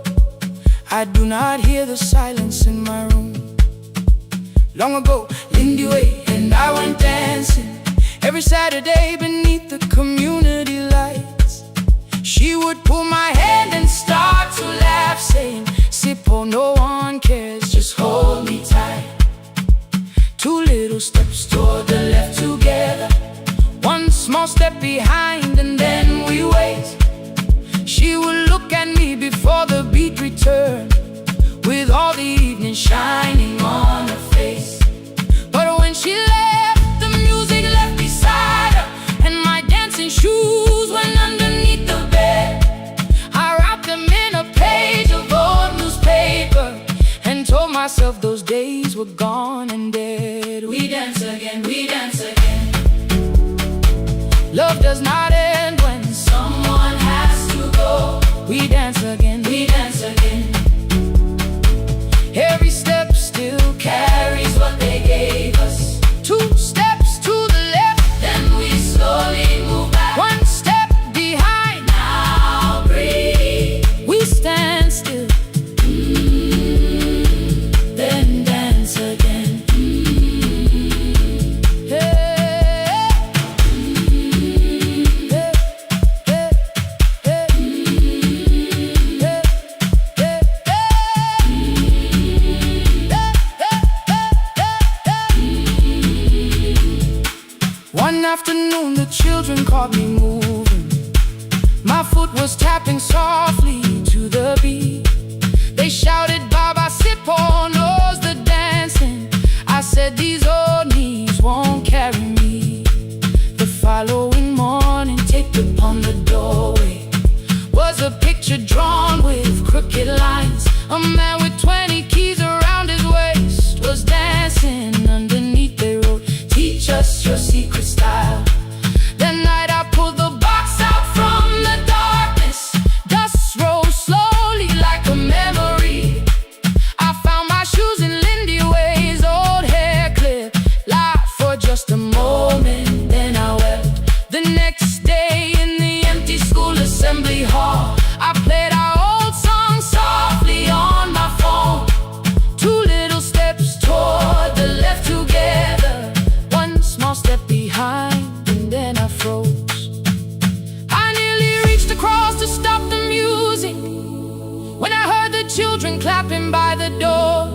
I do not hear the silence in my room. Long ago, Lindy Way and I went dancing every Saturday beneath the community lights. She would pull my hand and start to laugh, saying, "Sippo, no one cares, just hold me tight." Two little steps toward the left together, one small step behind, and then we wait. She would look at me before the beat returned, with all the evening shining on her face. But when she left, the music left beside her, and my dancing shoes went underneath the bed. I wrapped them in a page of old newspaper and told myself those days were gone and dead. We dance again, we dance again. Love does not end when someone has to go. We dance again, we dance again. Every step still carries what they gave us. Two steps to the left, then we slowly move back. One step behind, now breathe. We stand still, then dance again. Hey, hey, hey, hey, One afternoon the children caught me moving. My foot was tapping softly to the beat. They shouted, "Baba Sippo knows the dancing." I said, "These old knees won't carry me." The following morning, taped upon the doorway was a picture drawn with crooked lines. A man with 20 keys around his waist was dancing. Underneath they wrote, "Teach us your secret style." That night I pulled the box out from the darkness. Dust rose slowly like a memory. I found my shoes in Lindy Way's old hair clip. Laughed for just a moment, then I wept. children clapping by the door.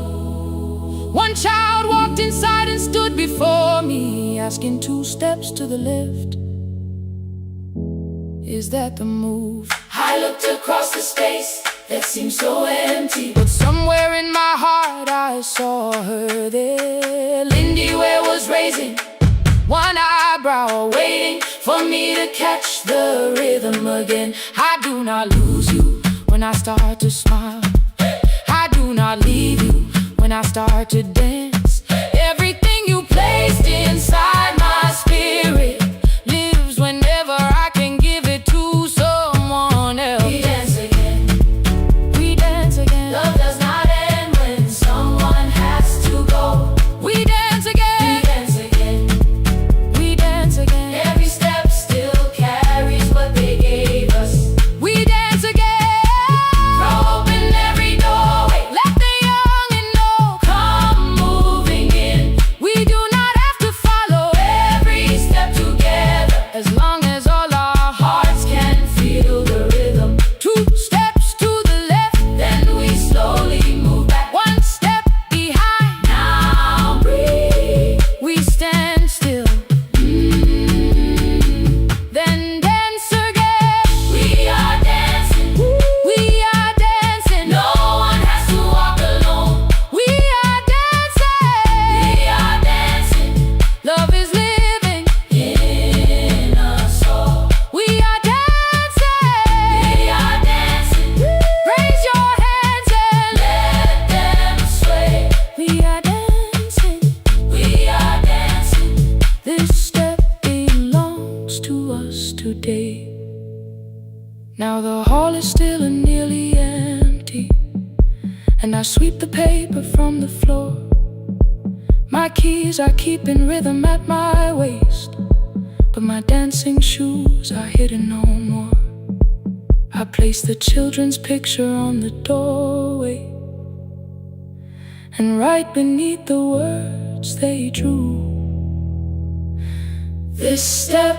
One child walked inside and stood before me, asking 2 steps to the left, is that the move? I looked across the space that seemed so empty, but somewhere in my heart I saw her there. Lindy Ware was raising one eyebrow, waiting for me to catch the rhythm again. I do not lose you when I start to smile. I do not leave you when I start to dance. Everything you placed inside my spirit lives whenever I can give it to someone else. We dance again, we dance again. Love does not end when someone has to go. We dance again, we dance again, we dance again. Every step still carries what they gave us. We dance again, throw open every doorway, let the young and old come moving in. We do not have to follow every step together, as long as all our hearts can feel the rhythm. 2 steps to the left, then we slowly move back 1 step behind. Now breathe, we stand still, then dance again. We are dancing, we are dancing. No one has to walk alone. We are dancing, we are dancing. Love is living in us all. We are dancing, we are dancing. Raise your hands and let them sway. We are dancing, we are dancing. This step belongs to us today. Now the hall is still and nearly empty, and I sweep the paper from the floor. My keys I keep in rhythm at my waist, but my dancing shoes are hidden no more. I place the children's picture on the doorway, and right beneath the words they drew, this step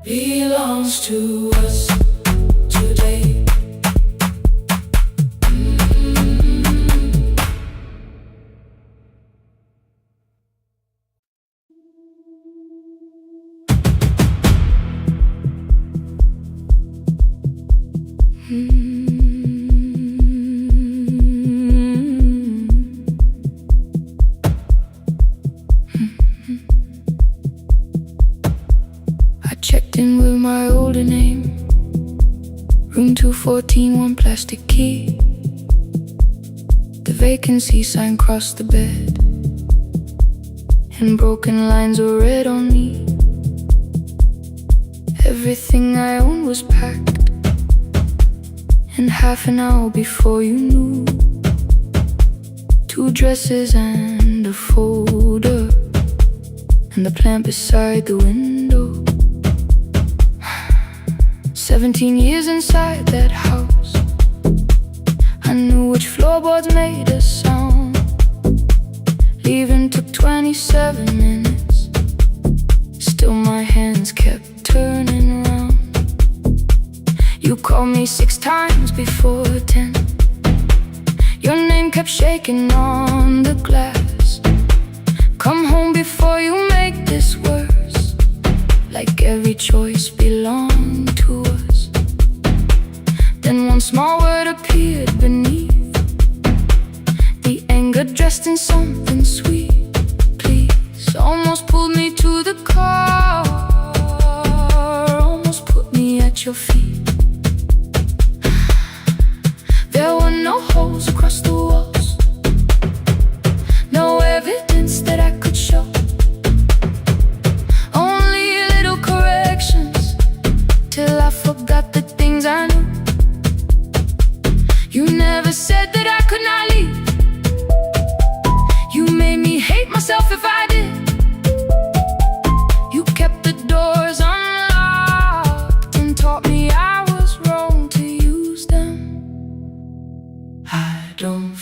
belongs to us today. I checked in with my older name, room 214, 1 plastic key. The vacancy sign crossed the bed, and broken lines were read on me. Everything I owned was packed, and half an hour before you knew, 2 dresses and a folder, and the plant beside the window. 17 years inside that house, I knew which floorboards made a sound. Leaving took 27 minutes, still my hands kept turning round. You called me 6 times before 10. Your name kept shaking on the glass. Come home before you make this worse, like every choice belonged to us. Then one small word appeared beneath, the anger dressed in something sweet. Please, almost pulled me to the car, almost put me at your feet. There were no holes across the walls, no evidence that I could show, only little corrections, till I forgot the things I knew. You never said that I could not leave. You made me hate myself if I did. You kept the doors unlocked and taught me I was wrong to use them. I don't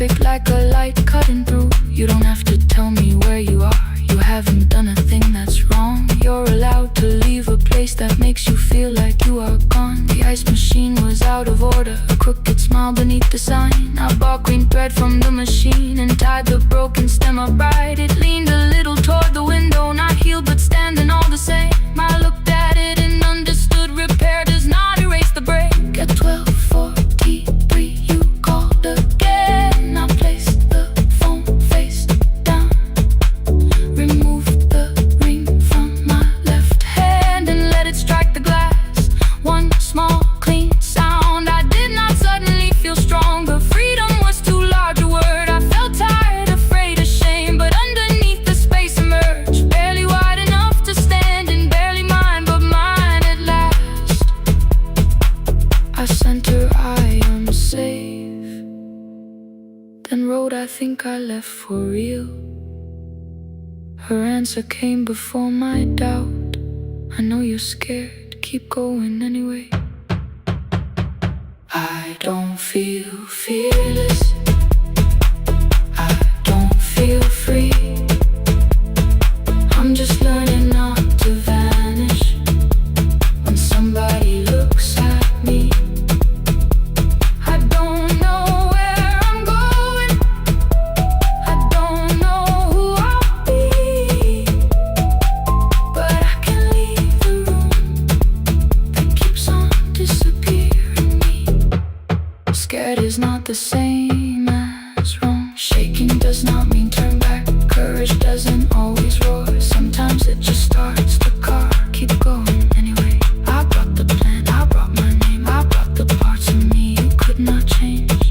perfect like a light cutting through. You don't have to tell me where you are. You haven't done a thing that's wrong. You're allowed to leave a place that makes you feel like you are gone. The ice machine was out of order, a crooked smile beneath the sign. I bought green thread from the machine and tied the broken stem upright. It leaned a little toward the window, not healed but standing all the same. I looked at it and understood repair does not erase the break. At 12:43 you called again. I placed the phone face down, removed the ring from my left hand and let it strike the glass. One small clean sound. I did not suddenly feel stronger. Freedom was too large a word. I felt tired, afraid, ashamed, but underneath the space emerged, barely wide enough to stand and barely mine, but mine at last. I sent her, I am safe, then wrote, I think I left for real. Her answer came before my doubt. I know you're scared, keep going anyway. I don't feel fearless, I don't feel free. I'm just learning not to vanish when somebody looks at me. I don't know where I'm going, I don't know who I'll be, but I can leave the room that keeps on disappearing me. Scared is not the same as wrong. Shaking does not mean turn back. Courage doesn't always roar. Sometimes it just starts the car. Keep going anyway. I brought the plan, I brought my name, I brought the parts of me you could not change.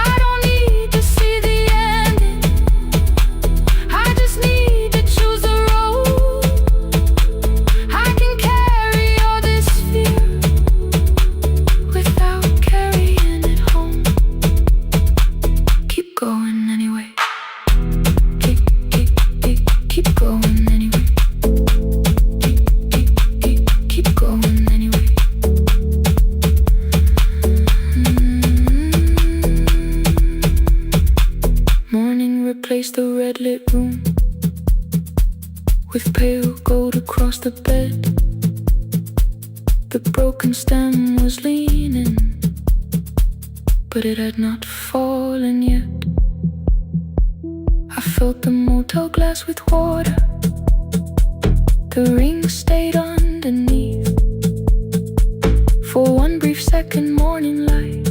I don't need to see the ending, I just need to choose the road. I can carry all this fear without carrying it home. Keep going anyway. Keep going anyway. Keep going anyway. Morning replaced the red lit room with pale gold across the bed. The broken stem was leaning, but it had not fallen yet. I filled the motel glass with water. The ring stayed underneath for one brief second. Morning light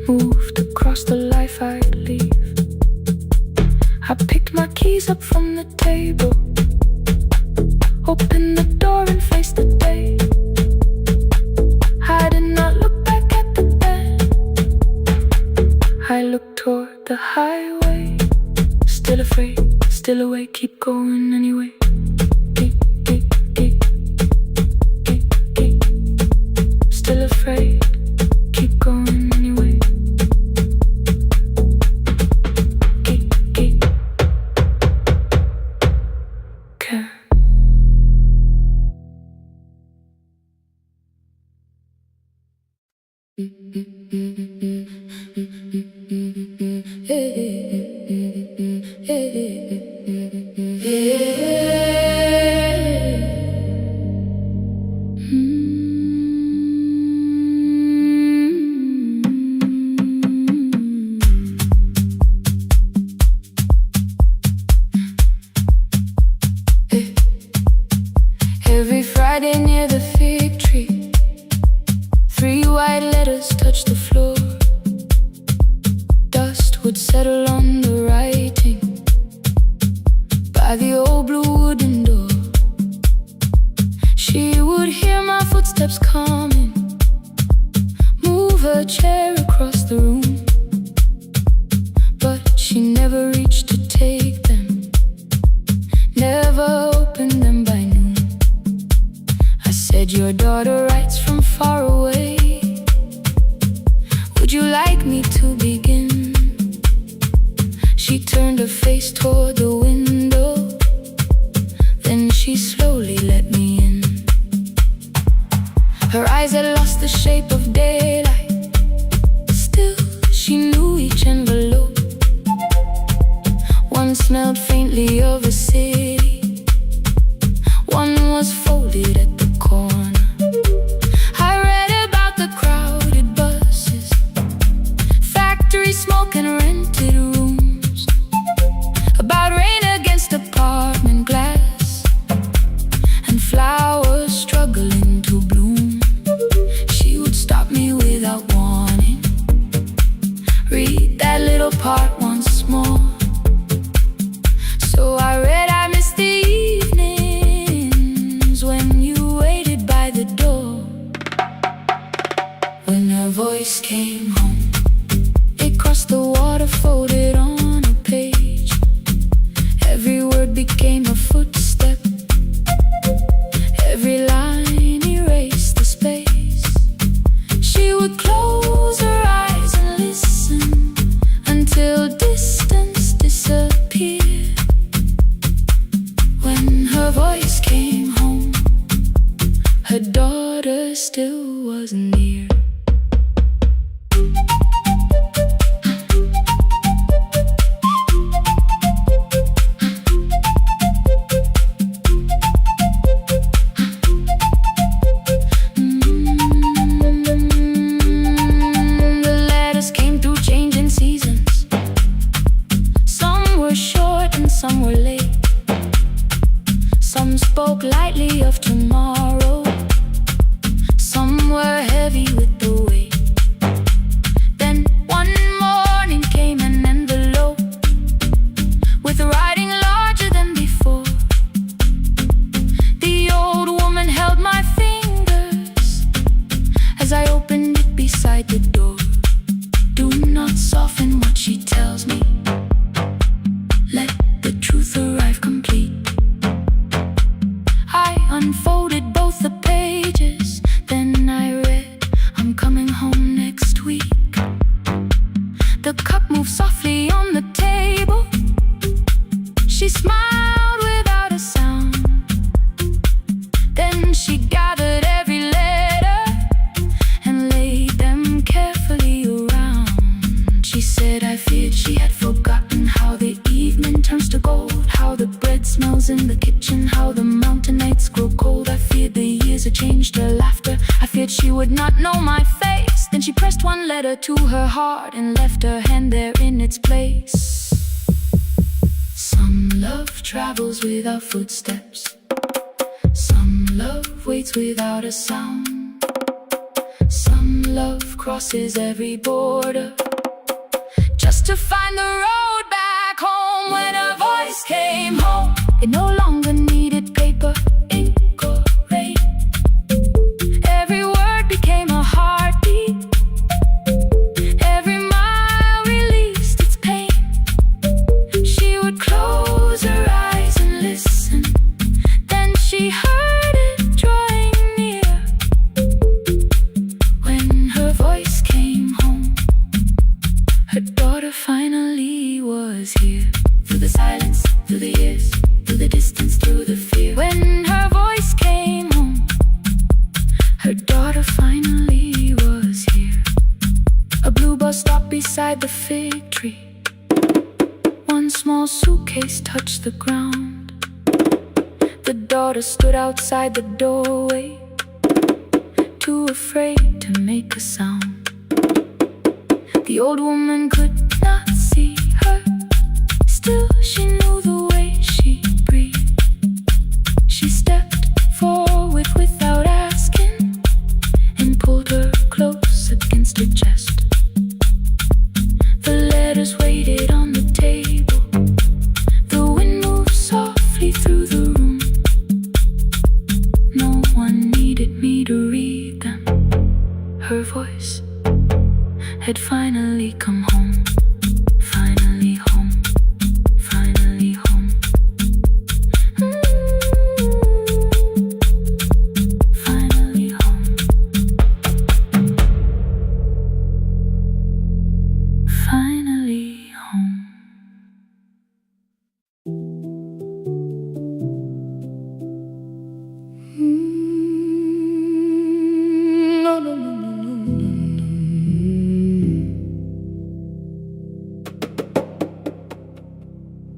moved across the life I'd leave. I picked my keys up from the table, opened the door and faced the day. I did not look back at the bed, I looked toward the highway. Still afraid, still awake, keep going anyway. Still afraid, keep going anyway. Care. Every Friday near the fig tree, 3 white letters touched the floor. Dust would settle on the writing by the old blue wooden door. She would hear my footsteps coming, move her chair across the room, but she never reached to take them, never opened them by noon. I said, your daughter writes from far away, would you like me to begin? She turned her face toward the window, then she slowly let me in. Her eyes had lost the shape of daylight, still her voice came home. It crossed the water, folded on a page. Every word became a footstep. Every line erased the space. She would close her eyes and listen until distance disappeared. When her voice came home, her daughter still wasn't near. Some were late. Some spoke lightly of tomorrow. Some were heavy with the weight. Then one morning came an envelope with writing larger than before. The old woman held my fingers as I opened it beside the door. Do not soften what she tells me. Let the truth arrive complete. I unfolded both the pages, then I read, I'm coming home next week. The cup moved softly on the table. She smiled without a sound. Then she gathered every letter and laid them carefully around. She said I feared she had forgotten how the evening turns to gold, how the bread smells in the kitchen, how the mountain nights grow cold. I feared the years had changed her laughter. I feared she would not know my face. Then she pressed one letter to her heart and left her hand there in its place. Some love travels without footsteps. Some love waits without a sound. Some love crosses every border just to find the road back home. When her voice came home, it no longer needed paper, ink or rain. Every word became a heartbeat. Every mile released its pain. She would close her eyes and listen. Then she heard it drawing near. When her voice came home, her daughter finally was here. Through the silence, through the years, through the distance, through the fear. When her voice came home, her daughter finally was here. A blue bus stopped beside the fig tree. One small suitcase touched the ground. The daughter stood outside the doorway, too afraid to make a sound. The old woman could not see her. Still she knew the way she breathed. She stepped forward without asking and pulled her close against her chest. The letters waited on the table. The wind moved softly through the room. No one needed me to read them. Her voice had finally come home. Finally home. Finally home. Finally home. Finally home. No, no, no, no, no, no.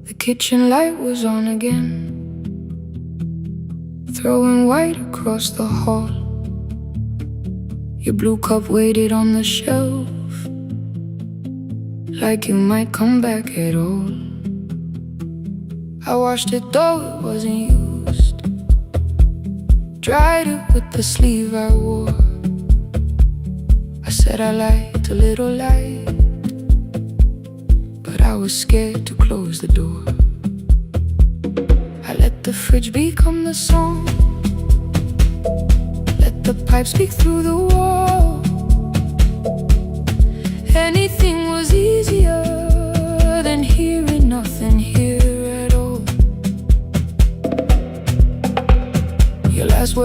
The kitchen light was on again, throwing white across the hall. Your blue cup waited on the shelf, like you might come back at all. I washed it though it wasn't used, dried it with the sleeve I wore. I said I liked a little light, but I was scared to close the door. I let the fridge become the song, let the pipe speak through the wall.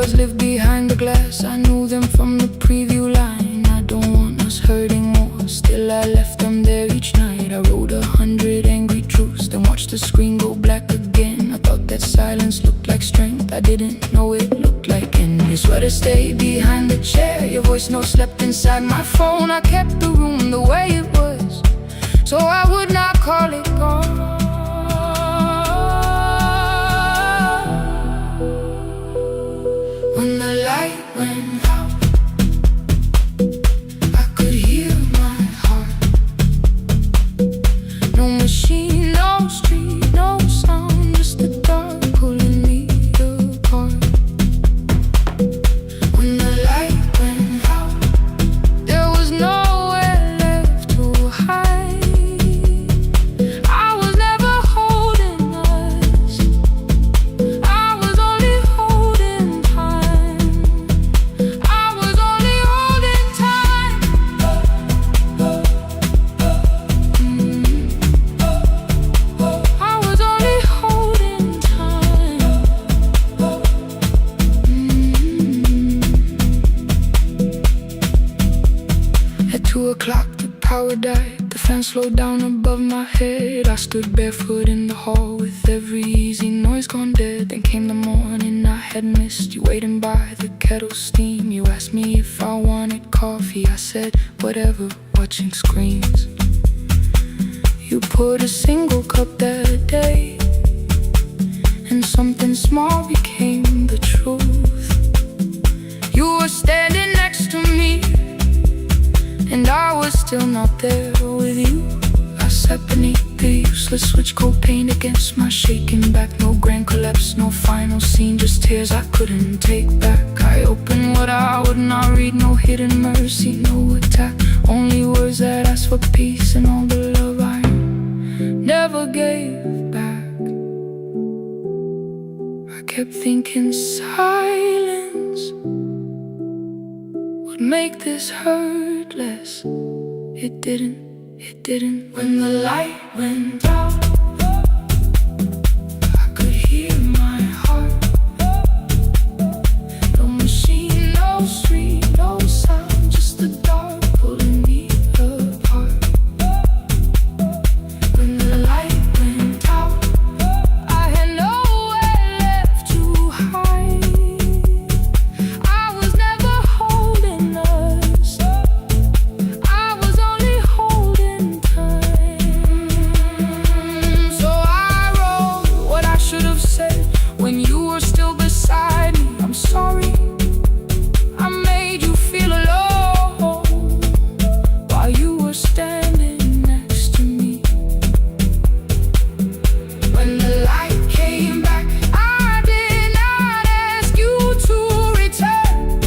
stars live behind the glass. I knew them from the preview line. I don't want us hurting more. Still I left them there each night. I wrote 100 angry truths, then watched the screen go black again. I thought that silence looked like strength. I didn't know it looked like end. You swear to stay behind the chair. Your voice no slept inside my phone. I kept the room the way it was, so I would not call it gone. When the light went out, I could hear my heart. No machine, no street, no sound, just the dark pulling me apart. When the light went out, there was nowhere left to hide. I was never holding us, I was only holding time. I was only holding time. I was only holding time. At 2 o'clock the power died. The fan slowed down above my head. I stood barefoot in the hall with every easy noise gone dead. Then came the morning I had missed. You waiting by the kettle steam. You asked me if I wanted coffee. I said whatever, watching screens. You poured a single cup that day, and something small became the truth. You were standing next to me, and I was still not there with you. I sat beneath the useless switch, cold paint against my shaking back. No grand collapse, no final scene, just tears I couldn't take back. I opened what I would not read, no hidden mercy, no attack. Only words that asked for peace and all the love I never gave back. I kept thinking silence would make this hurt less. It didn't. When the light went out, I could hear my heart. No machine, no street, no sound, just the dark pulling me apart. When the light went out, I had nowhere left to hide. I was never holding us, I was only holding time. So I wrote what I should have said when you were still beside me. I'm sorry I made you feel alone while you were standing next to me. When the light came back, I did not ask you to return.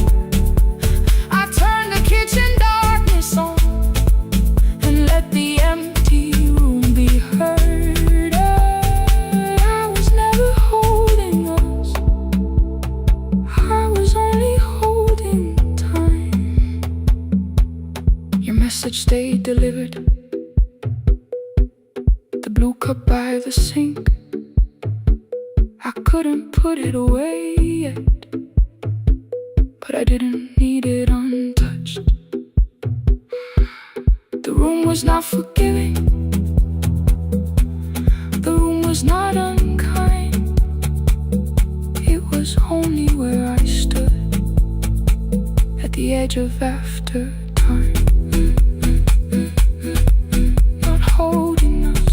I turned the kitchen darkness on and let the empty room be heard. I was never holding us, I was only holding time. Your message stayed delivered. The blue cup by the sink, I couldn't put it away yet, but I didn't need it untouched. The room was not forgiving, the room was not unkind. It was only where I stood at the edge of after time. Not holding us,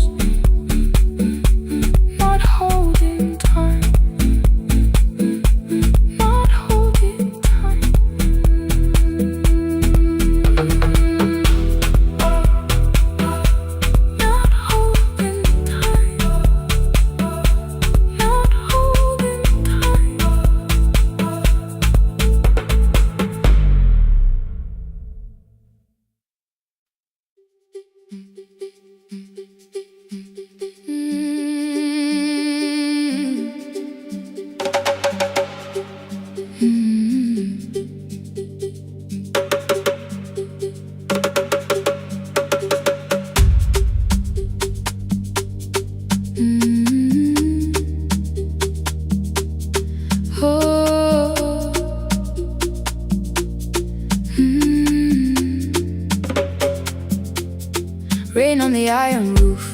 not holding time, not holding time. Not holding time, not holding time. on the iron roof,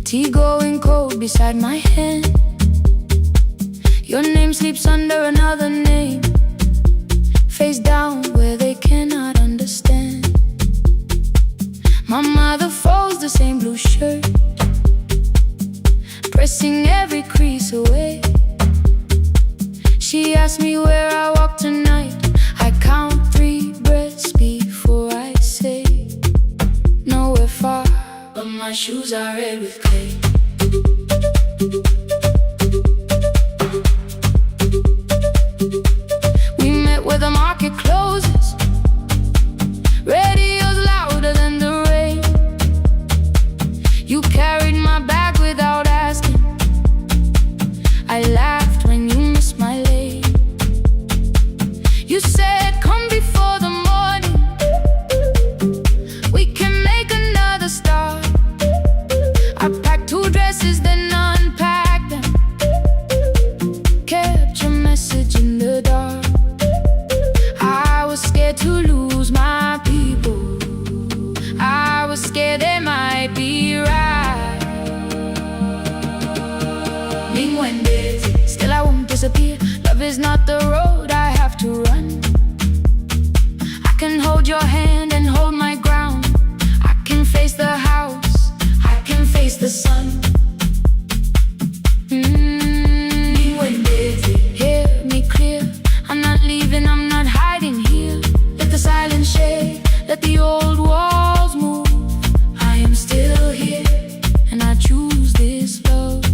tea going cold beside my hand. Your name sleeps under another name, face down where they cannot understand. My mother folds the same blue shirt, pressing every crease away. She asks me where I walk tonight. I count 3 breaths before I say nowhere far, but my shoes are red with clay. We met where the market closes, radio's louder than the rain. You carried my bag without asking. I laughed when you missed my lane. You said, come before the morning, we can make another start. I packed 2 dresses, then unpacked them, kept your message in the dark. I was scared to lose my people, I was scared they might be right. Still I won't disappear. Love is not the road I have to run. I can hold your hand and hold my ground. I can face the house, I can face the sun. Hear me clear, I'm not leaving, I'm not hiding here. Let the silence shake, let the old walls move. I am still here, and I choose this love.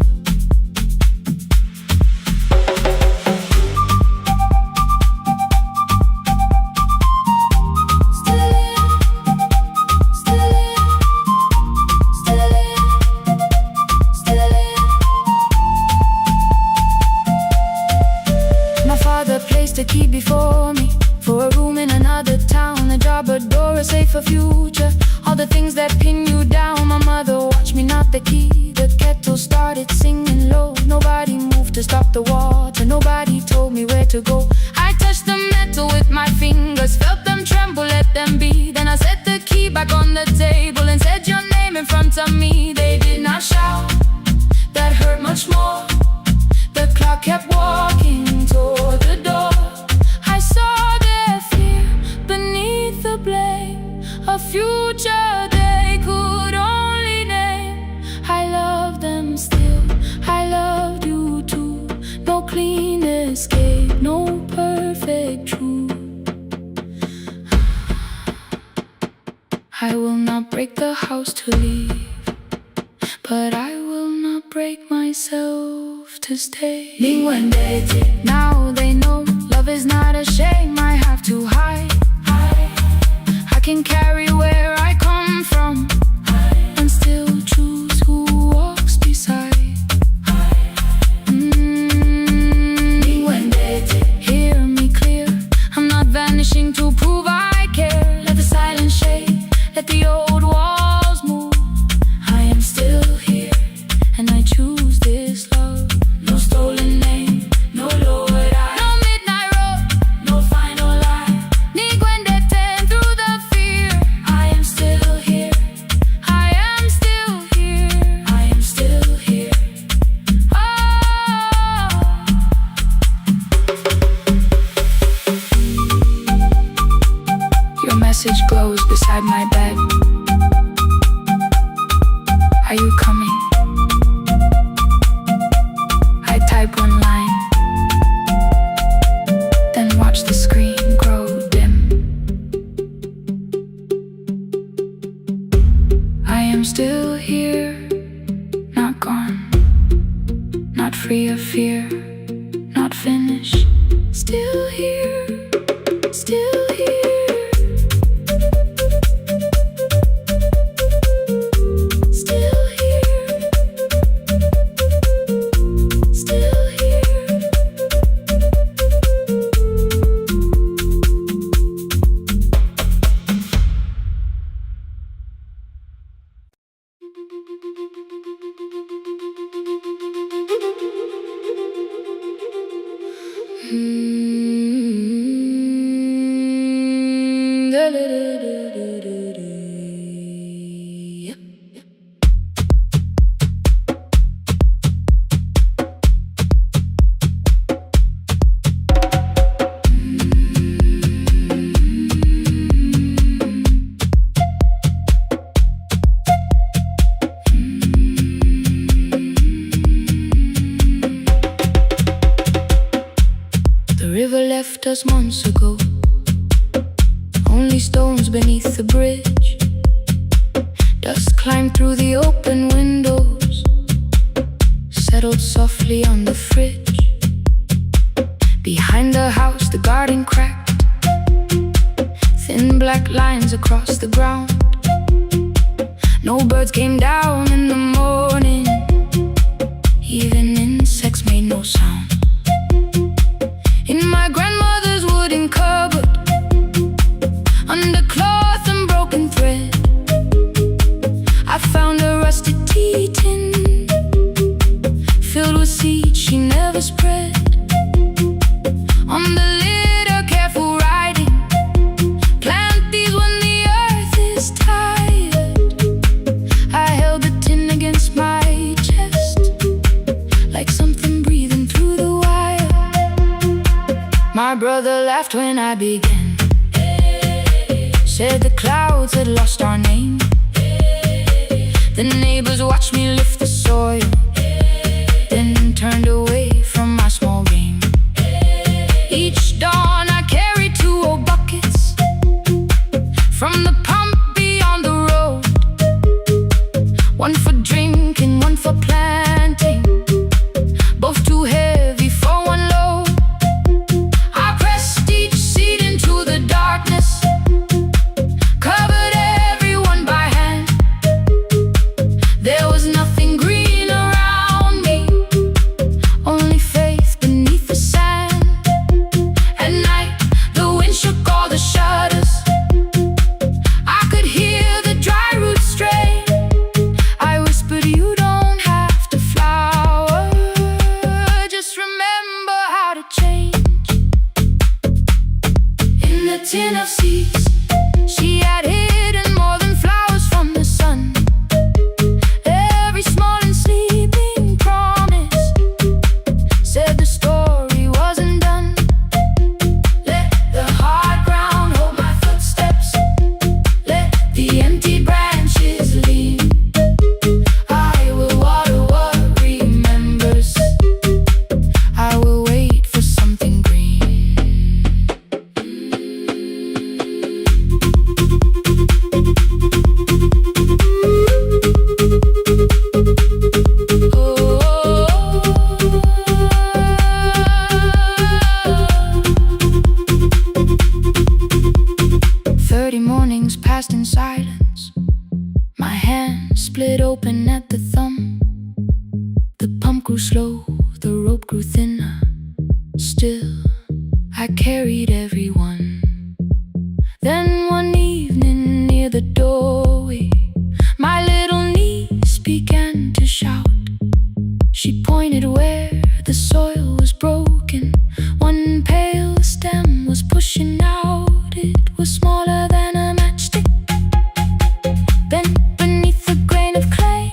Placed a key before me for a room in another town, a job, a door, a safer future. All the things that pin you down. My mother watched me knock the key. The kettle started singing low. Nobody moved to stop the water. Nobody told me where to go. I touched the metal with my fingers, felt them tremble, let them be. Then I set the key back on the table and said your name in front of me. They did not shout, that hurt much more. The clock kept walking toward the door. I saw their fear beneath the blame, a future they could only name. I love them still, I loved you too. No clean escape, no perfect truth. I will not break the house to leave, but I will not break myself to stay. Now they know love is not a shame I have to hide. I can carry where I come from and still choose who walks beside. Hear me clear, I'm not vanishing to prove I care. Let the silence shake, let the old walls move. I am still here, and I choose this love. No stolen name, no lowered eye, no midnight road, no final lie. Ten through the fear. I am still here, I am still here, I am still here. Oh. Your message glows beside my bed. Are you coming? I type one line, then watch the screen grow dim. I am still here, not gone, not free of fear, not finished. Still here, still here. only stones beneath the bridge. Dust climbed through the open windows, settled softly on the fridge. Behind the house, the garden cracked, thin black lines across the ground. No birds came down in the morning, even insects made no sound. In my grandmother's wooden cupboard, under cloth and broken thread, I found a rusted tea tin filled with seeds she never spread. On the lid, a careful writing: plant these when the earth is tired. I held the tin against my chest, like something breathing through the wire. My brother laughed when I began, said the clouds had lost our name. The neighbors watched me lift the soil, then turned away from my small game. Each dawn I carried 2 old buckets from the pump beyond the road, one for drinking, one for planting, both too heavy for one load. I pressed each seed into the darkness, covered everyone by hand. There was nothing green around me, only faith beneath the sand. At night, the wind shook all the shutters, I could hear the dry roots stray. I whispered, you don't have to flower, just remember how to change. In the tin of seeds, she had hidden more than flowers from the sun. Every small and sleeping promise said the story wasn't done. Let the hard ground hold my footsteps, let the empty branches lean. I will water what remembers, I will wait for something green. Oh. 30 mornings passed in silence, my hand split open at the thumb. The pump grew slow, the rope grew thinner. Still, I carried everyone. Then one evening near the doorway, my little niece began to shout. She pointed where the soil was broken. One pale stem was pushing out. It was smaller than a matchstick, bent beneath a grain of clay.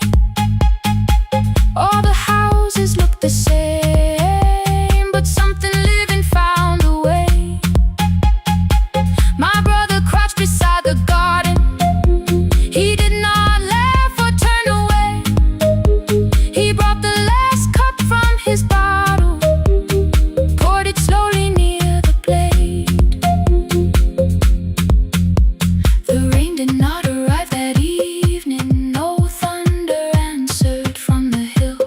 All the houses looked the same, but something living found a way. My brother crouched beside the garden, he did not laugh or turn away. He brought the last cup from his bottle, poured it slowly near the blade. The rain did not arrive that evening, no thunder answered from the hill.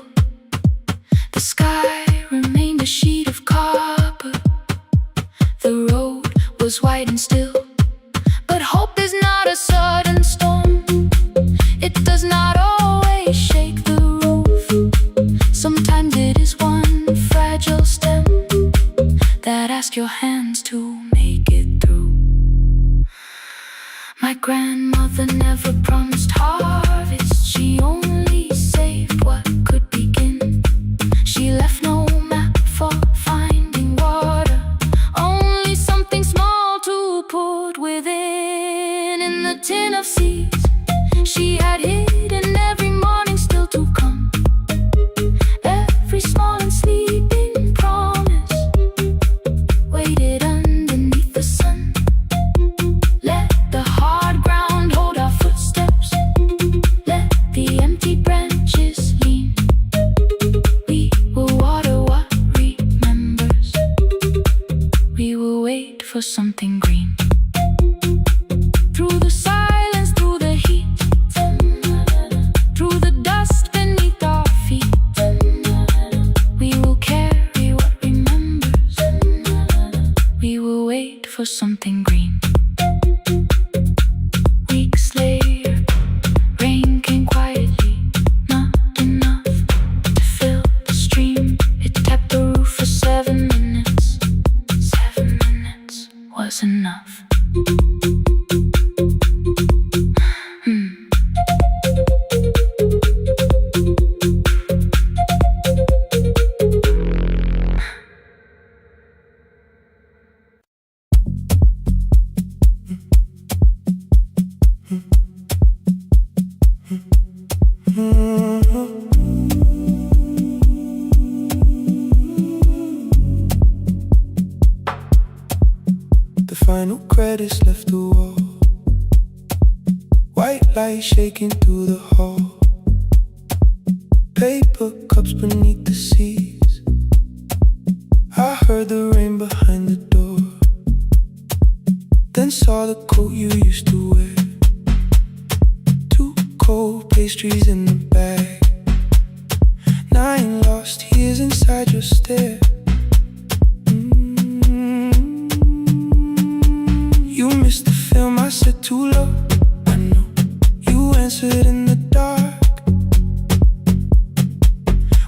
The sky remained a sheet of copper, the road was white and still. But hope is not a sudden storm, it does not always shake the roof. Sometimes it is one fragile stem that asks your hands to make it through. My grandmother never promised harvest, she only saved what could begin. She left no map for finding water, only something small to put within. In the tin of seeds, she had hidden every morning still to come. Every small and sleeping promise waited underneath the sun. Let the hard ground hold our footsteps, let the empty branches lean. We will water what remembers, we will wait for something green. light shaking through the hall. Paper cups beneath the seas. I heard the rain behind the door. Then saw the coat you used to wear. 2 cold pastries in the bag. 9 lost years inside your stare. You missed the film, I said too low. I know. You answered in the dark.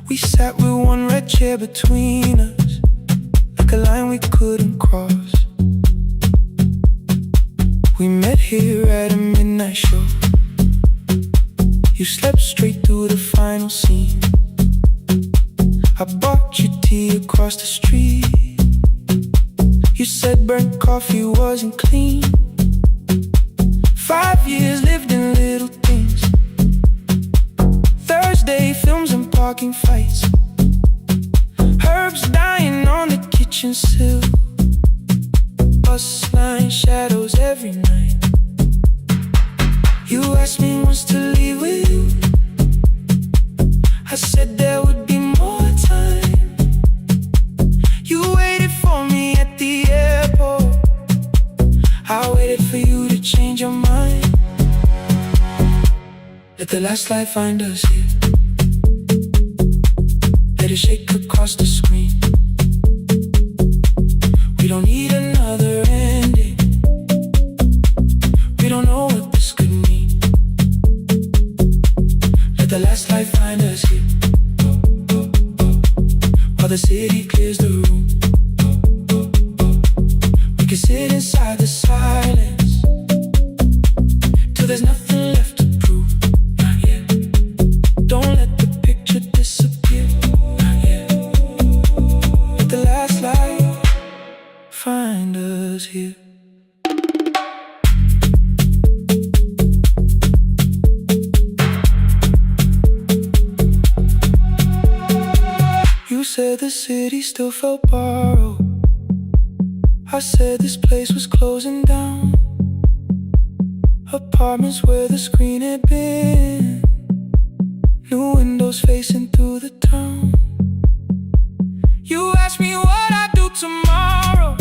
We sat with one red chair between us, like a line we couldn't cross. We met here at a midnight show. You slept straight through the final scene. I bought you tea across the street. You said burnt coffee wasn't clean. 5 years lived in little things. Thursday films and parking fights. Herbs dying on the kitchen sill. Bus line shadows every night. You asked me once to leave with you. I said there would be more time. You waited for me at the airport. I waited for you to change your mind. Let the last light find us here. Let it shake across the screen. We don't need another ending. We don't know what this could mean. Let the last light find us here. While the city clears the room, we can sit inside the silence till there's nothing left to prove. Not yet. Don't let the picture disappear. Not yet. Let the last light find us here. You said the city still felt borrowed. I said this place was closing down. Apartments where the screen had been. New windows facing through the town. You asked me what I'd do tomorrow.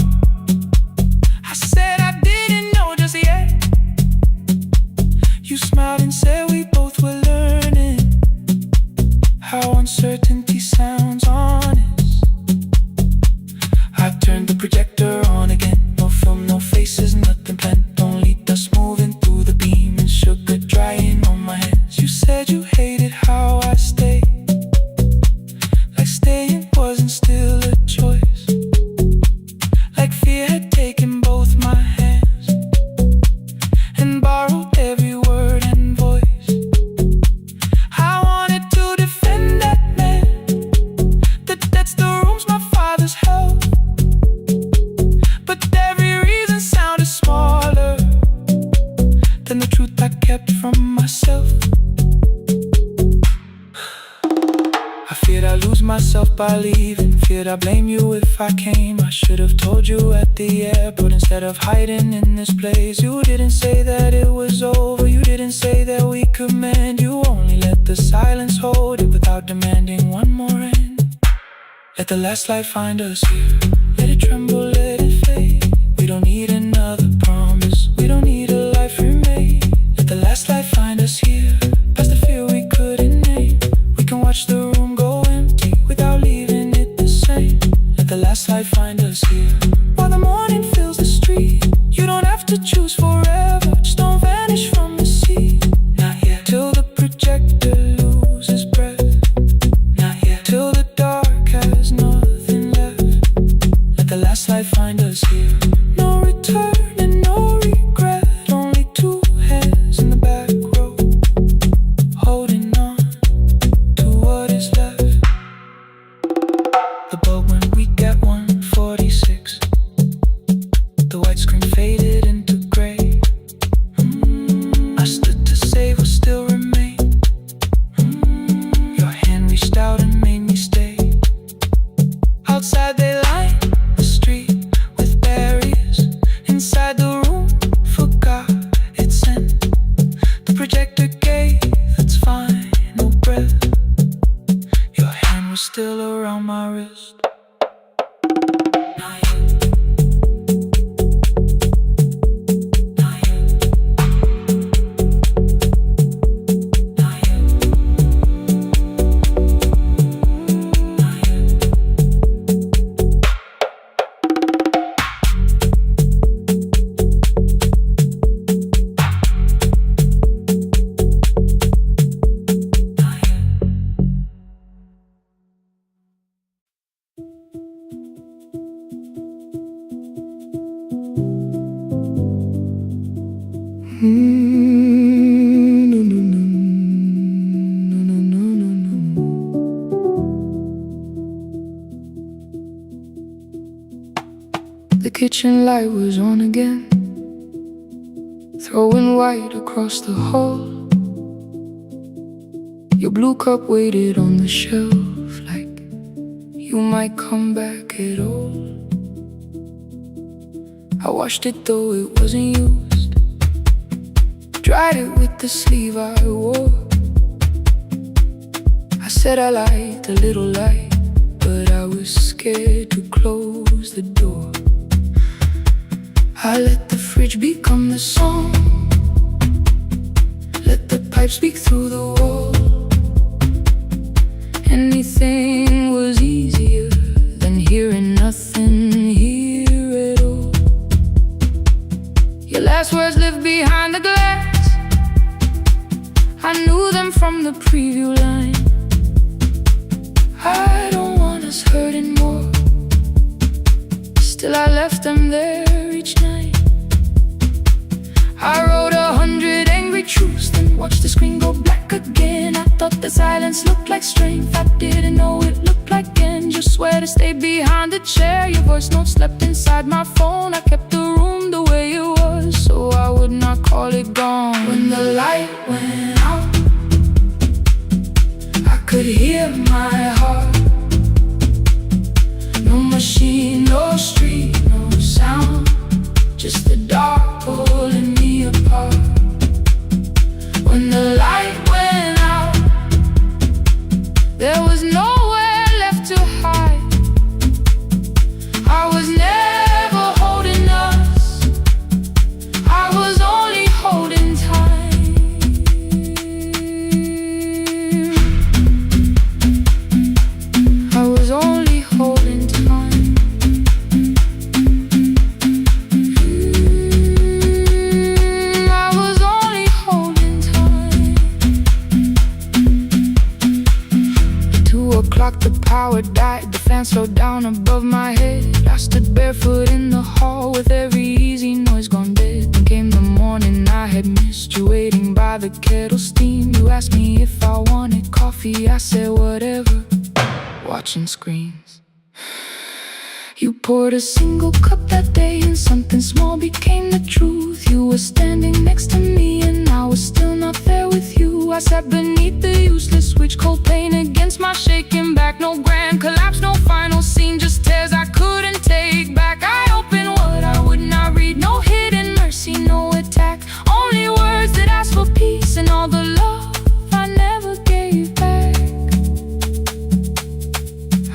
I said I didn't know just yet. You smiled and said we both were learning how uncertainty sounds honest. I turned the projector on again. No film, no faces, nothing planned. Only dust moving through the beam and sugar drying on my hands. You said you hated how I stayed, like staying wasn't still a choice. Like fear had taken both my hands and borrowed every word and voice. I wanted to defend that man, that's the rooms my father's held. But every reason sounded smaller than the truth I kept from myself. I feared I'd lose myself by leaving. Feared I'd blame you if I came. I should have told you at the airport instead of hiding in this place. You didn't say that it was over. You didn't say that we could mend. You only let the silence hold it without demanding one more end. Let the last light find us here. Let it tremble, let it fade. We don't need another promise. We don't need a life remade. Let the last light find us here. Past the fear we couldn't name. We can watch the room go empty without leaving it the same. Let the last light find us here. While the morning fills the street, you don't have to choose forever. Just don't vanish from the sea. Not yet. Till the projector loses breath. Not yet. Till the dark has nothing left. Let the last light find us here. No return. No, no, no, no, no, no, no, no. The kitchen light was on again, throwing white across the hall. Your blue cup waited on the shelf, like you might come back at all. I washed it though it wasn't used, dried it with the sleeve I wore. I said I liked a little light, but I was scared to close the door. I let the fridge become the song, let the pipe speak through the wall. Anything was easier than hearing nothing here at all. Your last words lived behind the glass, I knew them from the preview line. I don't want us hurting more, still I left them there each night. I wrote 100 angry truths, then watched the screen go black again. I thought the silence looked like strength, I didn't know it looked like end. You swear to stay behind the chair, your voice note slept inside my phone. I kept the room the way it was, so I would not call it gone. When the light went out, I could hear my heart. No machine, no street, no sound, just the dark pulling me apart. When the light went out, there was nowhere left to hide. I was never holding us, I was only holding time. I was only holding time. I was only holding time. At 2 o'clock the power died, the fan slowed down above my head. I stood barefoot in the hall with every easy noise gone dead. Then came the morning I had missed, you waiting by the kettle steam. You asked me if I wanted coffee, I said whatever, watching screens. You poured a single cup that day and something small became the truth. You were standing next to me and I was still not there with you. I sat beneath the useless switch, cold pain against my shaking back. No grand collapse, no final scene, just tears I couldn't take back. I opened what I would not read, no hidden mercy, no attack. Only words that ask for peace and all the love I never gave back.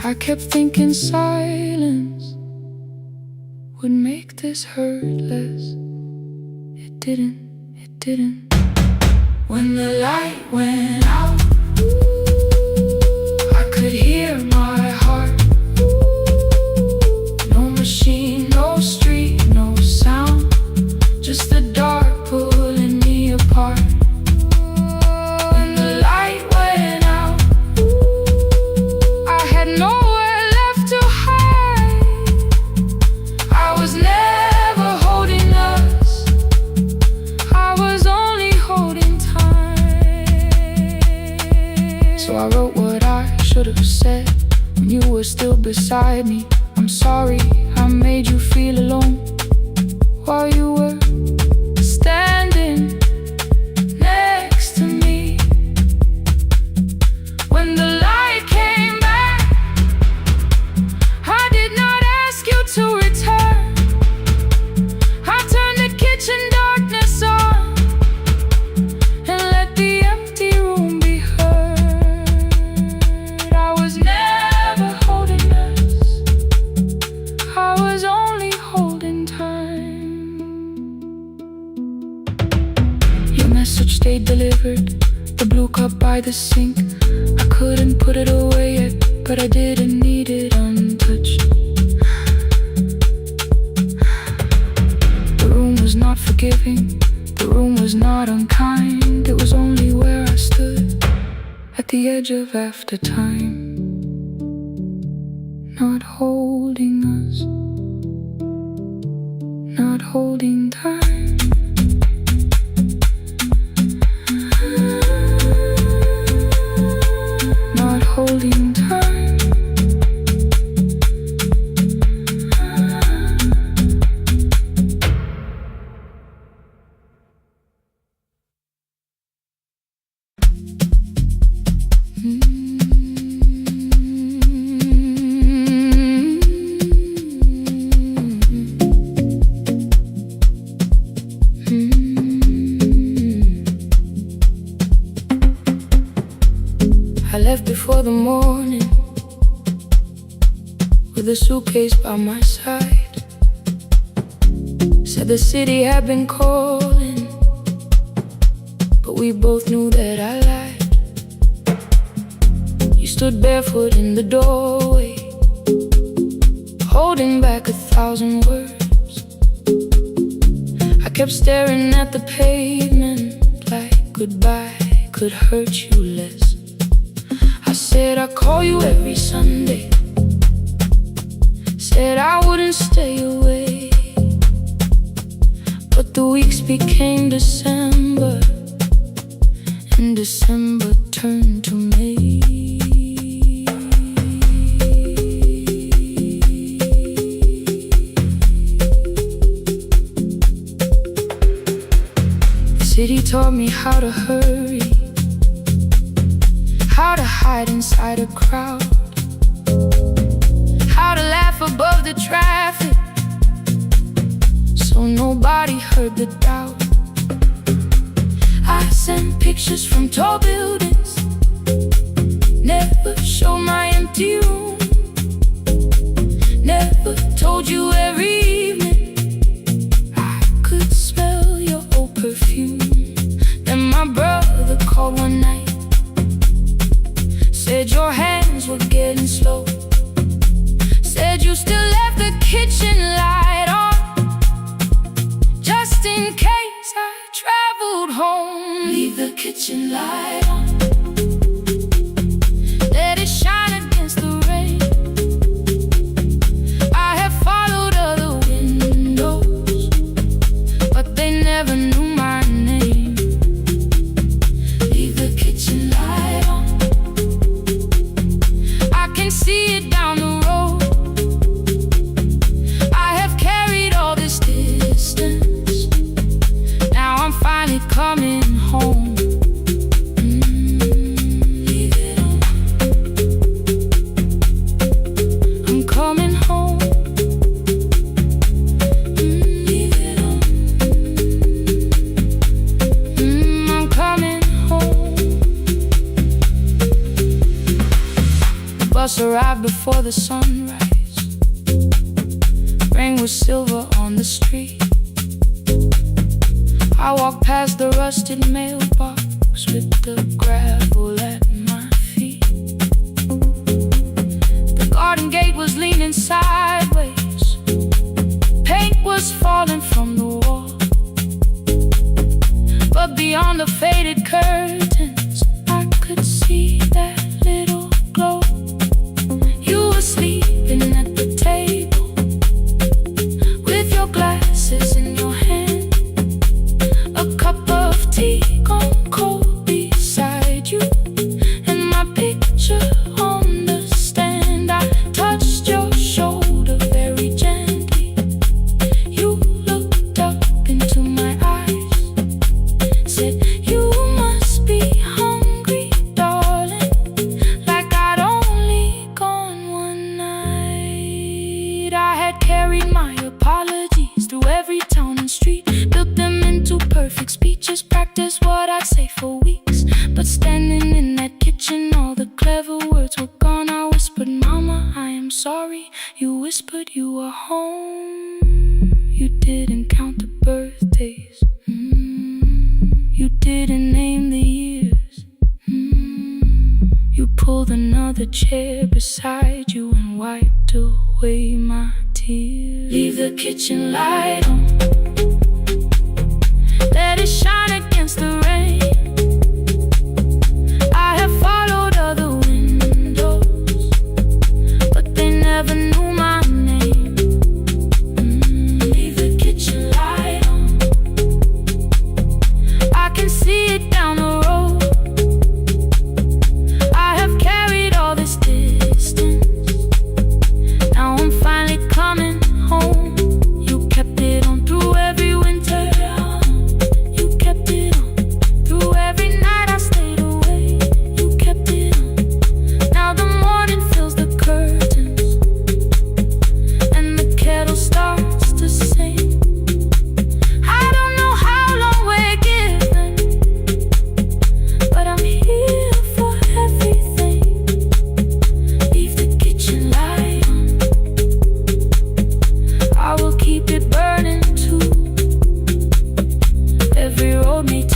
I kept thinking silence would make this hurt less. It didn't. When the light went out, I could hear my heart. No machine, no street, no sound, just the dark pulling me apart. When the light went out, I had nowhere left to hide. I was never holding us, I was only holding time. So I wrote what I should have said when you were still beside me. I'm sorry I made you feel alone while you were standing next to me. When the light came back, I did not ask you to return. I turned the kitchen darkness on and let the empty room be heard. I was never holding us, I was only holding time. Your message stayed delivered, the blue cup by the sink. I couldn't put it away yet, but I didn't need it untouched. The room was not forgiving, the room was not unkind. It was only where I stood at the edge of after time, not holding us, not holding time. left before the morning, with a suitcase by my side. Said the city had been calling, but we both knew that I lied. You stood barefoot in the doorway, holding back 1,000 words. I kept staring at the pavement like goodbye could hurt you less. I said I'd call you every Sunday, said I wouldn't stay away. But the weeks became December, and December turned to May. The city taught me how to hurry, how to hide inside a crowd, how to laugh above the traffic so nobody heard the doubt. I sent pictures from tall buildings, never showed my empty room, never told you every evening I could smell your old perfume. Then my brother called one night, said your hands were getting slow, said you still left the kitchen light on, just in case I traveled home. Leave the kitchen light on, let it shine against the rain. I have followed other windows, but they never knew my name. Leave the kitchen light on, I can see it down the road. I have carried all this distance, now I'm finally coming home. Leave it on, I'm coming home. Leave it on, I'm coming home. The bus arrived before the sunrise, rain was silver on the street. I walked past the rusted mailbox with the gravel at my feet. The garden gate was leaning sideways, paint was falling from the wall, but beyond the faded curtains I could see that little glow. You were sleeping at the table with your glasses in your hand, a cup of tea gone cold beside you, and my picture on the stand. I touched your shoulder very gently. You looked up into my eyes, said you must be hungry, darling, like I'd only gone one night. I had carried my apologies through every town and street, built them into perfect speeches, practiced what I'd say for weeks. But standing in that kitchen, all the clever words were gone. I whispered, Mama, I am sorry. You whispered you were home. You didn't count the birthdays, you didn't name the years. You pulled another chair beside you and wiped away my tears. Leave the kitchen light on, let it shine against the rain. I have followed other windows, but they never knew my name. Leave the kitchen light on, I can see it down the road. I have carried all this distance, now I'm finally coming home. You kept it on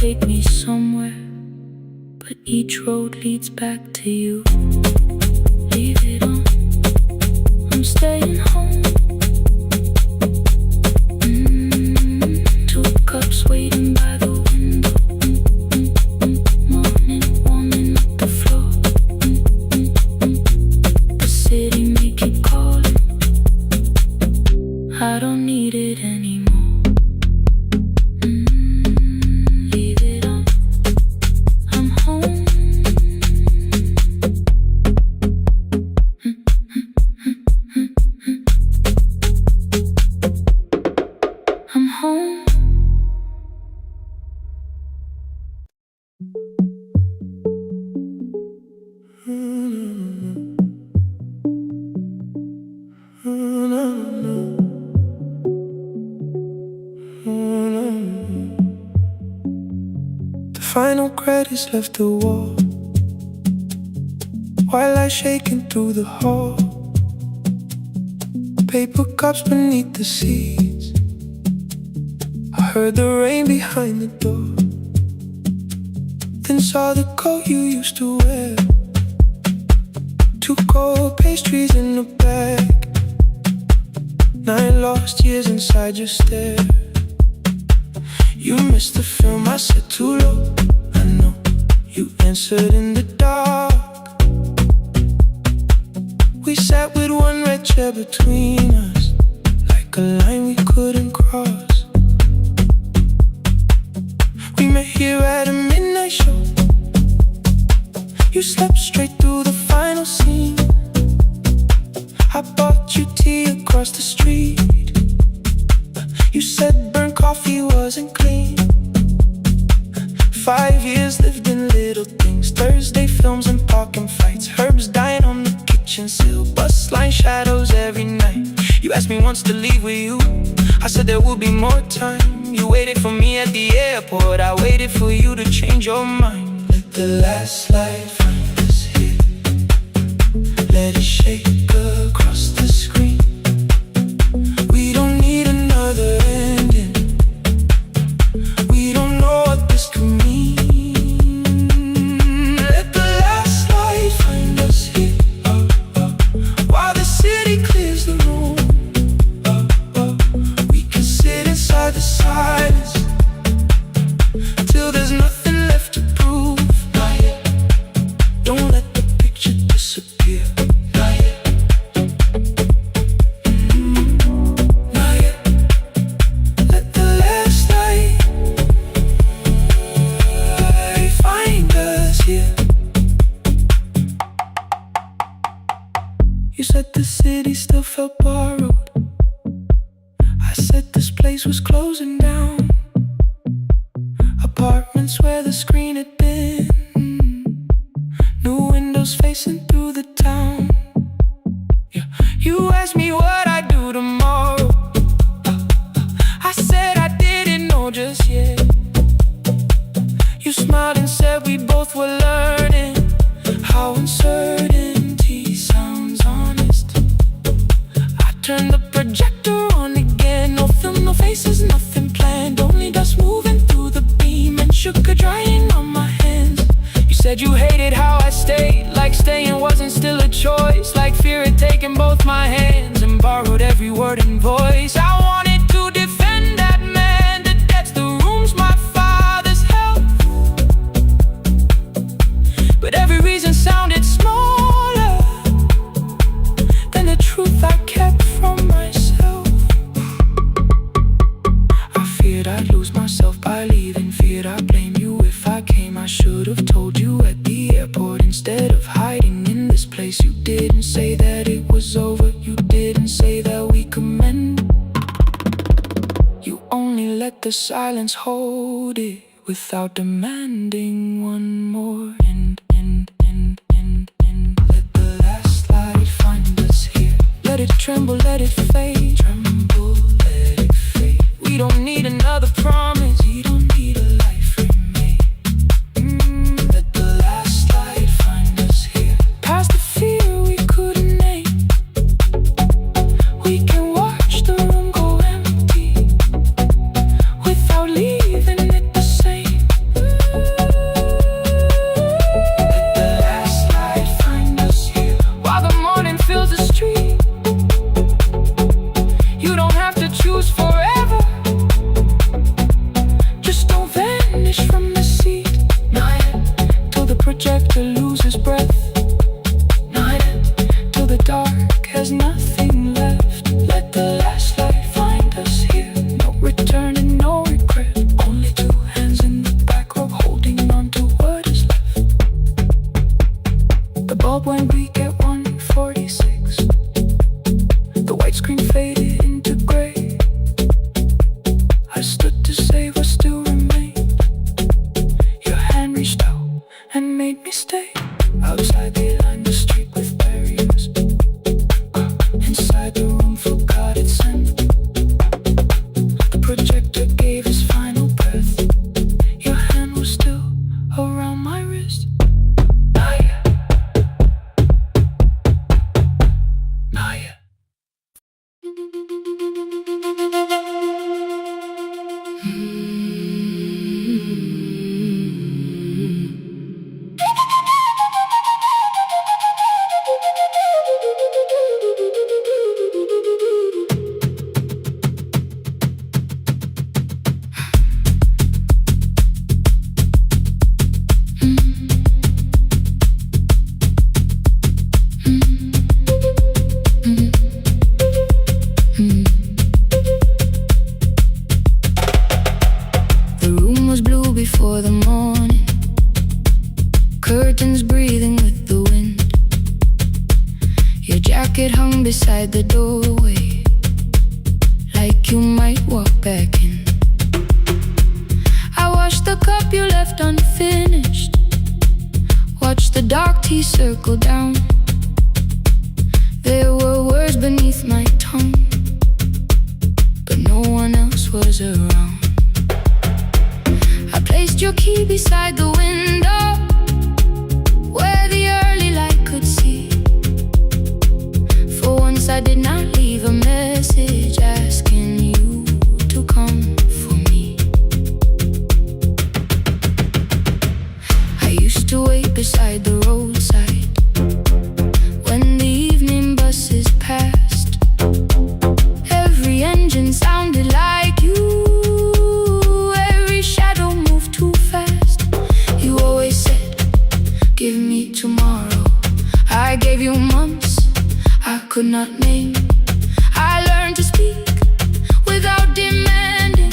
take me somewhere, but each road leads back to you. Leave it on, I'm staying home. Two cups waiting by the window. Morning warming up the floor. The city may keep calling, I don't need it anymore. Leave it on, I'm home. I'm home. The final credits left the wall, while I shaking through the hall. Paper cups beneath the seats, I heard the rain behind the door. Then saw the coat you used to wear, two cold pastries in a bag, 9 lost years inside your stare. You missed the film, I said too low, I know. You answered in the dark. We sat with one red chair between us, like a line we couldn't cross. We met here at a midnight show. You slept straight through the final scene. I bought you tea across the street. You said burnt coffee wasn't clean. 5 years lived in little things, Thursday films and parking fights, herbs dying on the kitchen sill, bus line shadows every night. You asked me once to leave with you, I said there will be more time. You waited for me at the airport, I waited for you to change your mind. Let the last light find us here, let it shake across the screen. We don't need another ending, we don't know what this could mean. Let the last light find us here, while the city clears the room. We can sit inside the silence till there's nothing left to prove. Not yet. Don't let the picture disappear. Not yet. Not yet. Let the last light find us here. You said the city still felt borrowed, I said this place was closing down. Apartments where the screen had been, new windows facing through the town. Yeah. You asked me what I'd do tomorrow, I said I didn't know just yet. You smiled and said we both were learning how uncertainty sounds honest. I turned the projector on again, no film, no faces, nothing planned, only dust moving through the beam and sugar drying on my hands. You said you hated how I stayed, like staying wasn't still a choice, like fear had taken both my hands and borrowed every word and voice. I wanted to defend that man, the debts, the rooms my fathers held, but every reason sounded smaller than the truth I kept from myself. I feared I'd lose myself by leaving, feared I'd blame you if I came. I should have told you at the airport instead of hiding in this place. You didn't say that it was over, you didn't say that we could mend. You only let the silence hold it without demanding one more end. Let the last light find us here, let it tremble, let it fade. Tremble, let it fade. We don't need another promise, we don't need a life remade. Let the last light find us here, past the fear we couldn't name. We can watch the room go empty without leaving it the same. was blue before the morning, curtains breathing with the wind. Your jacket hung beside the doorway, like you might walk back in. I washed the cup you left unfinished, watched the dark tea circle down. There were words beneath my tongue, but no one else was around. I placed your key beside the window, where the early light could see. For once I did not leave a message asking you to come for me. I used to wait beside the roadside when the evening buses passed. Every engine sounded like you, every shadow moved too fast. You always said, give me tomorrow. I gave you months I could not name. I learned to speak without demanding,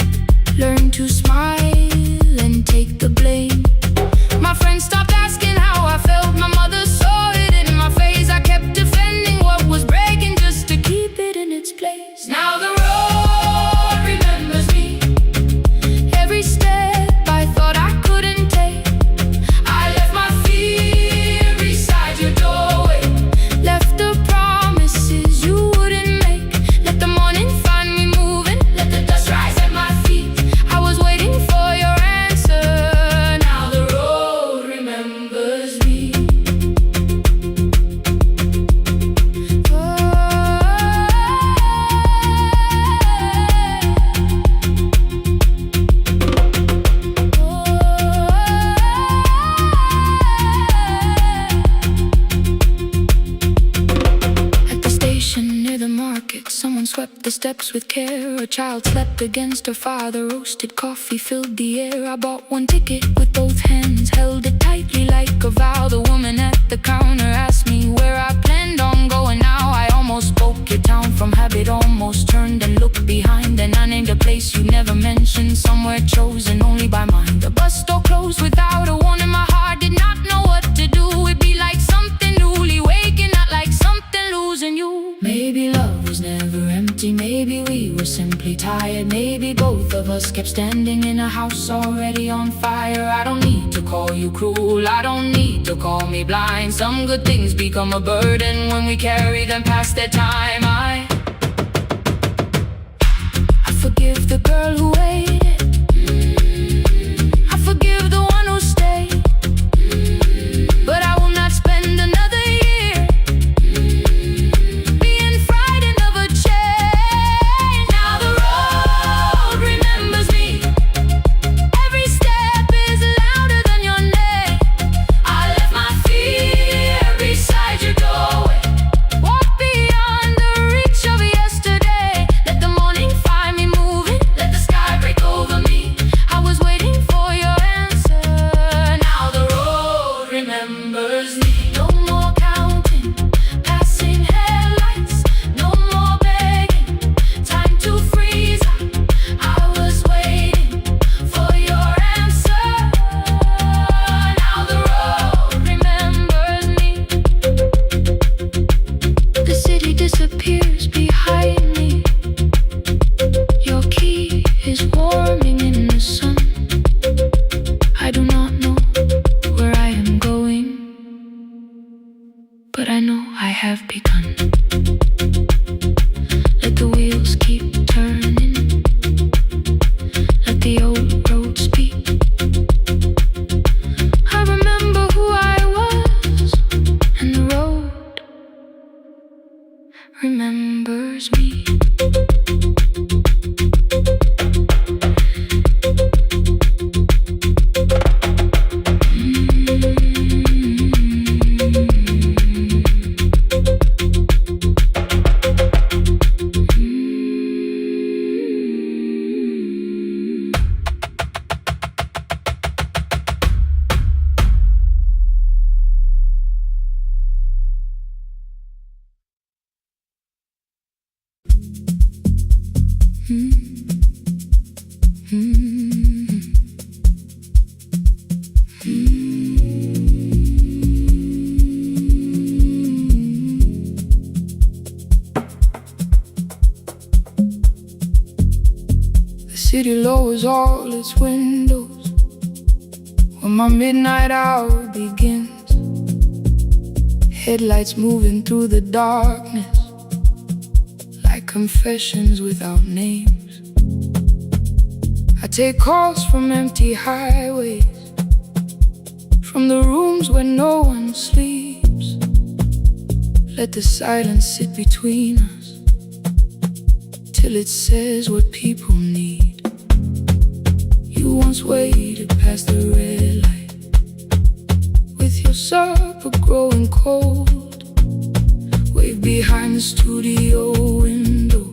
learned to smile and take the blame. My friends stopped asking how I felt, my mother saw it in my face. I kept defending what was breaking just to keep it in its place. Now the road remembers me, every step I thought I couldn't take. I left my fear beside your doorway, left the promises you wouldn't make. Let the morning find me moving, let the dust rise at my feet. I was waiting for your answer, now the road remembers me. At the station near the market, someone swept the steps with care. A child slept against her father, roasted coffee filled the air. I bought one ticket with both hands, held it tightly like a vow. The woman at the counter asked me where I planned on going now. I almost spoke your town from habit, almost turned and looked behind. And I named a place you never mentioned, somewhere chosen only by mine. The bus door closed without a warning, my heart did not know what to do. It'd be like something newly waking, not like something losing you. Maybe love was never empty, maybe we were simply tired. Maybe both of us kept standing in a house already on fire. I don't need to call you cruel, I don't need to call me blind. Some good things become a burden when we carry them past their time. I forgive the girl who waited, I forgive the one who stayed, but I will not spend another year being frightened of a change. Now the road remembers me, every step is louder than your name. I left my fear beside your doorway, walk beyond the reach of yesterday. Let the morning find me moving, let the sky break over me. I was waiting for your answer, now the road remembers me. No more counting, passing headlights, no more begging, time to freeze up. I was waiting for your answer, now the road remembers me. The city disappears behind me, your key is warming in the sun. I do not know where I am going, but I know I have begun. Let the wheels keep turning, let the old road speak. I remember who I was, and the road remembers me. city lowers all its windows when my midnight hour begins. Headlights moving through the darkness like confessions without names. I take calls from empty highways, from the rooms where no one sleeps. Let the silence sit between us till it says what people need. You once waited past the red light with your supper growing cold. Wave behind the studio window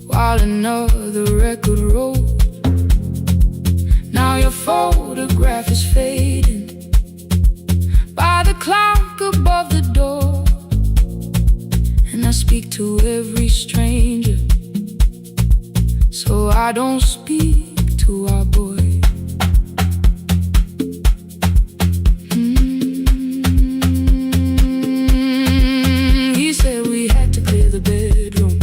while another record rolls. Now your photograph is fading by the clock above the door, and I speak to every stranger, so I don't speak to our boy. He said we had to clear the bedroom,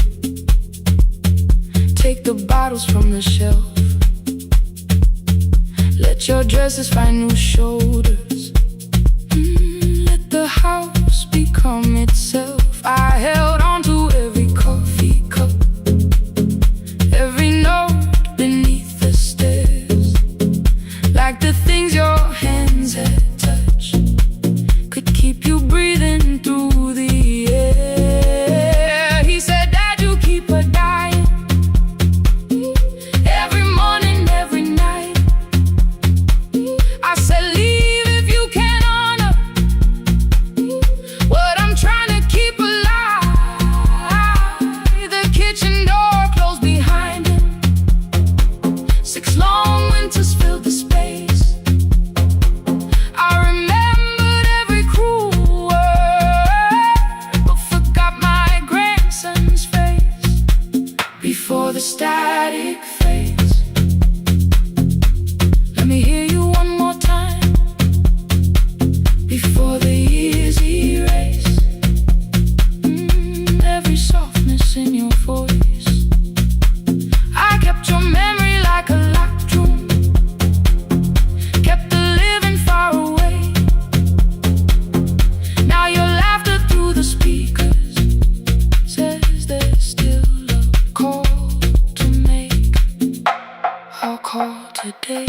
take the bottles from the shelf, let your dresses find new shoulders, let the house become itself. I held on to every coffee cup, every note beneath the stairs, like the things your hands had touched could keep you breathing through the air. He said, Dad, you keep her dying every morning, every night. I said, leave if you can honor what I'm trying to keep alive. The kitchen door closed behind him, 6 long winters filled the space. I remembered every cruel word, but forgot my grandson's face before the static fades. Let me hear you one more time before the years erase every softness in your voice. I kept your memory like a locked room, kept the living far away. Now your laughter through the speakers says there's still a call to make. I'll call today.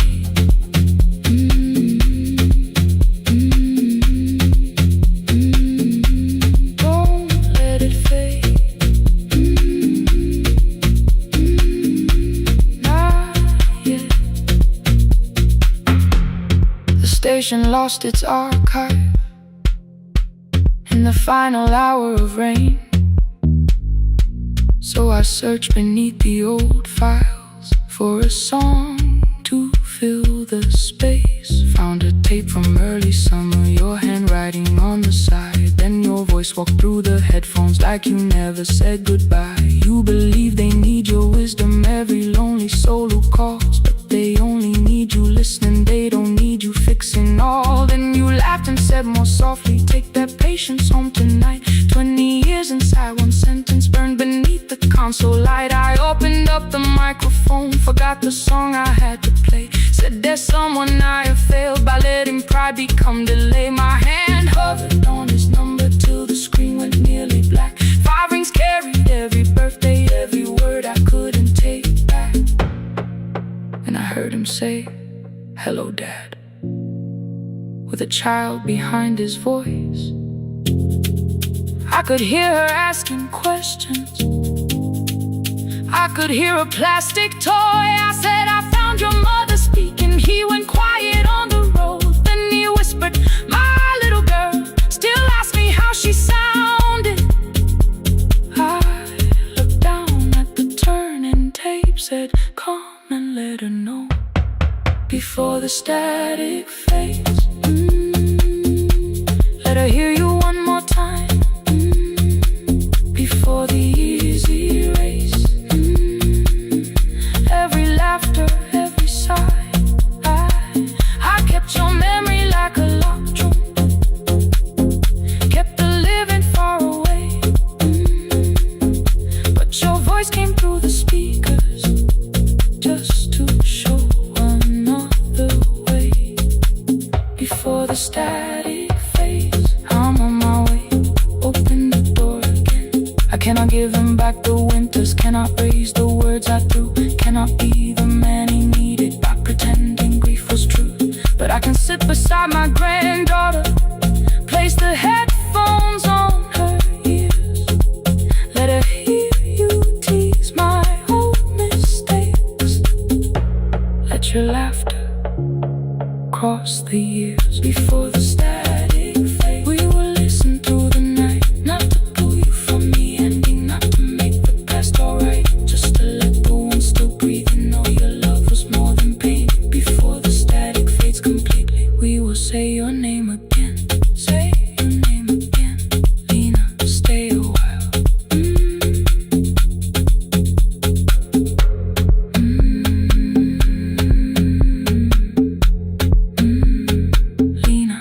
Don't let it fade. Not yet. The station lost its archive in the final hour of rain, so I searched beneath the old files for a song to fill the space. Found a tape from early summer, your handwriting on the side. Then your voice walked through the headphones like you never said goodbye. You believe they need your wisdom, every lonely soul who calls, but they only need you listening, they don't need you fixing all. Then you laughed and said more softly, take that patience home tonight. 20 years inside one sentence burned beneath the console light. I opened up the microphone, forgot the song I had to play. Said there's someone I have failed by letting pride become delay. My hand hovered on his number till the screen went nearly black. 5 rings carried every birthday, every word I couldn't take back. And I heard him say, hello, Dad, with a child behind his voice. I could hear her asking questions, I could hear a plastic toy. I said, I found your mother speaking. He went quiet on the road, then he whispered, my little girl still asks me how she sounded. I looked down at the turning tape, said, come and let her know before the static fades. Let her hear you one more time before the years erase every laughter, every sigh. I kept your memory like a locked room, kept the living far away, but your voice came through the speakers the static fades. I'm on my way, open the door again. I cannot give him back the winters, cannot raise the words I threw, cannot be the man he needed by pretending grief was true. But I can sit beside my granddaughter, place the headphones on her ears, let her hear you tease my old mistakes. Let your laughter cross the years. Before the static fade, we will listen through the night, not to pull you from the ending, not to make the past alright, just to let the wounds still breathe and know your love was more than pain. Before the static fades completely, we will say your name again. Say your name again. Lena, stay a while. Lena,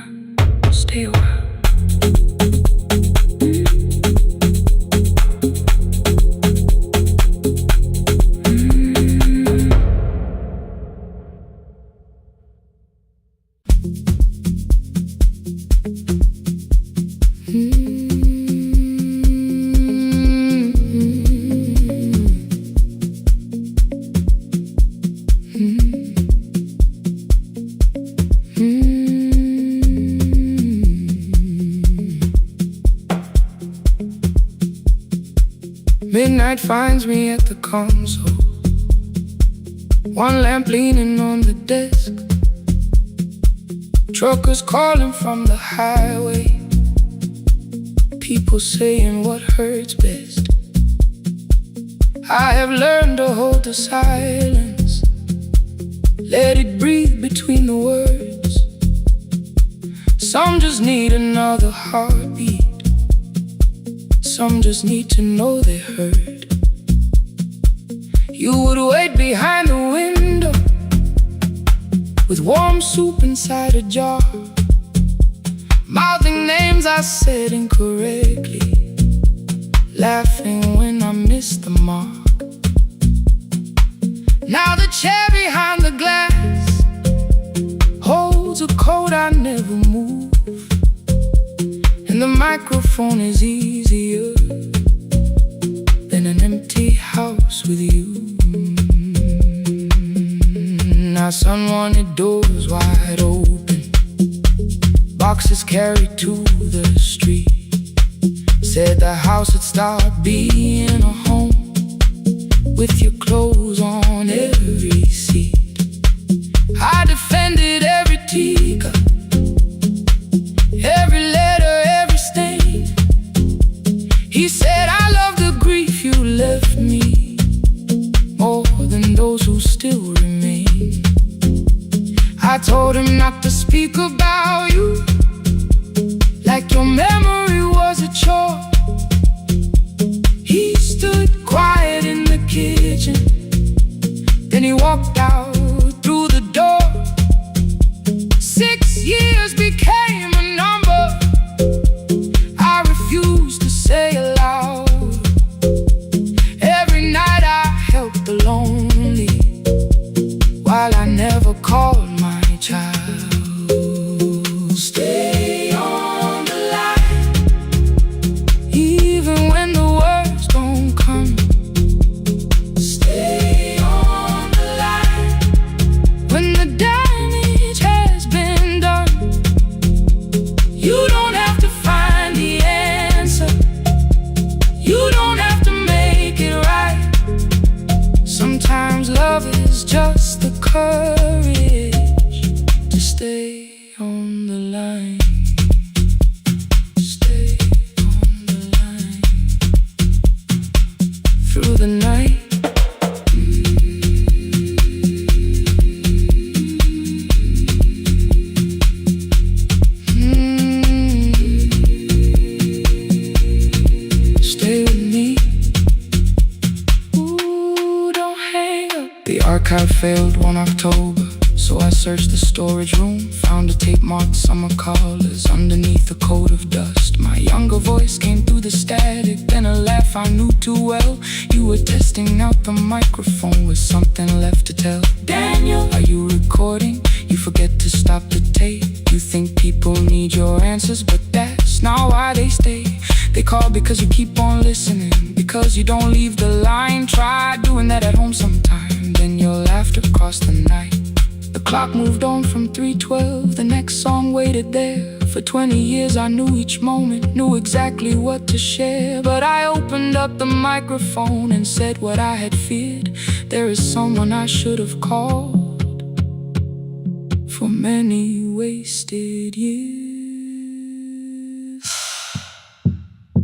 stay a while. Midnight finds me at the console, one lamp leaning on the desk, truckers calling from the highway, people saying what hurts best. I have learned to hold the silence, let it breathe between the words. Some just need another heartbeat, some just need to know they heard. You would wait behind the window with warm soup inside a jar, mouthing names I said incorrectly, laughing when I missed the mark. Now the chair behind the glass holds a coat I never move, and the microphone is easier than an empty house with you. Now son wanted doors wide open, boxes carried to the street, said the house would start being a home with your clothes on every seat. I defended every teacup, every letter, every stain. He said I love the grief you left me more than those who still remain. I told him not to speak about you like your memory was a chore. He stood quiet in the kitchen, then he walked out through the door. 6 years became a number I refused to say aloud. Every night I helped the lonely while I never called my child. Stay on the line, even when the words don't come. Stay on the line when the damage has been done. You don't have to find the answer, you don't have to make it right. Sometimes love is just the courage to stay on the line. Stay on the line through the night. Stay with me. Ooh, don't hang up. The archive failed one October, so I searched the storage room, found a tape marked summer callers underneath a coat of dust. My younger voice came through the static, then a laugh I knew too well. You were testing out the microphone with something left to tell. Daniel, are you recording? You forget to stop the tape. You think people need your answers, but that's not why they stay. They call because you keep on listening, because you don't leave the line. Try doing that at home sometime, then you'll laugh across the night. The clock moved on from 3:12, the next song waited there. For 20 years I knew each moment, knew exactly what to share. But I opened up the microphone and said what I had feared. There is someone I should have called for many wasted years.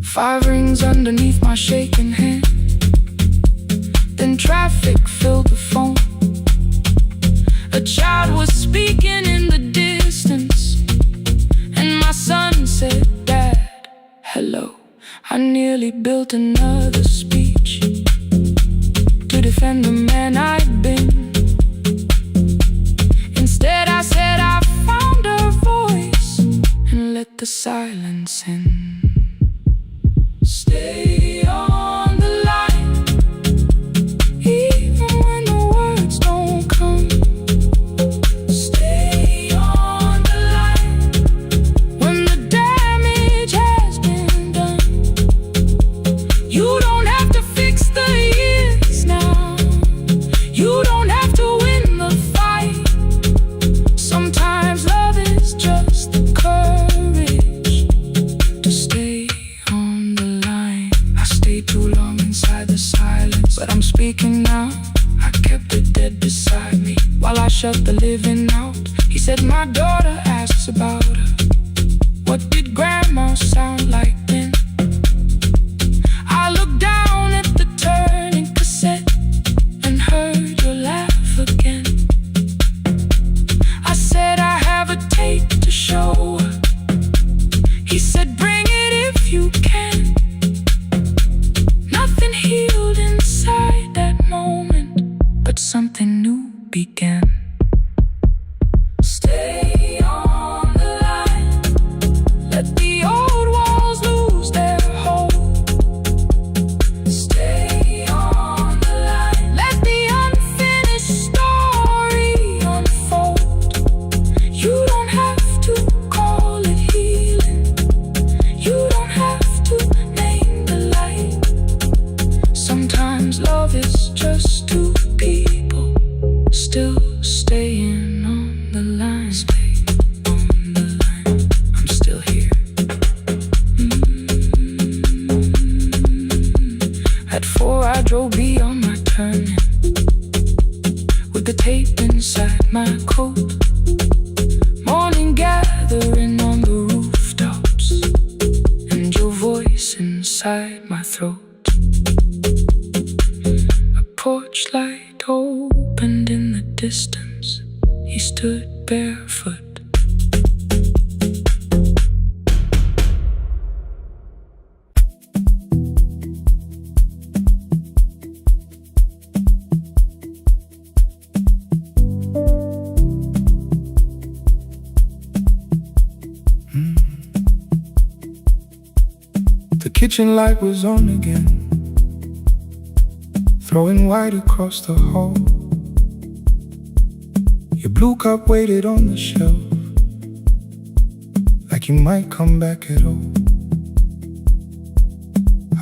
5 rings underneath my shaking hand, then traffic filled the phone. A child was speaking in the distance, and my son said, "Dad, hello." I nearly built another speech to defend the man I'd been. Instead I said I found a voice and let the silence in. Stay on the line, even when the words don't come. Stay on the line when the damage has been done. You don't have to fix the years now. You don't have to win the fight. Sometimes love is just the courage to stay on the line. I stayed too long inside the silence, but I'm speaking now. I kept it dead beside me while I shut the living out. He said, "My daughter asks about her. What did grandma sound like then?" I looked down at the turning cassette and heard your laugh again. I said, "I have a tape to show her." He said, "Bring it if you can." Nothing healed inside that moment, but something new began. Stay on the line, let the old walls lose their hold. Stay on the line, let the unfinished story unfold. You don't have to call it healing, you don't have to name the light. Sometimes love is just two people still staying on the line. Stay on the line, I'm still here. At 4 I drove beyond my turning, with the tape inside my coat. Morning gathering on the rooftops, and your voice inside my throat. A porch light opened in the distance. He stood barefoot. The kitchen light was on again, throwing white across the hall. Your blue cup waited on the shelf, like you might come back at all.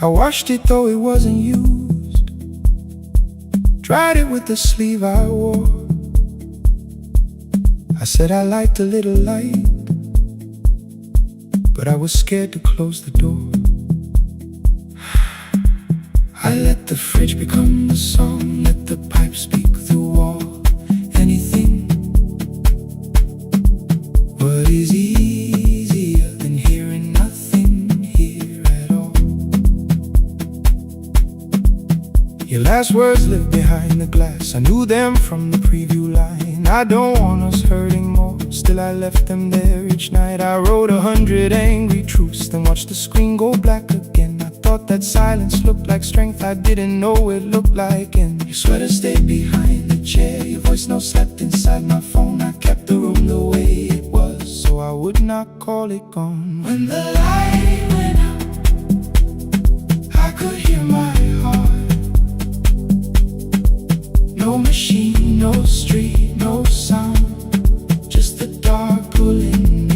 I washed it though it wasn't used, dried it with the sleeve I wore. I said I liked a little light, but I was scared to close the door. I let the fridge become the song, let the pipe speak the wall. Anything. What is easier than hearing nothing here at all? Your last words lived behind the glass, I knew them from the preview line. I don't want us hurting more, still I left them there each night. I wrote 100 angry truths, then watched the screen go black again. I thought that silence looked like strength, I didn't know it looked like. And your sweater stayed behind the chair, your voice no slept inside my phone. I kept the room the way it was, so I would not call it gone. When the light went out, I could hear my heart. No machine, no street, no sound, just the dark pulling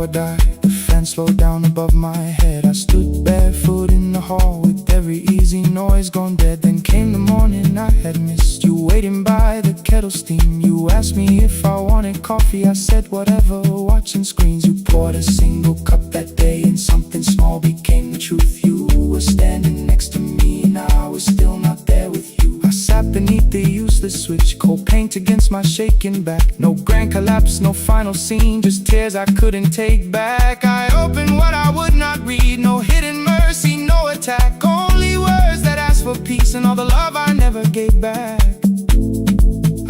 power died, the fan slowed down above my head. I stood barefoot in the hall with every easy noise gone dead. Then came the morning I had missed you, waiting by the kettle steam. You asked me if I wanted coffee, I said whatever, watching screens. You poured a single cup that day and something small became the truth. You were standing next to me and I was still not there with you. I sat beneath the useless switch, cold paint against my shaking back. No grand collapse, no final scene, just tears I couldn't take back. I opened what I would not read, no hidden mercy, no attack. Only words that asked for peace and all the love I never gave back.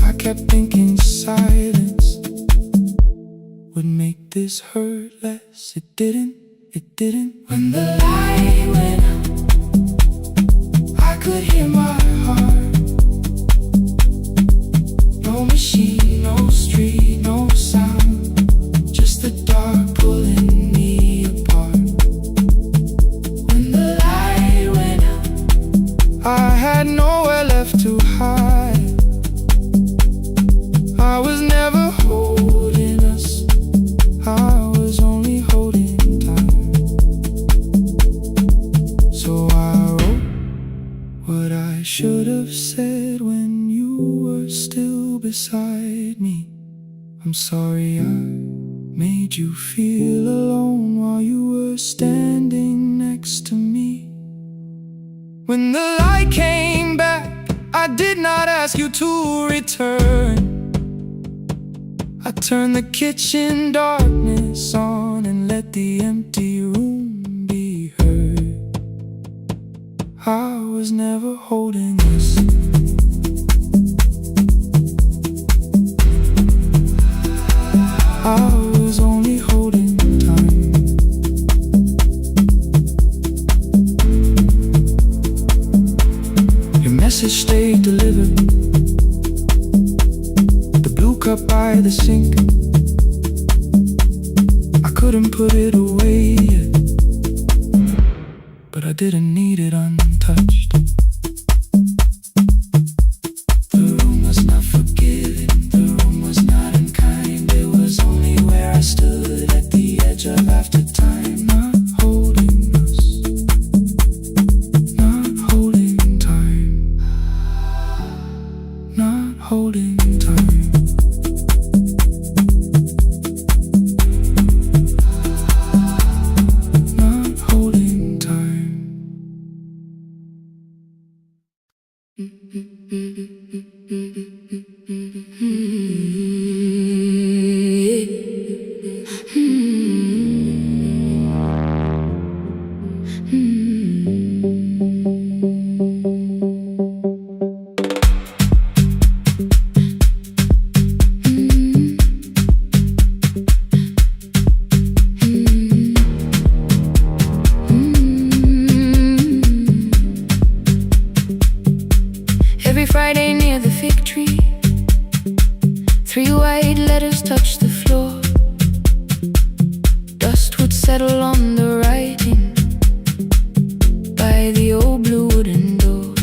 I kept thinking silence would make this hurt less. It didn't. When the light went out, I could hear my heart. No machine, no street, no sound, just the dark pulling me apart. When the light went out, I had nowhere left to hide. I was never holding us, I was only holding time. So I wrote what I should have said when you were still beside me. I'm sorry I made you feel alone while you were standing next to me. When the light came back, I did not ask you to return. I turned the kitchen darkness on and let the empty room be heard. I was never holding us, I was only holding time. Your message stayed delivered, the blue cup by the sink. I couldn't put it away yet, but I didn't need it untouched. The room was not forgiving, the room was not unkind. It was only where I stood at the edge of after time. Not holding us, not holding time, not holding time. Not holding time. Every Friday near the fig tree, 3 white letters touched the floor. Dust would settle on the writing by the old blue wooden door.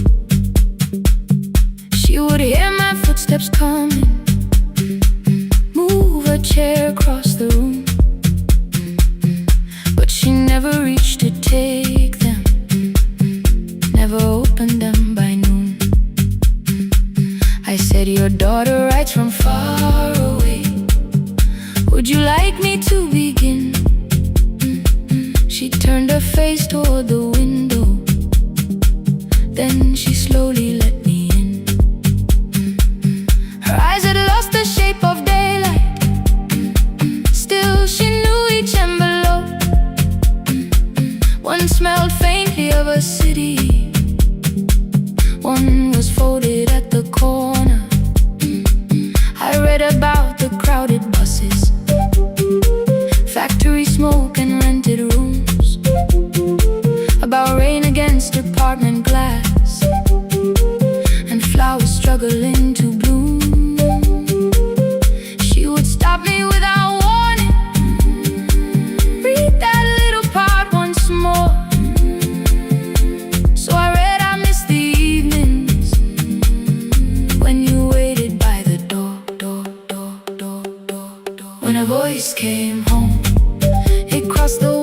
She would hear my footsteps coming, move a chair across the room, but she never reached to take them, never opened them by noon. I said, your daughter writes from far away, would you like me to begin? She turned her face toward the window, then she slowly let me in. Her eyes had lost the shape of daylight, still she knew each envelope. One smelled faintly of a city, one was folded at the corner. I read about the crowded buses, factory smoke and rented rooms, about rain against apartment glass and flowers struggling to bloom. She would stop me without warning, read that little part once more. So I read, I missed the evenings when you waited by the door. When a voice came home, across the